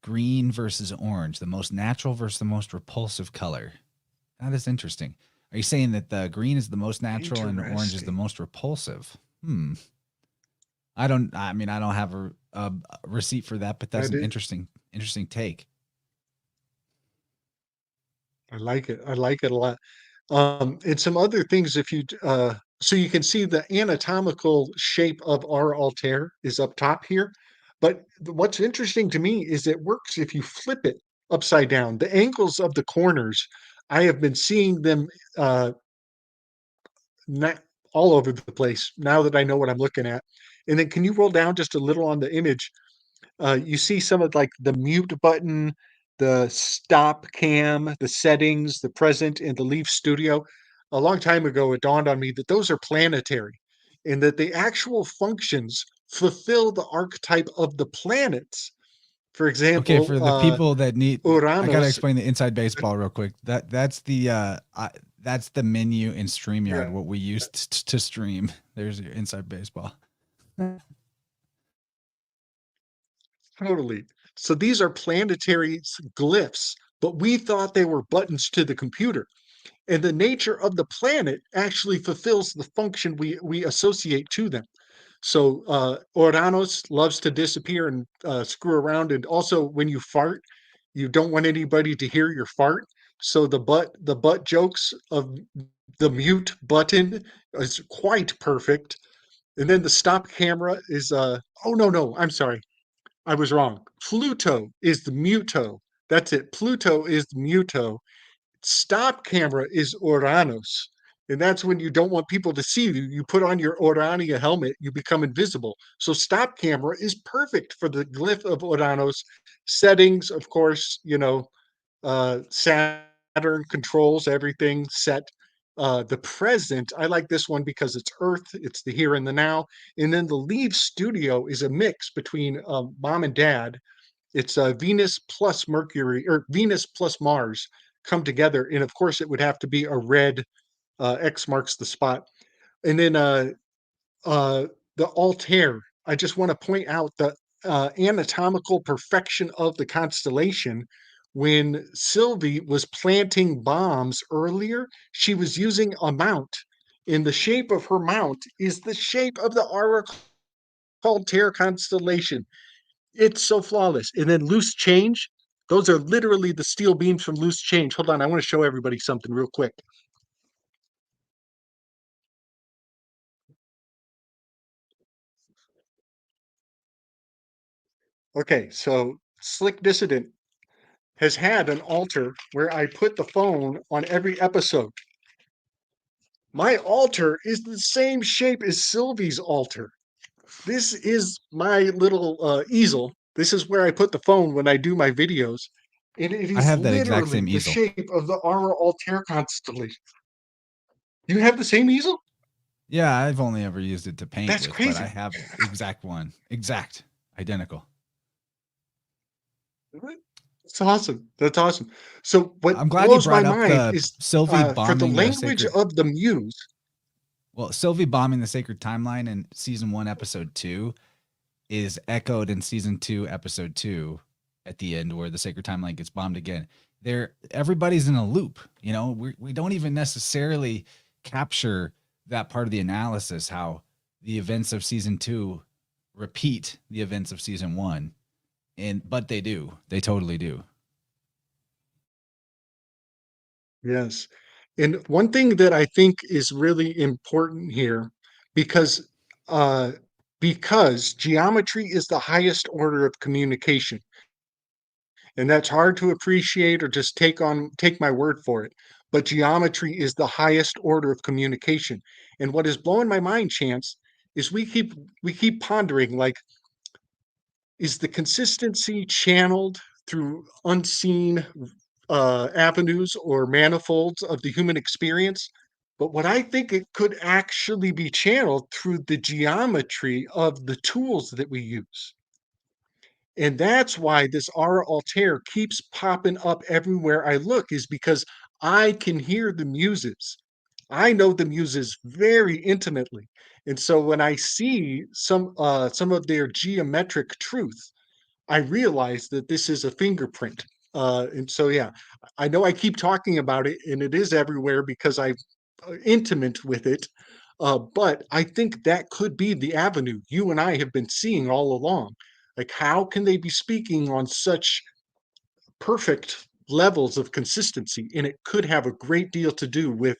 green versus orange, the most natural versus the most repulsive color. That is interesting. Are you saying that the green is the most natural and orange is the Interesting. most repulsive? Hmm. I don't. I mean, I don't have a receipt for that, but that's That an is, interesting take. I like it. I like it a lot. And some other things, if you so you can see the anatomical shape of our Altair is up top here. But what's interesting to me is it works if you flip it upside down. The angles of the corners, I have been seeing them uh, not all over the place now that I know what I'm looking at. And then can you roll down just a little on the image? You see some of like the mute button, the stop cam, the settings, the present, and the leave studio. A long time ago, it dawned on me that those are planetary and that the actual functions fulfill the archetype of the planets. For Okay, example, for the people that need, I gotta Uranus. explain the inside baseball real quick. That's the menu in Streamyard, Yeah, what we used to stream. There's your inside baseball. totally. So these are planetary glyphs, but we thought they were buttons to the computer. And the nature of the planet actually fulfills the function we associate to them. So Oranos loves to disappear and screw around, and also when you fart, you don't want anybody to hear your fart. So the butt jokes of the mute button is quite perfect. And then the stop camera is oh no, I'm sorry, I was wrong. Pluto is the muto. That's it. Pluto is the muto. Stop camera is Uranus. And that's when you don't want people to see you. You put on your Orania helmet, you become invisible. So stop camera is perfect for the glyph of Uranus. Settings, of course, Saturn controls everything set. The present, I like this one because it's Earth, it's the here and the now. And then the leave studio is a mix between mom and dad. It's Venus plus Mercury, or Venus plus Mars come together, and of course it would have to be a red X marks the spot. And then uh, the Altair. I just want to point out the anatomical perfection of the constellation. When Sylvie was planting bombs earlier, she was using a mount. And the shape of her mount is the shape of the Aura Altair constellation. It's so flawless. And then loose change, those are literally the steel beams from loose change. Hold on, I want to show everybody something real quick. Okay, so Slick Dissident has had an altar where I put the phone on every episode. My altar is the same shape as Sylvie's altar. This is my little easel. This is where I put the phone when I do my videos. And it I is have that exact literally same the easel. shape of the Aura Altair constellation. You have the same easel? Yeah, I've only ever used it to paint That's with, but I crazy. have exact one, exact, identical. That's awesome. That's awesome. So what I'm glad you blows my brought up mind the is Sylvie for the bombing the language sacred. of the muse. Well, Sylvie bombing the sacred timeline in season 1, episode 2 is echoed in season 2, episode 2 at the end where the sacred timeline gets bombed again. Everybody's in a loop. You know, we don't even necessarily capture that part of the analysis, how the events of season 2 repeat the events of season 1. But they do. They totally do. Yes. And one thing that I think is really important here, because uh, because geometry is the highest order of communication, and that's hard to appreciate or just take my word for it. But geometry is the highest order of communication. And what is blowing my mind, Chance, is we keep pondering, like, is the consistency channeled through unseen avenues or manifolds of the human experience? But what I think it could actually be channeled through the geometry of the tools that we use. And that's why this aura altair keeps popping up everywhere I look, is because I can hear the muses. I know the muses very intimately. And so when I see some of their geometric truth, I realize that this is a fingerprint. And so, yeah, I know I keep talking about it, and it is everywhere because I'm intimate with it. But I think that could be the avenue you and I have been seeing all along. Like, how can they be speaking on such perfect levels of consistency? And it could have a great deal to do with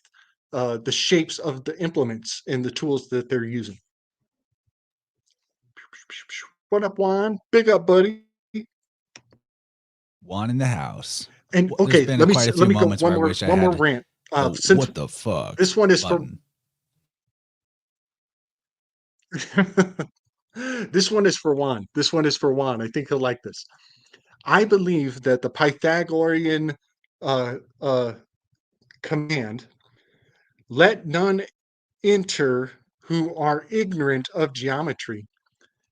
the shapes of the implements and the tools that they're using. What up, Juan? Big up, buddy. One in the house. And There's okay, been let me quite a let few me go moments where I wish I one more had rant. the Since what the fuck this one is for button. this one is for Juan. This one is for Juan. I think he'll like this. I believe that the Pythagorean uh, uh, command, "Let none enter who are ignorant of geometry,"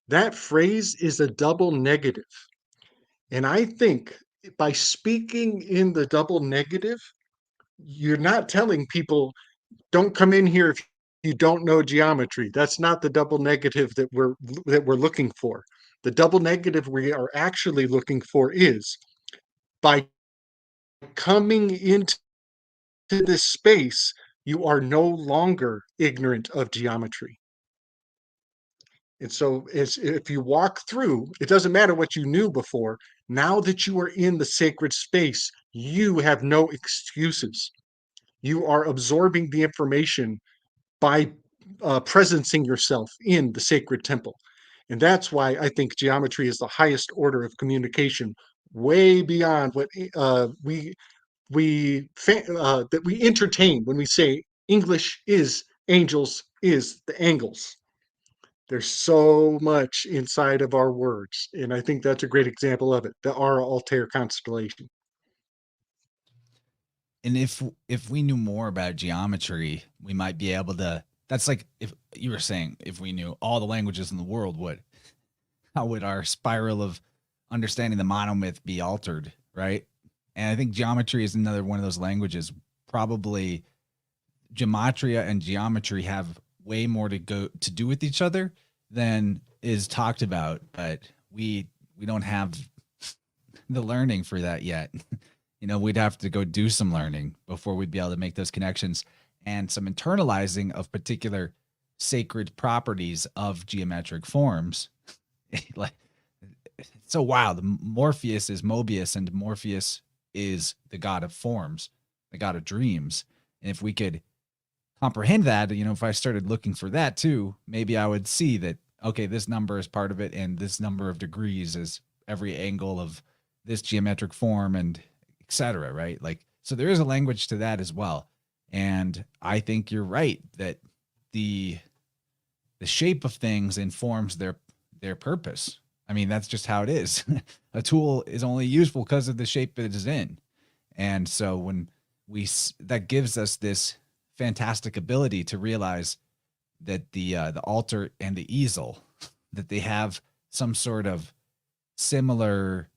that phrase is a double negative. And I think by speaking in the double negative, you're not telling people, don't come in here if you don't know geometry. That's not the double negative that we're looking for. The double negative we are actually looking for is, by coming into this space, you are no longer ignorant of geometry. And so, if you walk through, it doesn't matter what you knew before. Now that you are in the sacred space, you have no excuses. You are absorbing the information by presencing yourself in the sacred temple. And that's why I think geometry is the highest order of communication, way beyond what that we entertain when we say English is angels is the angles. There's so much inside of our words, and I think that's a great example of it. The Aura Altair constellation. And if we knew more about geometry, we might be able to. That's like if you were saying, if we knew all the languages in the world, what how would our spiral of understanding the monomyth be altered, right? And I think geometry is another one of those languages. Probably gematria and geometry have way more to do with each other than is talked about, but we don't have the learning for that yet. You know, we'd have to go do some learning before we'd be able to make those connections and some internalizing of particular sacred properties of geometric forms. Like, it's so wild. Morpheus is Mobius, and Morpheus is the god of forms, the god of dreams. And if we could comprehend that, you know, if I started looking for that too, maybe I would see that, okay, this number is part of it, and this number of degrees is every angle of this geometric form, and etc. Right? Like, so there is a language to that as well. And I think you're right that the shape of things informs their purpose. I mean, that's just how it is. A tool is only useful because of the shape it is in. And so when that gives us this fantastic ability to realize that the altar and the easel, that they have some sort of similar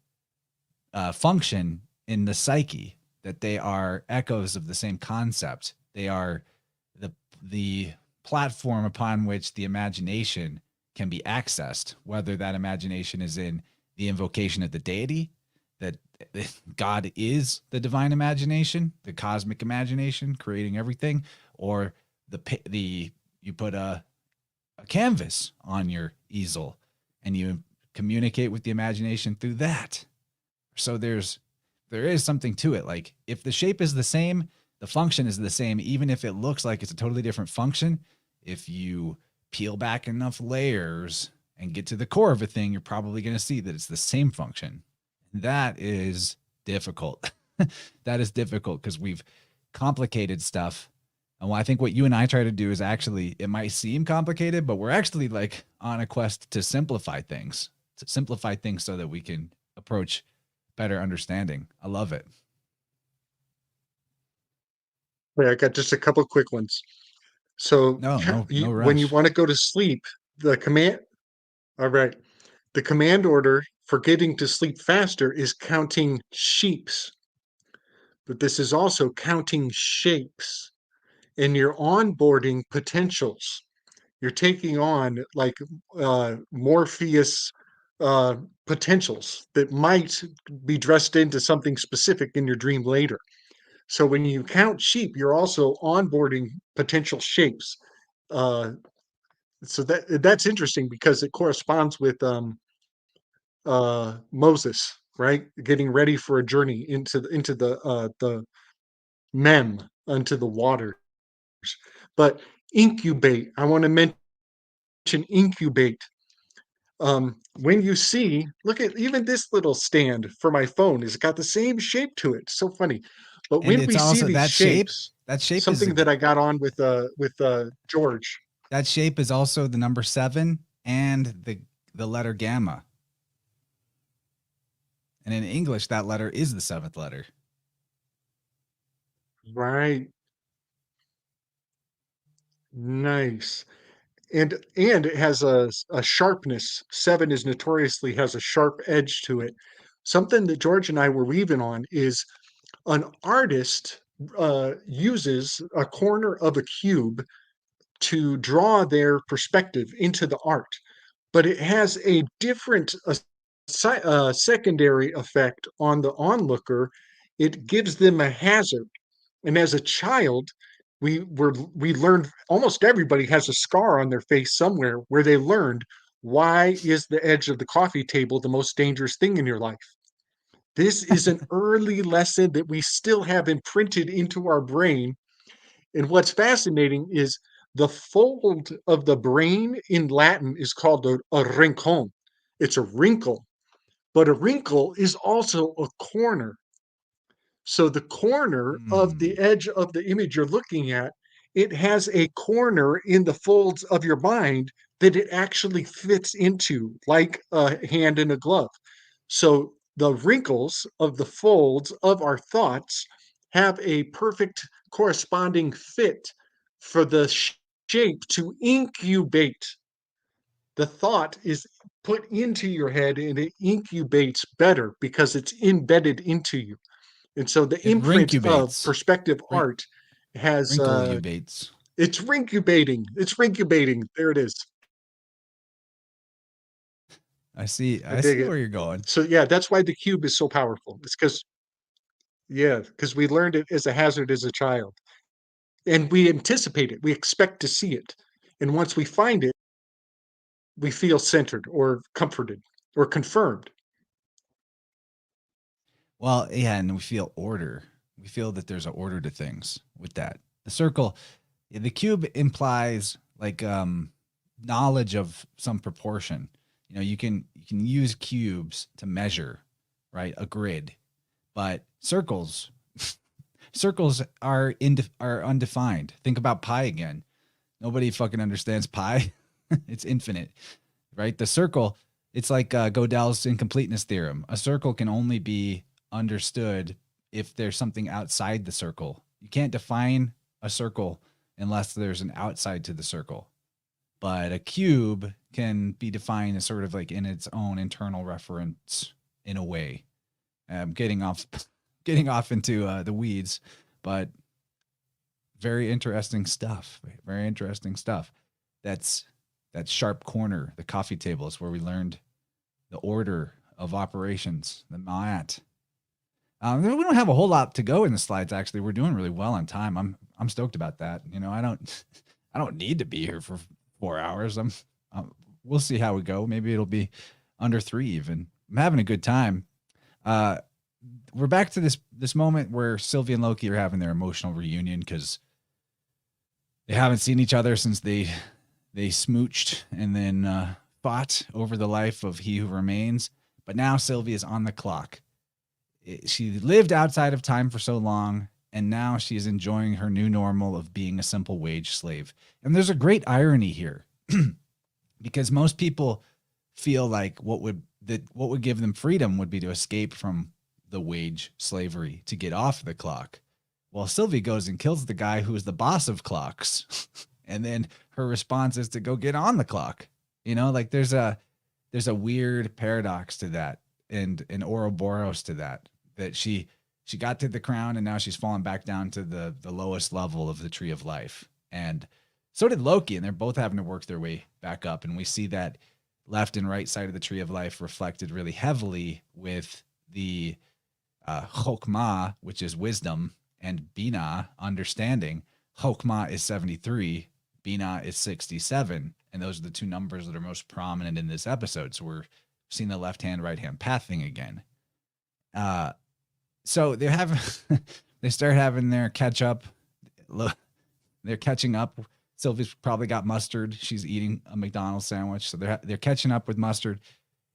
function in the psyche, that they are echoes of the same concept. They are the platform upon which the imagination can be accessed, whether that imagination is in the invocation of the deity God is the divine imagination, the cosmic imagination, creating everything, or the you put a canvas on your easel and you communicate with the imagination through that. So there is something to it. Like if the shape is the same, the function is the same, even if it looks like it's a totally different function. If you peel back enough layers and get to the core of a thing, you're probably going to see that it's the same function. That is difficult. That is difficult because we've complicated stuff. And I think what you and I try to do is actually, it might seem complicated, but we're actually like on a quest to simplify things so that we can approach better understanding. I love it. Yeah, I got just a couple quick ones. So No when you rush. want to go to sleep, the command, all right, the command order for getting to sleep faster is counting sheeps, but this is also counting shapes, and you're onboarding potentials. You're taking on like Morpheus uh, potentials that might be dressed into something specific in your dream later. So when you count sheep, you're also onboarding potential shapes. Uh, so that's interesting because it corresponds with Moses, right? Getting ready for a journey into the mem unto the waters. But incubate, I want to mention incubate. When you see, look at even this little stand for my phone, it's got the same shape to it. So funny. But And when it's we see also these shapes, that shape is something that I got on with George. that shape is also the number 7 and the letter gamma. And in English, that letter is the 7th letter. Right. Nice. And it has a sharpness. Seven is notoriously has a sharp edge to it. Something that George and I were weaving on is an artist uses a corner of a cube to draw their perspective into the art, but it has a different secondary effect on the onlooker. It gives them a hazard, and as a child, we learned almost everybody has a scar on their face somewhere where they learned why is the edge of the coffee table the most dangerous thing in your life. This is an early lesson that we still have imprinted into our brain. And what's fascinating is the fold of the brain in Latin is called a rincon. It's a wrinkle, but a wrinkle is also a corner. So the corner of the Hmm. edge of the image you're looking at, it has a corner in the folds of your mind that it actually fits into like a hand in a glove. So the wrinkles of the folds of our thoughts have a perfect corresponding fit for the shape to incubate. The thought is put into your head and it incubates better because it's embedded into you. And so the It imprint of rincubates. perspective Rink, art has wrinkle ubates. it's rincubating. It's rincubating. There it is. I I dig see it. where you're going. So yeah, that's why the cube is so powerful. It's because yeah, because we learned it as a hazard as a child. And we anticipate it. We expect to see it. And once we find it, we feel centered or comforted or confirmed. Well, yeah, and we feel order. We feel that there's an order to things with that. The circle, the cube implies like knowledge of some proportion. You know, you can use cubes to measure, right? A grid. But circles are undefined. Think about pi again. Nobody fucking understands pi. It's infinite, right? The circle, it's like Gödel's incompleteness theorem. A circle can only be understood if there's something outside the circle. You can't define a circle unless there's an outside to the circle. But a cube can be defined as sort of like in its own internal reference in a way. Getting off getting off into the weeds, but very interesting stuff. Very interesting stuff. That's that sharp corner, the coffee table is where we learned the order of operations, the Maat. We don't have a whole lot to go in the slides. Actually, we're doing really well on time. I'm stoked about that. You know, I don't need to be here for 4 hours. We'll see how we go. Maybe it'll be under 3 even. I'm having a good time. We're back to this moment where Sylvie and Loki are having their emotional reunion because they haven't seen each other since they smooched and then fought over the life of He Who Remains. But now Sylvie is on the clock. She lived outside of time for so long, and now she is enjoying her new normal of being a simple wage slave. And there's a great irony here, because most people feel like what would give them freedom would be to escape from the wage slavery, to get off the clock. Well, Sylvie goes and kills the guy who is the boss of clocks, and then her response is to go get on the clock. You know, like there's a weird paradox to that, and an Ouroboros to that she got to the crown and now she's fallen back down to the lowest level of the tree of life. And so did Loki, and they're both having to work their way back up. And we see that left and right side of the tree of life reflected really heavily with the Chokmah, which is wisdom, and Bina, understanding. Chokmah is 73, Bina is 67. And those are the two numbers that are most prominent in this episode. So we're seeing the left-hand, right-hand path thing again. So they start having their catch up. They're catching up. Sylvie's probably got mustard. She's eating a McDonald's sandwich. So they're catching up with mustard.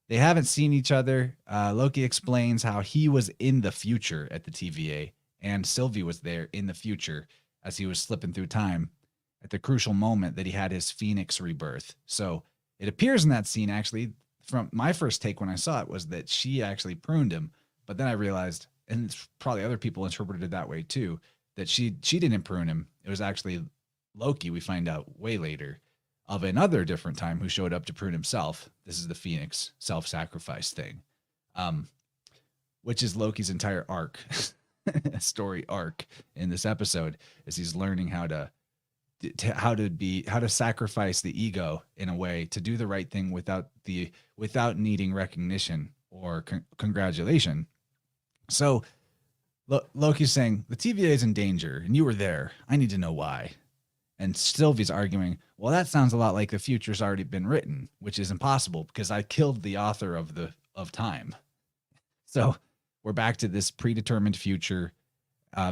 They haven't seen each other. Loki explains how he was in the future at the TVA, and Sylvie was there in the future as he was slipping through time at the crucial moment that he had his Phoenix rebirth. So it appears in that scene, actually, from my first take when I saw it, was that she actually pruned him. But then I realized, and it's probably other people interpreted it that way too, that she didn't prune him. It was actually Loki, we find out way later, of another different time, who showed up to prune himself. This is the Phoenix self-sacrifice thing, which is Loki's entire arc, story arc in this episode, is he's learning how to sacrifice the ego in a way to do the right thing without needing recognition or congratulation. So Loki's saying the TVA is in danger and you were there. I need to know why. And Sylvie's arguing, well, that sounds a lot like the future's already been written, which is impossible because I killed the author of time. So we're back to this predetermined future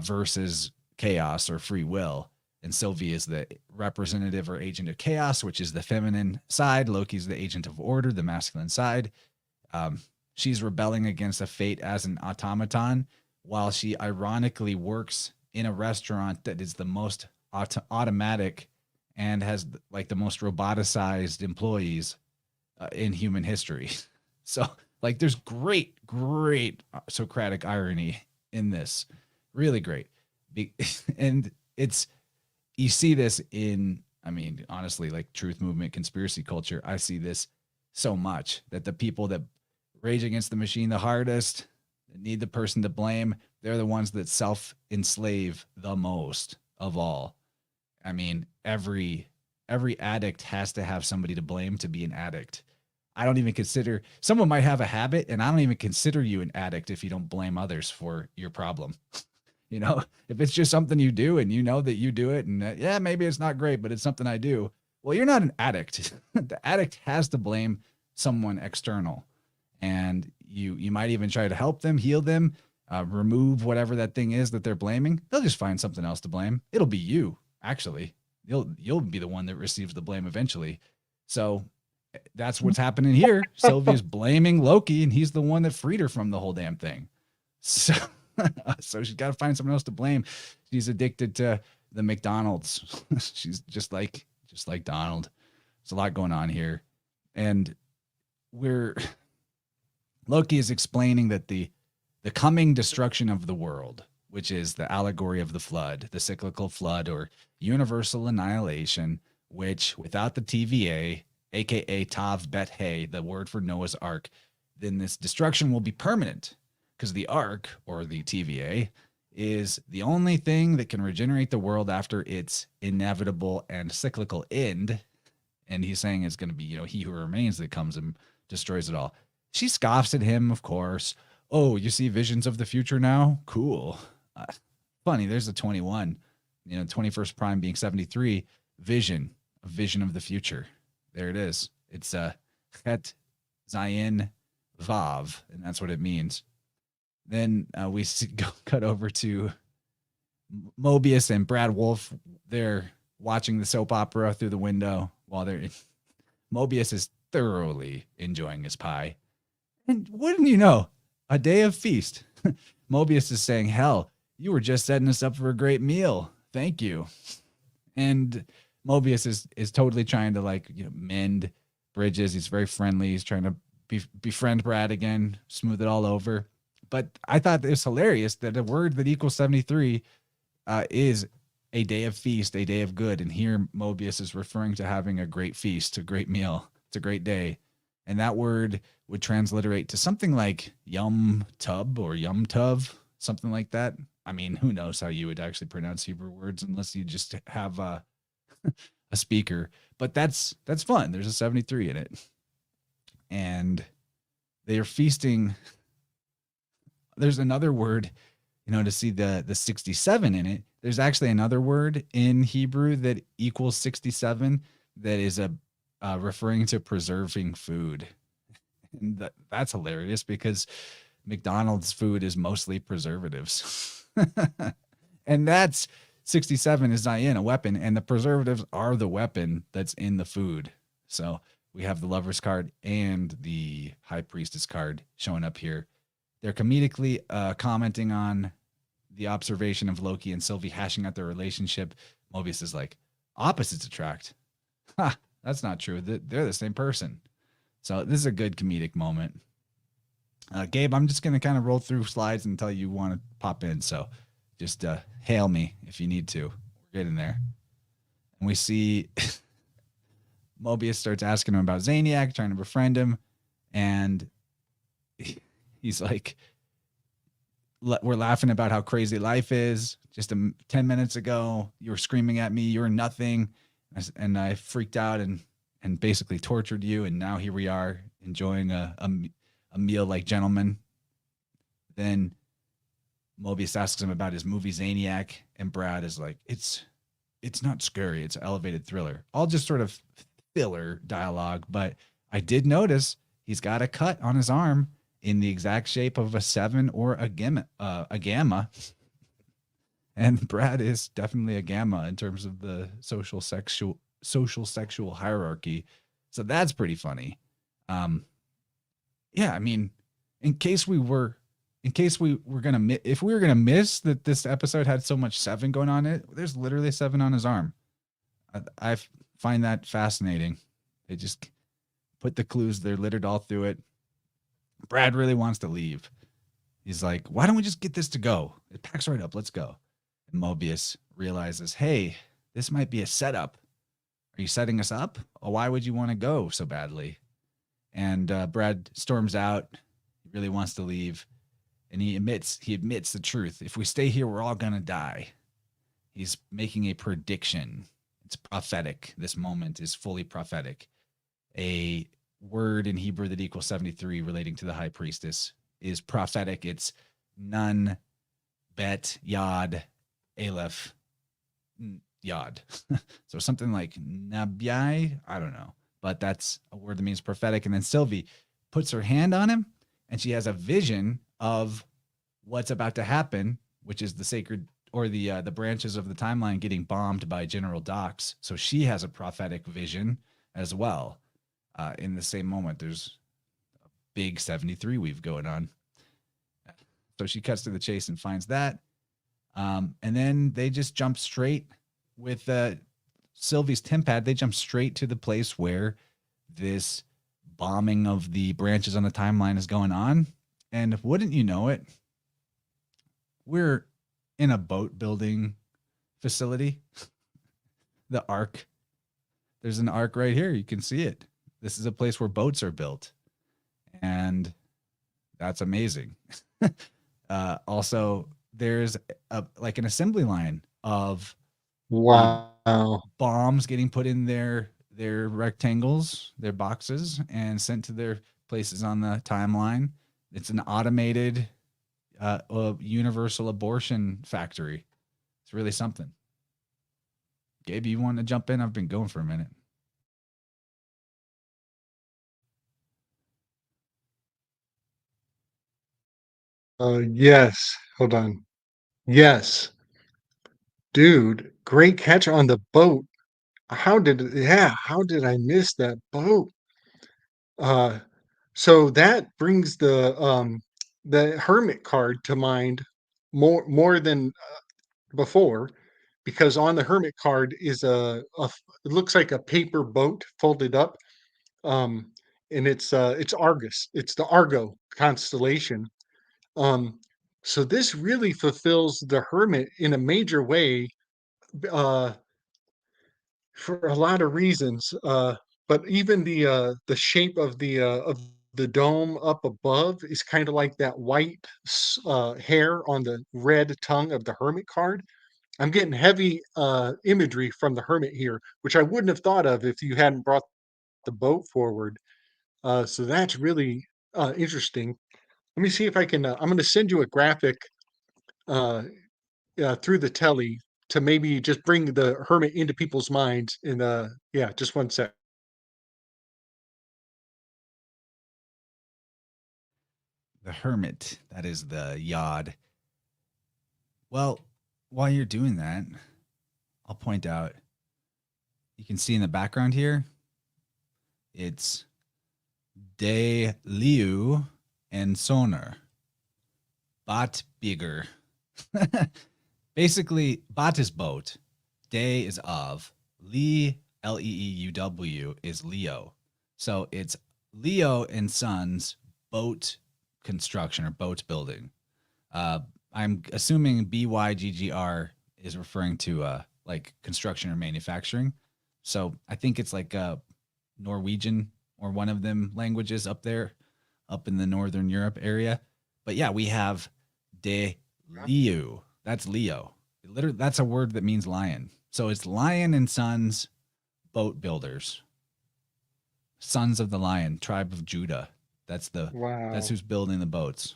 versus chaos or free will. And Sylvie is the representative or agent of chaos, which is the feminine side. Loki's the agent of order, the masculine side. She's rebelling against a fate as an automaton, while she ironically works in a restaurant that is the most automatic and has like the most roboticized employees in human history. So like there's great Socratic irony in this. Really great. And you see this in, I mean, honestly, like truth movement, conspiracy culture. I see this so much, that the people that rage against the machine the hardest, that need the person to blame, they're the ones that self-enslave the most of all. I mean, every addict has to have somebody to blame to be an addict. I don't even consider, someone might have a habit, and I don't even consider you an addict if you don't blame others for your problem. You know, if it's just something you do and you know that you do it, and yeah, maybe it's not great, but it's something I do. Well, you're not an addict. The addict has to blame someone external, and you might even try to help them, heal them, remove whatever that thing is that they're blaming. They'll just find something else to blame. It'll be you, actually. You'll be the one that receives the blame eventually. So that's what's happening here. Sylvia's blaming Loki, and he's the one that freed her from the whole damn thing. So she's got to find someone else to blame. She's addicted to the McDonald's. She's just like Donald. There's a lot going on here. And Loki is explaining that the coming destruction of the world, which is the allegory of the flood, the cyclical flood or universal annihilation, which without the TVA, aka Tav Bet Hey, the word for Noah's Ark, then this destruction will be permanent. Because the Ark, or the TVA, is the only thing that can regenerate the world after its inevitable and cyclical end. And he's saying it's going to be, He Who Remains that comes and destroys it all. She scoffs at him, of course. Oh, you see visions of the future now? Cool. Uh, Funny, there's a 21. 21st prime being 73. Vision, a vision of the future. There it is. It's Chet Zayin Vav, and that's what it means. Then we cut over to Mobius and Brad Wolf. They're watching the soap opera through the window while Mobius is thoroughly enjoying his pie. And wouldn't you know, a day of feast. Mobius is saying, hell, you were just setting us up for a great meal. Thank you. And Mobius is totally trying to mend bridges. He's very friendly. He's trying to befriend Brad again, smooth it all over. But I thought it was hilarious that a word that equals 73 is a day of feast, a day of good. And here Mobius is referring to having a great feast, a great meal. It's a great day. And that word would transliterate to something like yum tub or yum tuv, something like that. I mean, who knows how you would actually pronounce Hebrew words unless you just have a speaker. But that's fun. There's a 73 in it. And they are feasting. There's another word, to see the 67 in it. There's actually another word in Hebrew that equals 67 that is referring to preserving food. And that's hilarious because McDonald's food is mostly preservatives. And that's 67 is Zayin, a weapon, and the preservatives are the weapon that's in the food. So we have the Lover's card and the High Priestess card showing up here. They're comedically commenting on the observation of Loki and Sylvie hashing out their relationship. Mobius is like, opposites attract. Ha, that's not true. They're the same person. So this is a good comedic moment. Gabe, I'm just going to kind of roll through slides until you want to pop in. So just hail me if you need to. We're getting there. And we see Mobius starts asking him about Zaniac, trying to befriend him. And he's like, we're laughing about how crazy life is. Just 10 minutes ago, you were screaming at me, you're nothing. And I freaked out and basically tortured you. And now here we are enjoying a meal like gentlemen. Then Mobius asks him about his movie Zaniac. And Brad is like, it's not scary. It's an elevated thriller. All just sort of filler dialogue. But I did notice he's got a cut on his arm in the exact shape of a 7 or a gamma. And Brad is definitely a gamma in terms of the social sexual hierarchy. So that's pretty funny. Yeah, I mean, if we were gonna miss that this episode had so much 7 going on it, there's literally 7 on his arm. I find that fascinating. They just put the clues, they're littered all through it. Brad really wants to leave. He's like, why don't we just get this to go? It packs right up. Let's go. And Mobius realizes, hey, this might be a setup. Are you setting us up? Or why would you want to go so badly? And Brad storms out. He really wants to leave. And he admits the truth. If we stay here, we're all going to die. He's making a prediction. It's prophetic. This moment is fully prophetic. A word in Hebrew that equals 73 relating to the High Priestess is prophetic. It's Nun, Bet, Yod, Aleph, Yod. So something like Nabai, I don't know. But that's a word that means prophetic. And then Sylvie puts her hand on him and she has a vision of what's about to happen, which is the sacred or the branches of the timeline getting bombed by General Dox. So she has a prophetic vision as well. In the same moment, there's a big 73 weave going on. So she cuts to the chase and finds that. And then they just jump straight with Sylvie's TemPad. They jump straight to the place where this bombing of the branches on the timeline is going on. And wouldn't you know it, we're in a boat building facility. The Ark. There's an Ark right here. You can see it. This is a place where boats are built. And that's amazing. Also, there's an assembly line of Wow. bombs getting put in their rectangles, their boxes, and sent to their places on the timeline. It's an automated universal abortion factory. It's really something. Gabe, you want to jump in? I've been going for a minute. Yes. Hold on. Yes. Dude, great catch on the boat. How did I miss that boat? Uh, so that brings the Hermit card to mind more than before, because on the Hermit card is it looks like a paper boat folded up, um, and it's Argus. It's the Argo constellation. Um, so this really fulfills the Hermit in a major way, uh, for a lot of reasons. But even the shape of the dome up above is kind of like that white hair on the red tongue of the Hermit card. I'm getting heavy imagery from the Hermit here, which I wouldn't have thought of if you hadn't brought the boat forward. So that's really interesting. Let me see if I can. I'm going to send you a graphic uh, through the telly to maybe just bring the Hermit into people's minds. And yeah, just one sec. The Hermit. That is the Yod. Well, while you're doing that, I'll point out you can see in the background here, it's De Liu and Sonar. Bot bigger. Basically, bot is boat. Day is of. Lee, Leeuw, is Leo. So it's Leo and Son's boat construction or boat building. I'm assuming BYGGR is referring to like construction or manufacturing. So I think it's like Norwegian or one of them languages up there, up in the Northern Europe area. But yeah, we have de Leo. That's Leo. Literally, that's a word that means lion. So it's lion and sons, boat builders, sons of the lion, tribe of Judah. That's Wow, who's building the boats.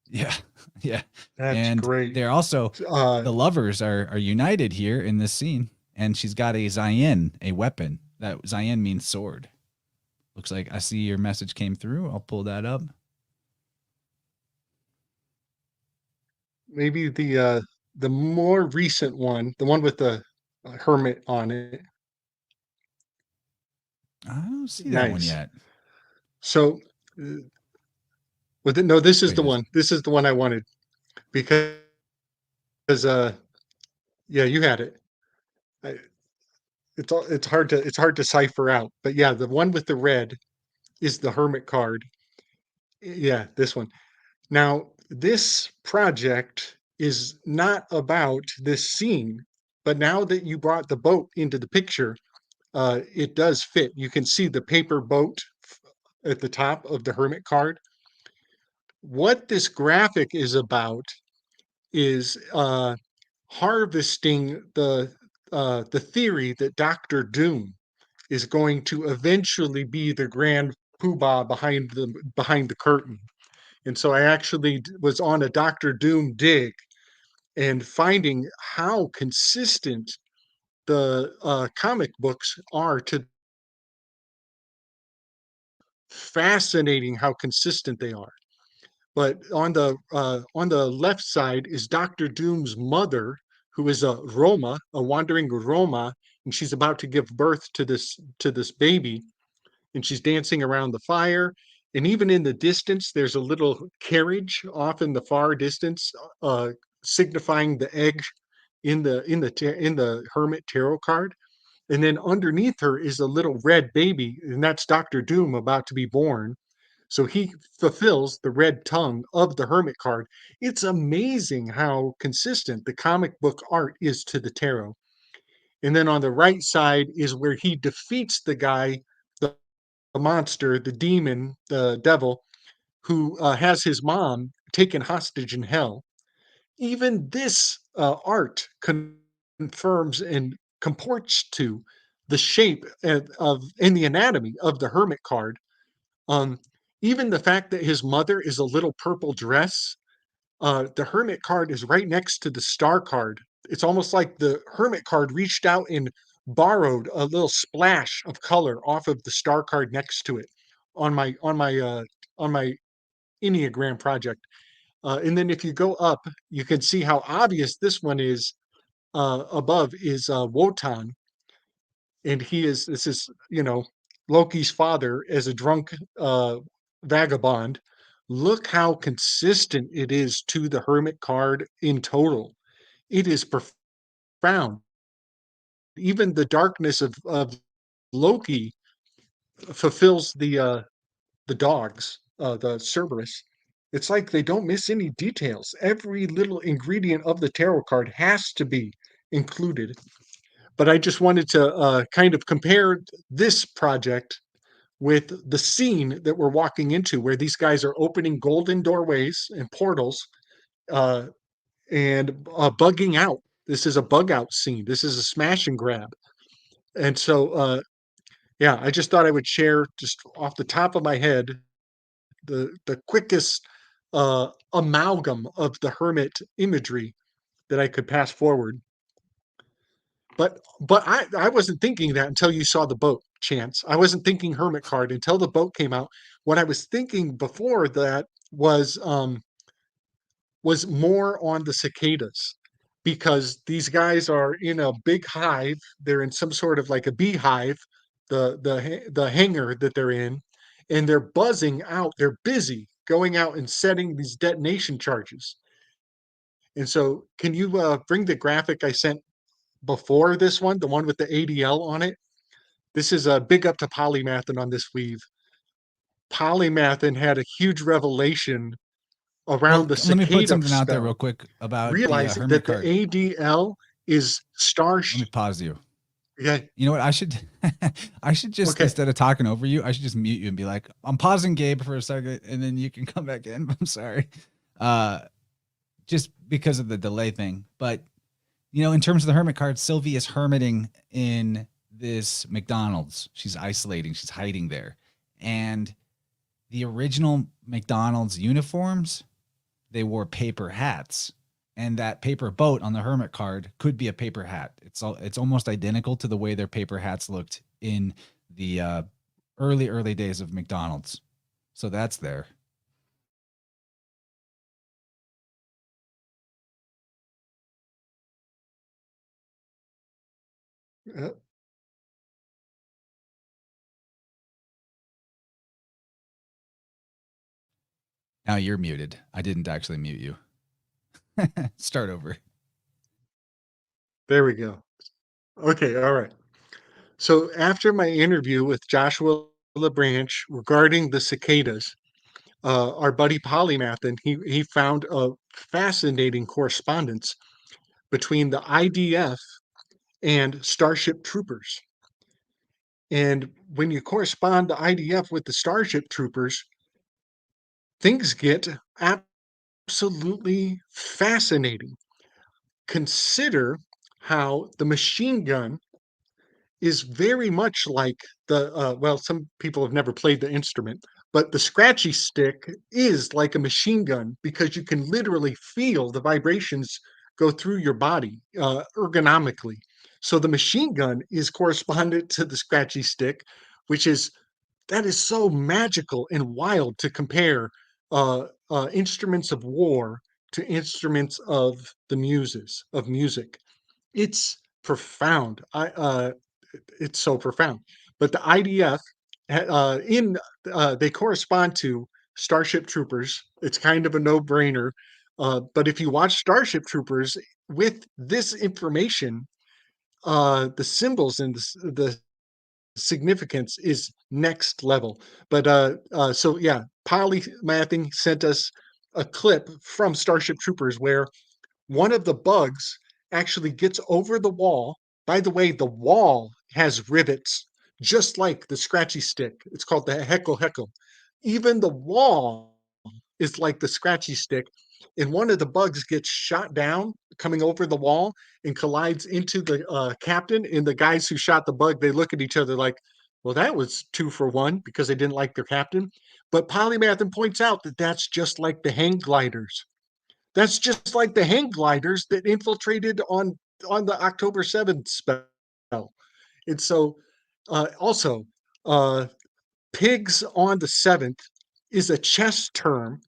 Yeah, yeah, that's and great. they're also Uh, the lovers are united here in this scene, and she's got a Zayin, a weapon. That Zayin means sword. Looks like I see your message came through. I'll pull that up. maybe the more recent one, the one with the Hermit on it. I don't see that one Nice. yet. So, uh, no, this is Wait, the is one. This is the one I wanted because yeah, you had it. I, it's hard to cipher out. But yeah, the one with the red is the Hermit card. Yeah, this one. Now, this project is not about this scene, but now that you brought the boat into the picture, it does fit. You can see the paper boat at the top of the Hermit card. What this graphic is about is harvesting the theory that Doctor Doom is going to eventually be the grand poobah behind the curtain. And so I actually was on a Doctor Doom dig and finding how consistent the comic books are to fascinating how consistent they are. But on the left side is Doctor Doom's mother, who is a Roma, a wandering Roma, and she's about to give birth to this baby, and she's dancing around the fire. And even in the distance, there's a little carriage off in the far distance, uh, signifying the egg in the Hermit tarot card. And then underneath her is a little red baby, and that's Doctor Doom about to be born. So he fulfills the red tongue of the Hermit card. It's amazing how consistent the comic book art is to the tarot. And then on the right side is where he defeats the guy, the monster, the demon, the devil, who has his mom taken hostage in hell. Even this art confirms and comports to the shape of in the anatomy of the Hermit card. Um, Even the fact that his mother is a little purple dress, the Hermit card is right next to the Star card. It's almost like the Hermit card reached out and borrowed a little splash of color off of the Star card next to it on my Enneagram project. And then if you go up, you can see how obvious this one is. Above is Wotan, and this is Loki's father as a drunk vagabond. Look how consistent it is to the Hermit card in total. It is profound. Even the darkness of Loki fulfills the dogs, the Cerberus. It's like they don't miss any details. Every little ingredient of the tarot card has to be included. But I just wanted to kind of compare this project with the scene that we're walking into, where these guys are opening golden doorways and portals uh, and bugging out. This is a bug out scene. This is a smash and grab. And so, yeah, I just thought I would share just off the top of my head the quickest amalgam of the Hermit imagery that I could pass forward. But I wasn't thinking that until you saw the boat, Chance. I wasn't thinking Hermit card until the boat came out. What I was thinking before that was more on the cicadas, because these guys are in a big hive. They're in some sort of like a beehive, the hangar that they're in, and they're buzzing out. They're busy going out and setting these detonation charges. And so, can you bring the graphic I sent before this one, the one with the ADL on it? This is a big up to Polymathin on this weave. Polymathin had a huge revelation around Well, the let me put cicada something out there real spell, quick about the realizing Hermit that the card. ADL is star. Let me pause you. Yeah. You know what? I should, I should just Okay. instead of talking over you, I should just mute you and be like, "I'm pausing Gabe for a second, and then you can come back in." I'm sorry, uh, just because of the delay thing. But in terms of the Hermit card, Sylvie is hermiting in this McDonald's. She's isolating. She's hiding there, and the original McDonald's uniforms, they wore paper hats, and that paper boat on the Hermit card could be a paper hat. It's almost identical to the way their paper hats looked in the early days of McDonald's. So that's there. Uh, Now you're muted. I didn't actually mute you. Start over. there we go. Okay. All right. So after my interview with Joshua LaBranch regarding the cicadas, our buddy Polymathin, he found a fascinating correspondence between the IDF and Starship Troopers. And when you correspond the IDF with the Starship Troopers, things get absolutely fascinating. Consider how the machine gun is very much like well, some people have never played the instrument, but the scratchy stick is like a machine gun because you can literally feel the vibrations go through your body ergonomically. So the machine gun is correspondent to the scratchy stick, which is that is so magical and wild to compare instruments of war to instruments of the muses of music. It's profound. It's so profound. But the IDF, in they correspond to Starship Troopers. It's kind of a no-brainer. But if you watch Starship Troopers with this information, the symbols and the significance is next level. But so yeah, Polymathing sent us a clip from Starship Troopers where one of the bugs actually gets over the wall. By the way, the wall has rivets just like the scratchy stick. It's called the heckle heckle. Even the wall is like the scratchy stick, and one of the bugs gets shot down coming over the wall and collides into the captain. And the guys who shot the bug, they look at each other like, well, that was 2 for 1 because they didn't like their captain. But Polymathin points out that that's just like the hang gliders. That's just like the hang gliders that infiltrated on the October 7th spell. And so also uh, pigs on the 7th is a chess term,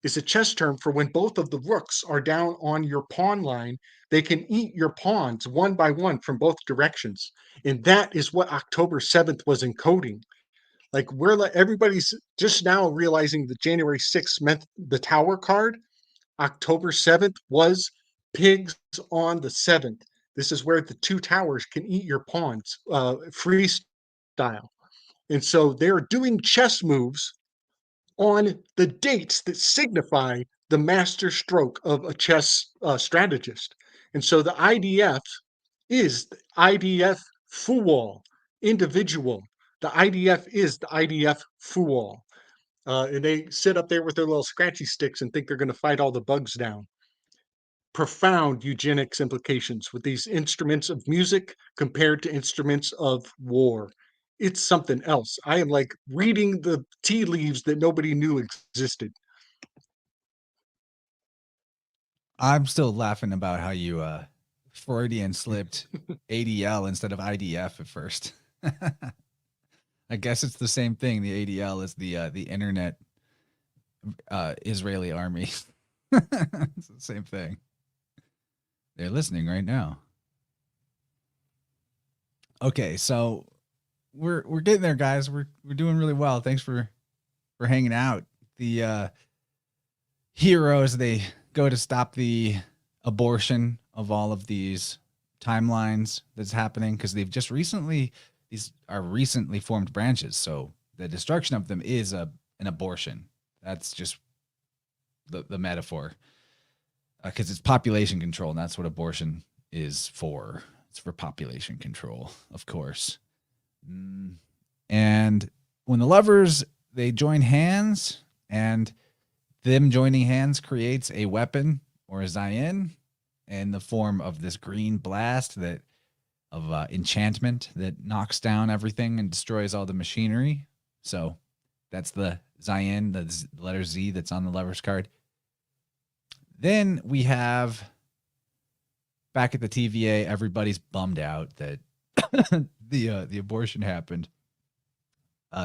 for when both of the rooks are down on your pawn line. They can eat your pawns one by one from both directions. And that is what October 7th was encoding. Like everybody's just now realizing that January 6th meant the tower card. October 7th was pigs on the 7th. This is where the two towers can eat your pawns, freestyle. And so they're doing chess moves on the dates that signify the master stroke of a chess strategist. And so the IDF is the IDF fool, individual. The IDF is the IDF fool. And they sit up there with their little scratchy sticks and think they're going to fight all the bugs down. Profound eugenics implications with these instruments of music compared to instruments of war. It's something else. I am like reading the tea leaves that nobody knew existed. I'm still laughing about how you Freudian slipped ADL instead of IDF at first. I guess it's the same thing. The ADL is the internet Israeli army. It's the same thing. They're listening right now. Okay, so we're getting there, guys. We're doing really well. Thanks for hanging out. The heroes, they go to stop the abortion of all of these timelines that's happening because they've just recently, these are recently formed branches. So the destruction of them is an abortion. That's just the metaphor. Because it's population control, and that's what abortion is for. It's for population control, of course. And when the lovers, they join hands, and them joining hands creates a weapon or a Zayin in the form of this green blast that of enchantment that knocks down everything and destroys all the machinery. So that's the Zayin, the letter Z that's on the lover's card. Then we have back at the TVA, everybody's bummed out that the abortion happened.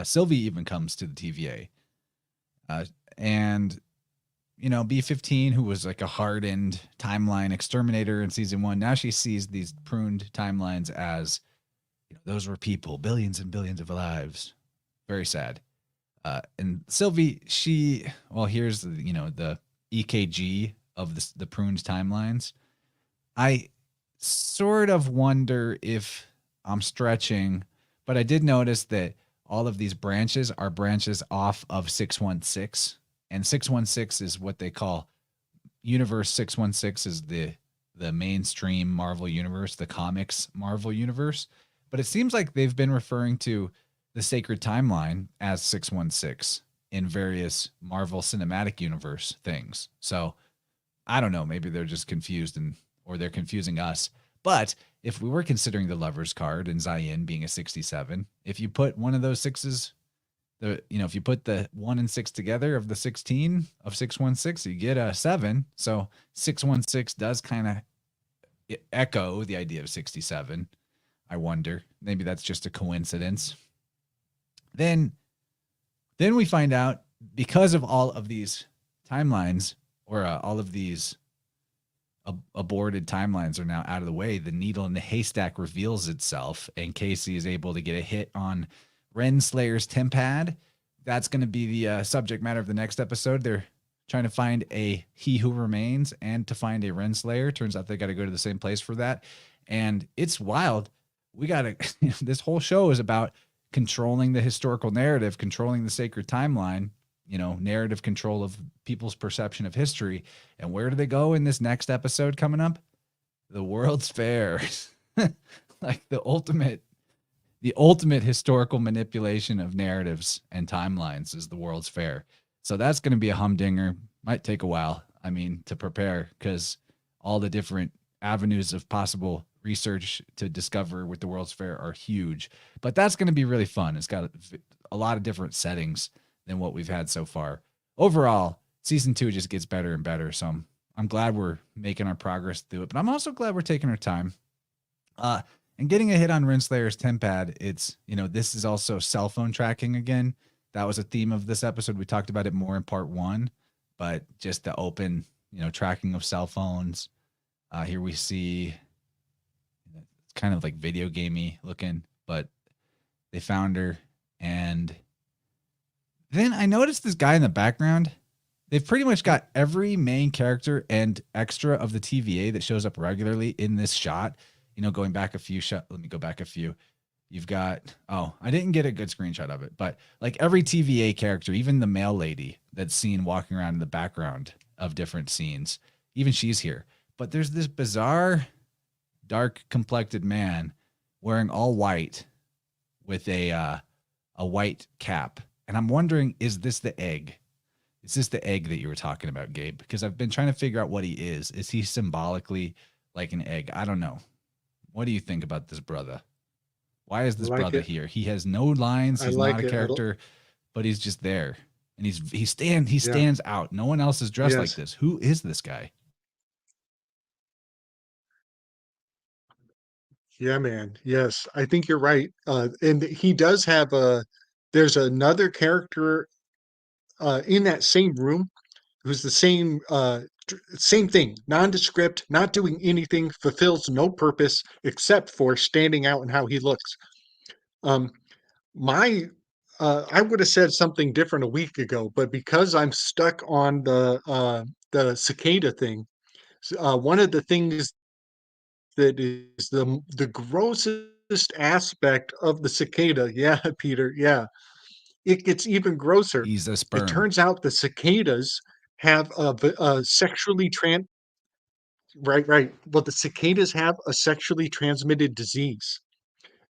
Sylvie even comes to the TVA. And, you know, B-15, who was like a hardened timeline exterminator in season 1, now she sees these pruned timelines as, you know, those were people, billions and billions of lives. Very sad. And Sylvie, here's the, you know, the EKG of the pruned timelines. I sort of wonder if I'm stretching, but I did notice that all of these branches are branches off of 616, and 616 is what they call universe. 616 is the mainstream Marvel universe, the comics Marvel universe, but it seems like they've been referring to the sacred timeline as 616 in various Marvel Cinematic Universe things. So I don't know, maybe they're just confused or they're confusing us. But if we were considering the lover's card and Zayin being a 67, if you put one of those sixes, if you put the 1 and 6 together of the 16 of 616, you get a 7. So 616 does kind of echo the idea of 67. I wonder, maybe that's just a coincidence. Then we find out, because of all of these timelines, or all of these aborted timelines are now out of the way, the needle in the haystack reveals itself, and Casey is able to get a hit on Renslayer's Tempad. That's going to be the subject matter of the next episode. They're trying to find a He Who Remains and to find a Renslayer. Turns out they got to go to the same place for that. And it's wild. We got to, this whole show is about controlling the historical narrative, controlling the sacred timeline, narrative control of people's perception of history. And where do they go in this next episode coming up? The World's Fair. Like the ultimate historical manipulation of narratives and timelines is the World's Fair. So that's going to be a humdinger. Might take a while. I mean, to prepare, because all the different avenues of possible research to discover with the World's Fair are huge. But that's going to be really fun. It's got a lot of different settings than what we've had so far. Overall, season 2 just gets better and better. So I'm glad we're making our progress through it. But I'm also glad we're taking our time. And getting a hit on Rinslayer's Tempad, it's, this is also cell phone tracking again. That was a theme of this episode. We talked about it more in part 1, but just the open, tracking of cell phones. Here we see it's kind of like video gamey looking, but they found her. And then I noticed this guy in the background. They've pretty much got every main character and extra of the TVA that shows up regularly in this shot. Going back a few shots. Let me go back a few. You've got, I didn't get a good screenshot of it, but like every TVA character, even the male lady that's seen walking around in the background of different scenes, even she's here. But there's this bizarre, dark complected man wearing all white with a white cap. And I'm wondering, is this the egg? Is this the egg that you were talking about, Gabe? Because I've been trying to figure out what he is. Is he symbolically like an egg? I don't know. What do you think about this brother? Why is this brother here? He has no lines. He's not a character, but he's just there. And he stands out. No one else is dressed like this. Who is this guy? Yeah, man. Yes, I think you're right. And he does have there's another character in that same room who's the same thing, nondescript, not doing anything, fulfills no purpose except for standing out and how he looks. Um, my I would have said something different a week ago, but because I'm stuck on the cicada thing, one of the things that is the grossest aspect of the cicada, yeah, Peter, yeah, it gets even grosser. He's a It sperm. turns out the cicadas have a sexually right, right. Well, the cicadas have a sexually transmitted disease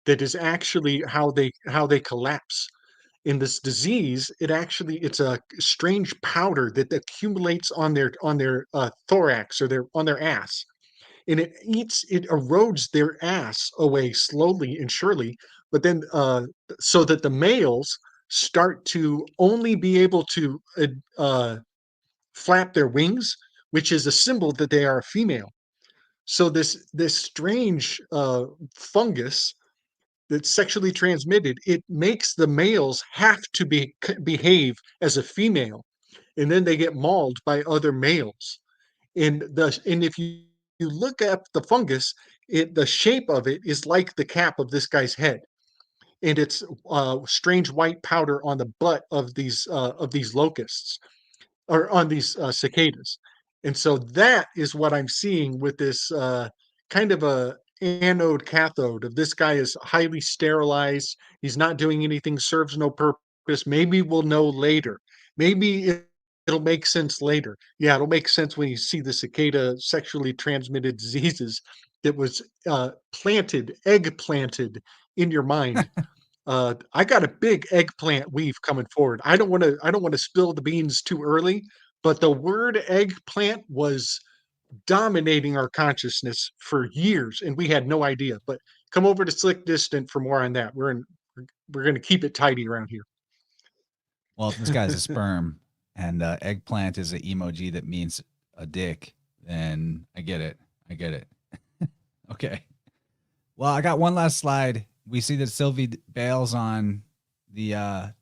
that is actually how they collapse. In this disease, it's a strange powder that accumulates on their thorax or their on their ass, and it erodes their ass away slowly and surely. But then, so that the males start to only be able to flap their wings, which is a symbol that they are a female. So this strange fungus that's sexually transmitted, it makes the males have to behave as a female, and then they get mauled by other males. And if you look at the fungus, the shape of it is like the cap of this guy's head, and it's strange white powder on the butt of these locusts or on these cicadas. And so that is what I'm seeing with this kind of a anode cathode of this guy is highly sterilized. He's not doing anything, serves no purpose. Maybe we'll know later. Maybe it'll make sense later. Yeah, it'll make sense when you see the cicada sexually transmitted diseases that was egg planted in your mind. I got a big eggplant weave coming forward. I don't want to spill the beans too early, but the word eggplant was dominating our consciousness for years, and we had no idea. But come over to Slick Distant for more on that. We're going to keep it tidy around here. Well, if this guy's a sperm and eggplant is an emoji that means a dick, then I get it. I get it. Okay. Well, I got one last slide. We see that Sylvie bails on the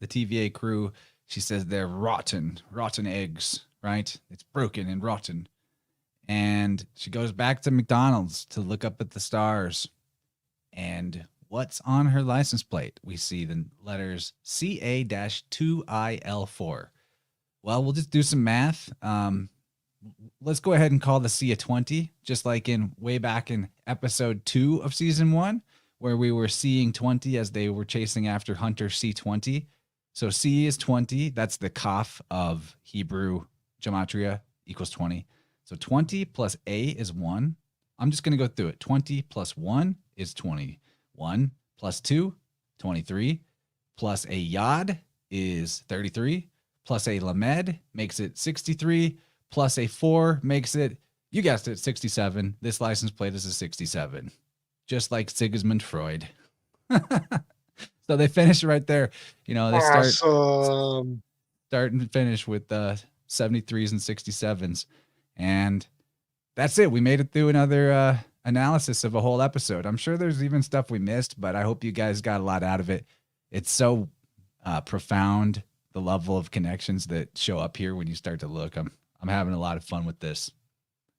TVA crew. She says they're rotten eggs, right? It's broken and rotten. And she goes back to McDonald's to look up at the stars. And what's on her license plate? We see the letters CA-2IL4. Well, we'll just do some math. Let's go ahead and call the C a 20, just like in way back in episode 2 of season 1, where we were seeing 20 as they were chasing after Hunter C20. So C is 20. That's the kaf of Hebrew gematria equals 20. So 20 plus A is 1. I'm just going to go through it. 20 plus 1 is 20. 1 plus 2, 23. Plus a yod is 33. plus a Lamed makes it 63, plus a 4 makes it, you guessed it, 67. This license plate is a 67, just like Sigmund Freud. So they finish right there. They Awesome. start and finish with 73s and 67s. And that's it. We made it through another analysis of a whole episode. I'm sure there's even stuff we missed, but I hope you guys got a lot out of it. It's so profound, the level of connections that show up here when you start to look. I'm having a lot of fun with this.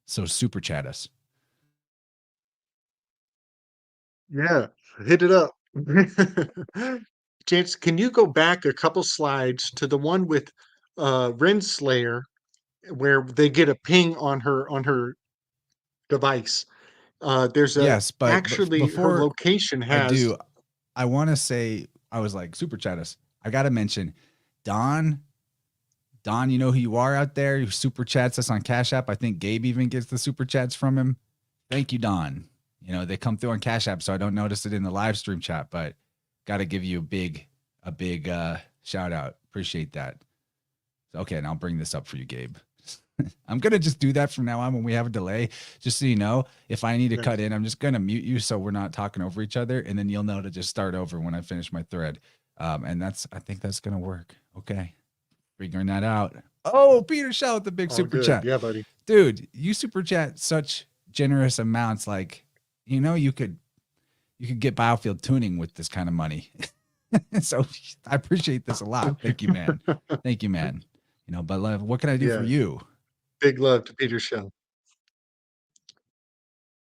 So super chat us. Yeah, hit it up. Chance, can you go back a couple slides to the one with Renslayer where they get a ping on her device? There's a Yes, but actually her before location I has do, I want to say, I was like, super chat us. I got to mention Don. Don, you know who you are out there. Who super chats us on Cash App. I think Gabe even gets the super chats from him. Thank you, Don. They come through on Cash App, so I don't notice it in the live stream chat, but got to give you a big shout out. Appreciate that. Okay, and I'll bring this up for you, Gabe. I'm gonna just do that from now on when we have a delay. Just so you know, if I need to cut in, I'm just gonna mute you so we're not talking over each other, and then you'll know to just start over when I finish my thread. And I think that's gonna work. Okay, figuring that out. Oh, Peter Shaw with the big super chat. Yeah, buddy. Dude, you super chat such generous amounts. Like, you could get biofield tuning with this kind of money. So I appreciate this a lot. Thank you, man. Thank you, man. But what can I do for you? Big love to Peter Shaw.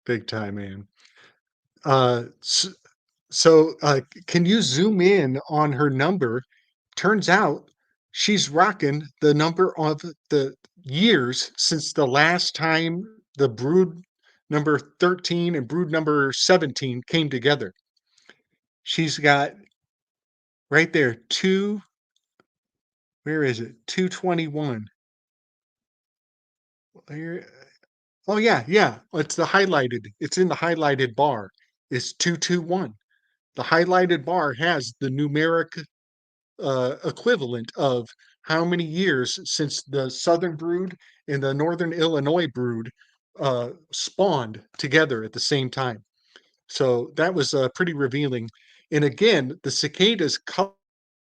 Big time, man. Can you zoom in on her number? Turns out she's rocking the number of the years since the last time the brood number 13 and brood number 17 came together. She's got right there where is it? 221. Oh yeah. It's in the highlighted bar. It's 221. The highlighted bar has the numeric equivalent of how many years since the southern brood and the northern Illinois brood spawned together at the same time. So that was pretty revealing. And again, the cicada's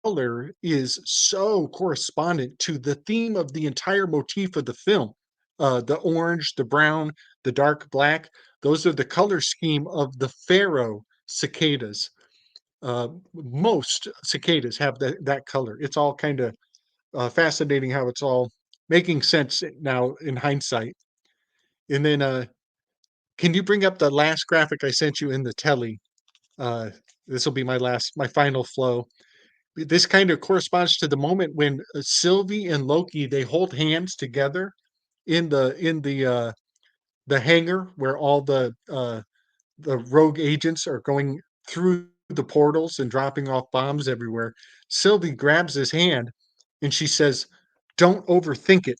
color is so correspondent to the theme of the entire motif of the film. The orange, the brown, the dark black, those are the color scheme of the pharaoh cicadas. Most cicadas have that color. It's all kind of fascinating how it's all making sense now in hindsight. And then, can you bring up the last graphic I sent you in the telly? Uh, this will be my final flow. This kind of corresponds to the moment when Sylvie and Loki they hold hands together in the hangar where all the rogue agents are going through the portals and dropping off bombs everywhere. Sylvie grabs his hand and she says, "Don't overthink it."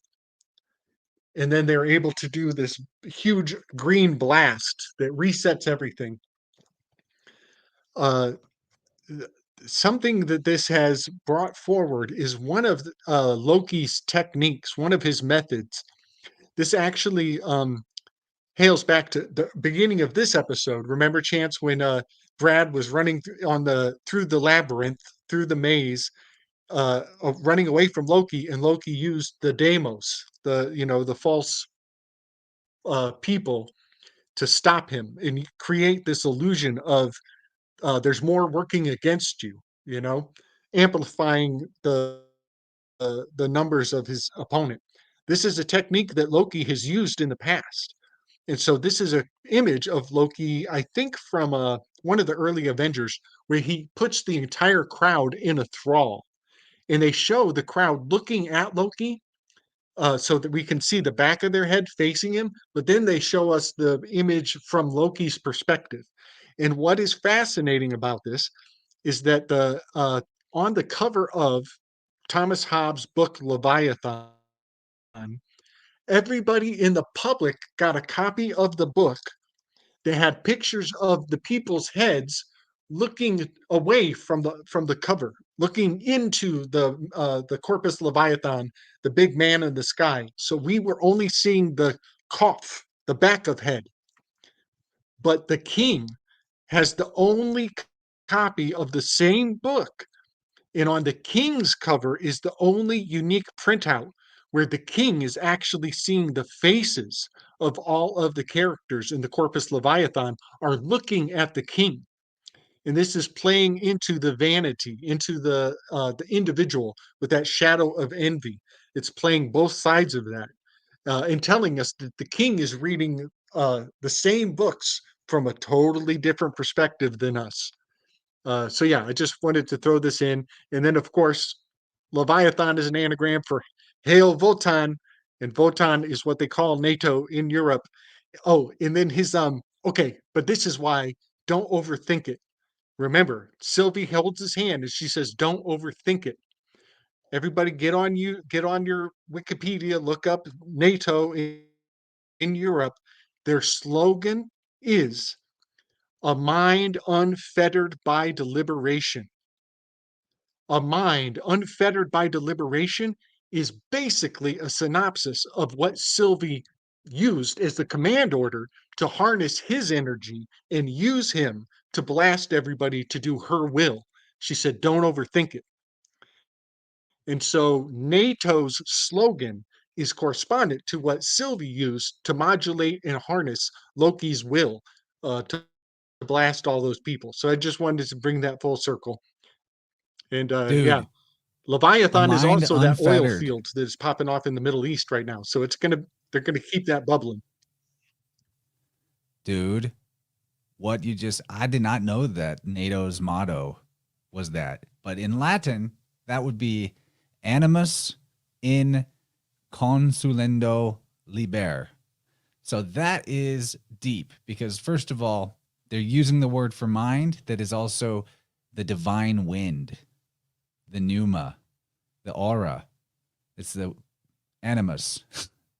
And then they're able to do this huge green blast that resets everything. Uh, Something that this has brought forward is one of Loki's techniques, one of his methods. This actually hails back to the beginning of this episode. Remember, Chance, when Brad was running through the labyrinth, through the maze, running away from Loki, and Loki used the Deimos, the false people, to stop him and create this illusion of there's more working against you. Amplifying the numbers of his opponent. This is a technique that Loki has used in the past. And so this is an image of Loki, I think from one of the early Avengers, where he puts the entire crowd in a thrall. And they show the crowd looking at Loki so that we can see the back of their head facing him. But then they show us the image from Loki's perspective. And what is fascinating about this is that the on the cover of Thomas Hobbes' book Leviathan, everybody in the public got a copy of the book. They had pictures of the people's heads looking away from the cover, looking into the corpus leviathan, the big man in the sky. So we were only seeing the cough, the back of head. But the king has the only copy of the same book, and on the king's cover is the only unique printout where the king is actually seeing the faces of all of the characters in the corpus leviathan are looking at the king. And this is playing into the vanity, into the individual with that shadow of envy. It's playing both sides of that, and telling us that the king is reading the same books from a totally different perspective than us. So yeah, I just wanted to throw this in, and then of course, Leviathan is an anagram for Hail Wotan, and Wotan is what they call NATO in Europe. Oh, and then his okay, but this is why don't overthink it. Remember, Sylvie holds his hand and she says, "Don't overthink it." Everybody, get on your Wikipedia, look up NATO in Europe. Their slogan is a mind unfettered by deliberation. A mind unfettered by deliberation is basically a synopsis of what Sylvie used as the command order to harness his energy and use him to blast everybody to do her will. She said, "Don't overthink it." And so NATO's slogan is correspondent to what Sylvie used to modulate and harness Loki's will to blast all those people. So I just wanted to bring that full circle. And yeah, Dude, a Leviathan is mind also that oil unfettered. field that is popping off in the Middle East right now. So they're gonna keep that bubbling. Dude, what you just, I did not know that NATO's motto was that. But in Latin, that would be animus in consulendo liber. So that is deep because, first of all, they're using the word for mind that is also the divine wind, the pneuma, the aura. It's the animus.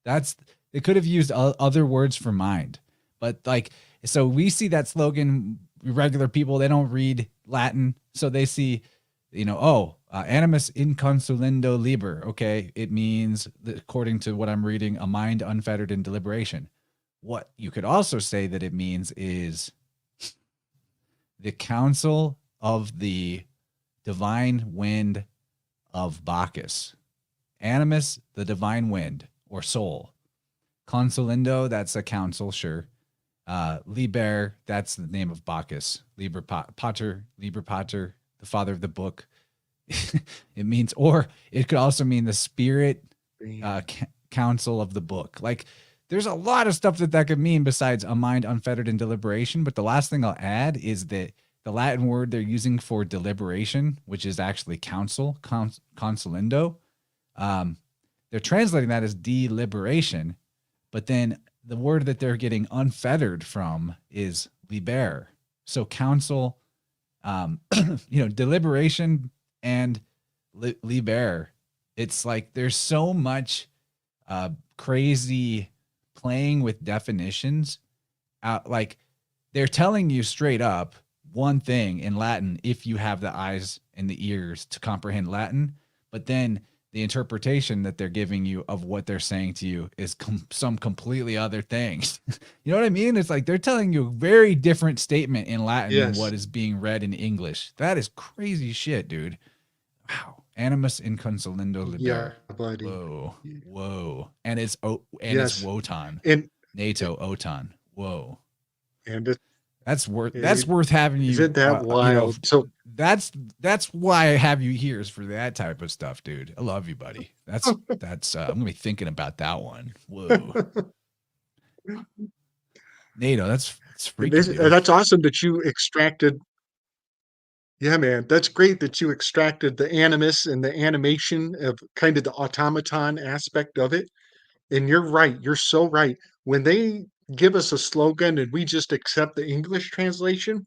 That's, they could have used other words for mind, but like, so we see that slogan. Regular people, they don't read Latin, so they see, animus in consulendo liber. Okay, it means, according to what I'm reading, a mind unfettered in deliberation. What you could also say that it means is the council of the divine wind of Bacchus. Animus, the divine wind or soul. Consulendo, that's a council, sure. Liber, that's the name of Bacchus. Liber Pater, the father of the book. It means, or it could also mean the spirit council of the book. Like, there's a lot of stuff that could mean besides a mind unfettered in deliberation. But the last thing I'll add is that the Latin word they're using for deliberation, which is actually council, consulendo, they're translating that as deliberation. But then the word that they're getting unfettered from is liber. So council, deliberation and liber. It's like there's so much crazy playing with definitions. Like they're telling you straight up one thing in Latin if you have the eyes and the ears to comprehend Latin, but then the interpretation that they're giving you of what they're saying to you is some completely other thing. You know what I mean? It's like they're telling you a very different statement in Latin than what Yes. is being read in English. That is crazy shit, dude. Wow. Animus in consolendo Yeah, liber. buddy. Whoa. Whoa. And it's Yes. Wotan. And NATO Otan. Whoa. and it, That's it worth having you. isn't that wild. So That's why I have you here, is for that type of stuff, dude. I love you, buddy. That's I'm gonna be thinking about that one. Whoa, NATO, that's freaky, dude. that's awesome that you extracted. Yeah, man, that's great that you extracted the animus and the animation of kind of the automaton aspect of it. And you're right. You're so right. When they give us a slogan and we just accept the English translation,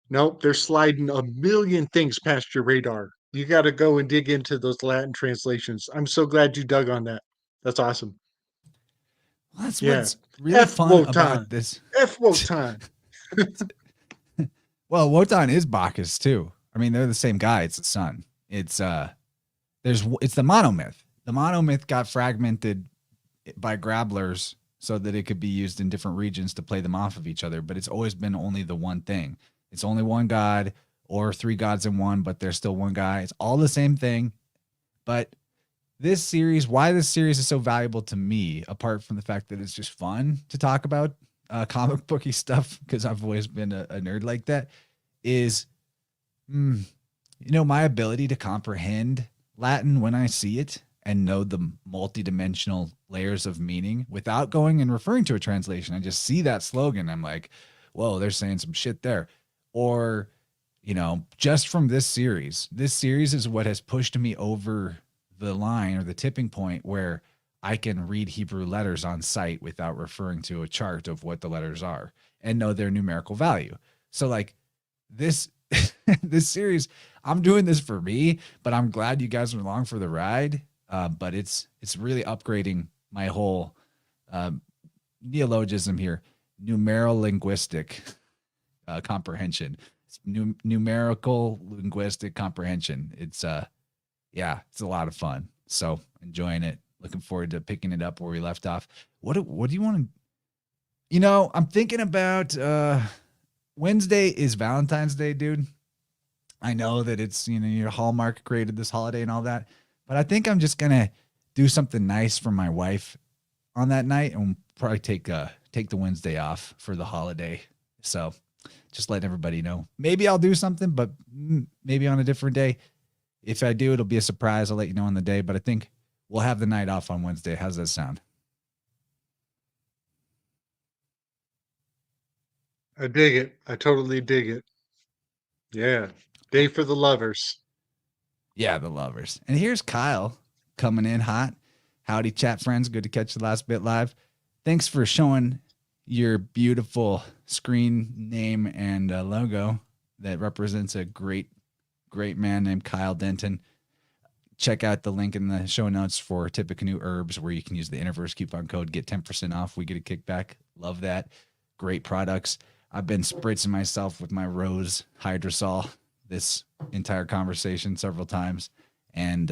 nope, they're sliding a million things past your radar. You got to go and dig into those Latin translations. I'm so glad you dug on that. That's awesome. Well, that's Yeah. what's really F fun Wotan. about this. F Wotan. Well, Wotan is Bacchus too. I mean, they're the same guy. It's the sun. It's the monomyth. The monomyth got fragmented by grabblers so that it could be used in different regions to play them off of each other. But it's always been only the one thing. It's only one god or three gods in one, but there's still one guy. It's all the same thing. But why this series is so valuable to me, apart from the fact that it's just fun to talk about comic booky stuff, because I've always been a nerd like that, is, my ability to comprehend Latin when I see it and know the multidimensional layers of meaning without going and referring to a translation. I just see that slogan. I'm like, whoa, they're saying some shit there. Or, just from this series is what has pushed me over the line or the tipping point where I can read Hebrew letters on sight without referring to a chart of what the letters are and know their numerical value. So like this, this series, I'm doing this for me, but I'm glad you guys are along for the ride. But it's really upgrading my whole neologism here, numerical linguistic comprehension. It's numerical linguistic comprehension. It's it's a lot of fun. So enjoying it. Looking forward to picking it up where we left off. What do you want to? I'm thinking about Wednesday is Valentine's Day, dude. I know that it's your Hallmark created this holiday and all that, but I think I'm just gonna do something nice for my wife on that night, and we'll probably take the Wednesday off for the holiday. So just letting everybody know. Maybe I'll do something, but maybe on a different day. If I do, it'll be a surprise. I'll let you know on the day, but I think we'll have the night off on Wednesday. How's that sound? I dig it. I totally dig it. Yeah. Day for the lovers. Yeah, the lovers. And here's Kyle coming in hot. Howdy, chat friends. Good to catch the last bit live. Thanks for showing your beautiful screen name and logo that represents a great man named Kyle Denton. Check out the link in the show notes for Tippecanoe Herbs, where you can use the InnerVerse coupon code, get 10% off. We get a kickback. Love that. Great products. I've been spritzing myself with my rose hydrosol this entire conversation several times. And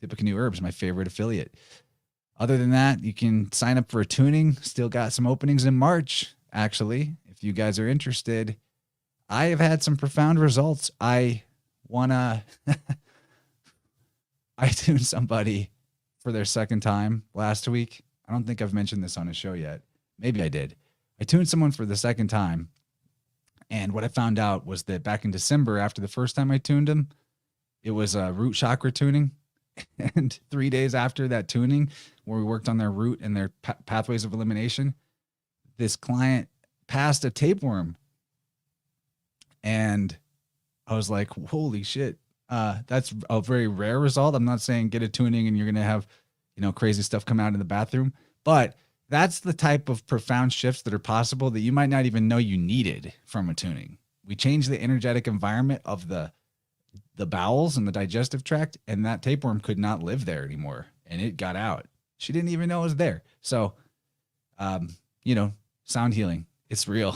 Tippecanoe Herbs, my favorite affiliate. Other than that, you can sign up for a tuning. Still got some openings in March, actually, if you guys are interested. I have had some profound results. I tuned somebody for their second time last week. I don't think I've mentioned this on a show yet. Maybe I did. I tuned someone for the second time. And what I found out was that back in December, after the first time I tuned him, it was a root chakra tuning. And 3 days after that tuning, where we worked on their root and their pathways of elimination, this client passed a tapeworm. And I was like, holy shit. That's a very rare result. I'm not saying get a tuning and you're going to have, crazy stuff come out in the bathroom, but that's the type of profound shifts that are possible that you might not even know you needed from a tuning. We changed the energetic environment of the bowels and the digestive tract, and that tapeworm could not live there anymore. And it got out. She didn't even know it was there. So, sound healing, it's real.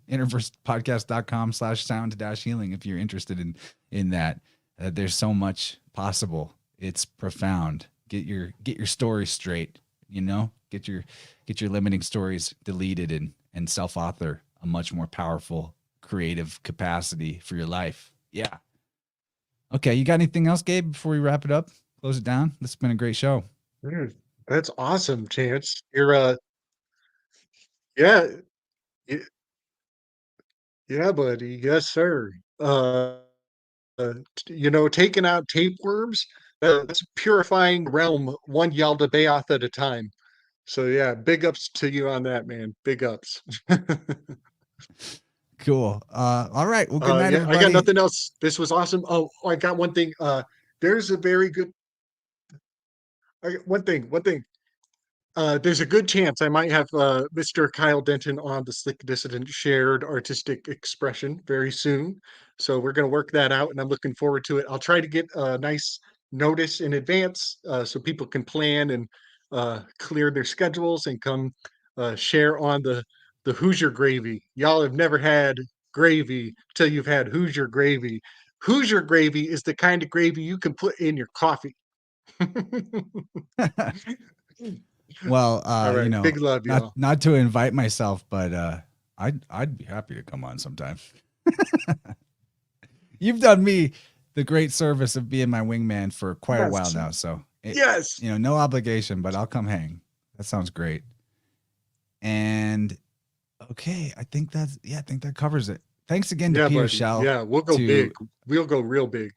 InnerversePodcast.com/sound-healing if you're interested in that. There's so much possible. It's profound. Get your story straight, get your limiting stories deleted and self-author a much more powerful creative capacity for your life. Yeah. Okay, you got anything else, Gabe, before we wrap it up? Close it down. This has been a great show. Dude, that's awesome, Chance. You're yeah, y- yeah, buddy. Yes, sir. Taking out tapeworms, that's purifying realm one Yaldabaoth at a time. So yeah, big ups to you on that, man. Big ups. Cool. All right. Well, good night, Yeah, I got everybody. nothing else. This was awesome. Oh, I got one thing. There's a very good one thing. There's a good chance I might have Mr. Kyle Denton on the Slick Dissident Shared Artistic Expression very soon. So we're going to work that out, and I'm looking forward to it. I'll try to get a nice notice in advance so people can plan and clear their schedules and come share on the Hoosier gravy. Y'all have never had gravy till you've had Hoosier gravy. Hoosier gravy is the kind of gravy you can put in your coffee. Well, All you right, know, big love, not y'all. not to invite myself, but I'd be happy to come on sometime. You've done me the great service of being my wingman for quite a while Yes, now, so yes. you know, no obligation, but I'll come hang. That sounds great. And okay, I think that covers it. Thanks again to Yeah, Peter buddy. Shell. Yeah, we'll go big. To We'll go real big.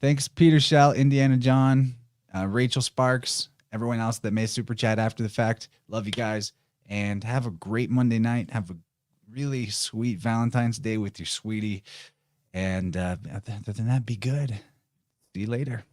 Thanks Peter Shell, Indiana John, Rachel Sparks, everyone else that may super chat after the fact. Love you guys, and have a great Monday night. Have a really sweet Valentine's Day with your sweetie, and other than that, be good. See you later.